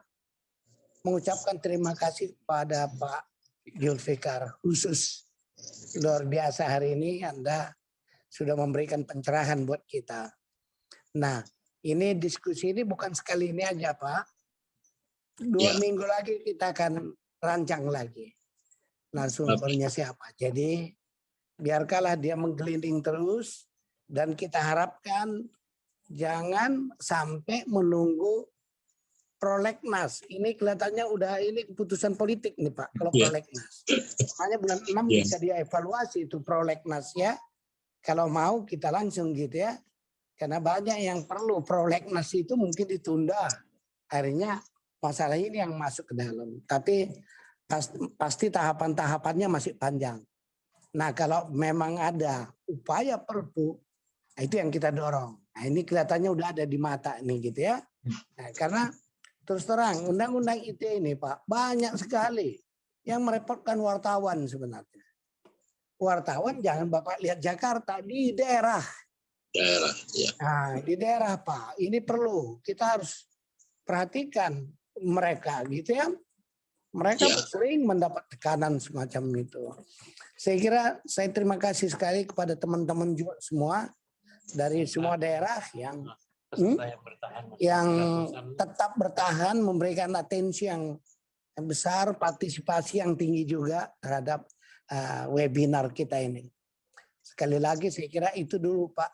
S13: mengucapkan terima kasih kepada Pak Zulfikar khusus, luar biasa hari ini Anda sudah memberikan pencerahan buat kita. Nah, ini diskusi ini bukan sekali ini aja Pak. 2 minggu lagi kita akan rancang lagi narasumbernya siapa. Jadi biarkanlah dia menggelinding terus, dan kita harapkan jangan sampai menunggu prolegnas. Ini kelihatannya udah ini keputusan politik nih Pak kalau prolegnas. Makanya bulan 6 bisa dievaluasi itu prolegnas ya. Kalau mau kita langsung gitu ya. Karena banyak yang perlu prolegnas itu mungkin ditunda. Akhirnya masalah ini yang masuk ke dalam. Tapi pasti tahapan-tahapannya masih panjang. Nah kalau memang ada upaya Perpu, itu yang kita dorong. Nah ini kelihatannya udah ada di mata nih gitu ya. Nah, karena terus terang undang-undang ITE ini Pak banyak sekali yang merepotkan wartawan sebenarnya. Wartawan jangan Bapak lihat Jakarta, di daerah. Nah, di daerah Pak, ini perlu kita harus perhatikan mereka gitu ya. Mereka sering mendapat tekanan semacam itu. Saya kira saya terima kasih sekali kepada teman-teman juga semua dari semua daerah yang tetap bertahan, memberikan atensi yang besar, partisipasi yang tinggi juga terhadap webinar kita ini. Sekali lagi saya kira itu dulu Pak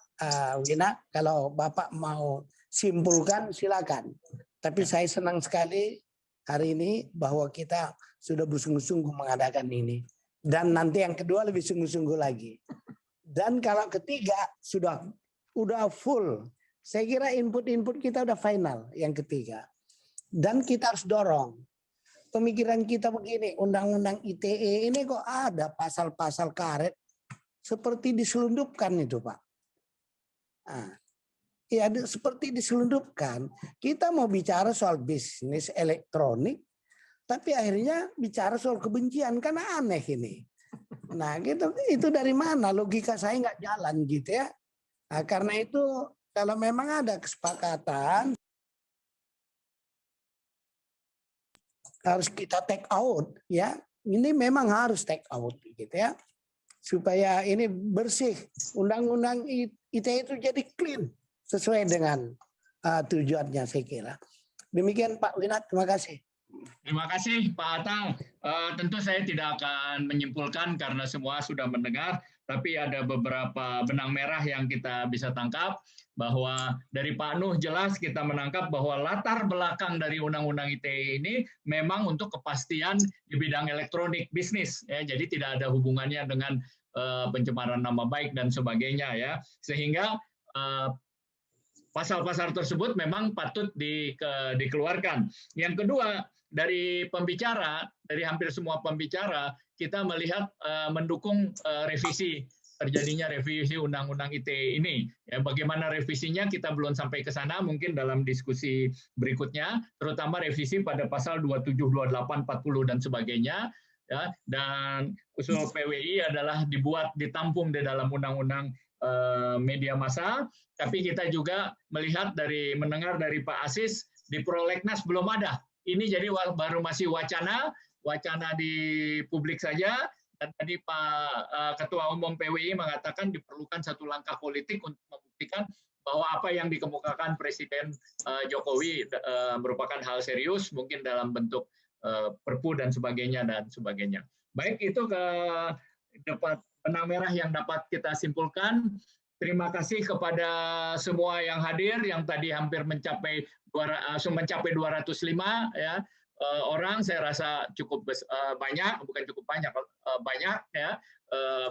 S13: Wina. Kalau Bapak mau simpulkan silakan. Tapi saya senang sekali hari ini bahwa kita sudah bersungguh-sungguh mengadakan ini. Dan nanti yang kedua lebih sungguh-sungguh lagi. Dan kalau ketiga udah full. Saya kira input-input kita udah final yang ketiga. Dan kita harus dorong. Pemikiran kita begini, undang-undang ITE ini kok ada pasal-pasal karet seperti diselundupkan itu Pak. Nah, ya seperti diselundupkan. Kita mau bicara soal bisnis elektronik, tapi akhirnya bicara soal kebencian, kan aneh ini. Nah gitu, itu dari mana logika saya nggak jalan gitu ya. Nah, karena itu kalau memang ada kesepakatan harus kita take out ya. Ini memang harus take out gitu ya. Supaya ini bersih. Undang-undang ITE itu jadi clean sesuai dengan tujuannya saya kira. Demikian Pak Winat, terima kasih.
S6: Terima kasih Pak Atang. Tentu saya tidak akan menyimpulkan karena semua sudah mendengar, tapi ada beberapa benang merah yang kita bisa tangkap, bahwa dari Pak Nuh jelas kita menangkap bahwa latar belakang dari Undang-Undang ITE ini memang untuk kepastian di bidang elektronik bisnis, ya. Jadi tidak ada hubungannya dengan pencemaran nama baik dan sebagainya ya, sehingga pasal-pasal tersebut memang patut dikeluarkan. Yang kedua, dari pembicara, dari hampir semua pembicara, kita melihat mendukung revisi, terjadinya revisi Undang-Undang ITE ini. Ya, bagaimana revisinya kita belum sampai ke sana, mungkin dalam diskusi berikutnya, terutama revisi pada pasal 27, 28, 40 dan sebagainya. Ya, dan usul PWI adalah ditampung di dalam Undang-Undang media massa, tapi kita juga mendengar dari Pak Asis di prolegnas belum ada. Ini jadi baru masih wacana di publik saja. Dan tadi Pak Ketua Umum PWI mengatakan diperlukan satu langkah politik untuk membuktikan bahwa apa yang dikemukakan Presiden Jokowi merupakan hal serius, mungkin dalam bentuk Perpu dan sebagainya. Baik, itu ke dapat benang merah yang dapat kita simpulkan. Terima kasih kepada semua yang hadir, yang tadi hampir mencapai 205 ya orang. Saya rasa cukup banyak, bukan cukup banyak, banyak ya.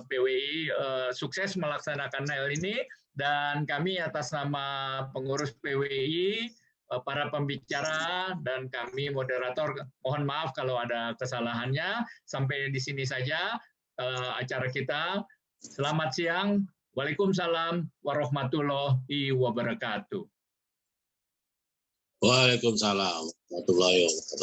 S6: PWI sukses melaksanakan hal ini, dan kami atas nama pengurus PWI, para pembicara, dan kami moderator, mohon maaf kalau ada kesalahannya. Sampai di sini saja acara kita. Selamat siang. Waalaikumsalam warahmatullahi wabarakatuh.
S7: Waalaikumsalam warahmatullahi wabarakatuh.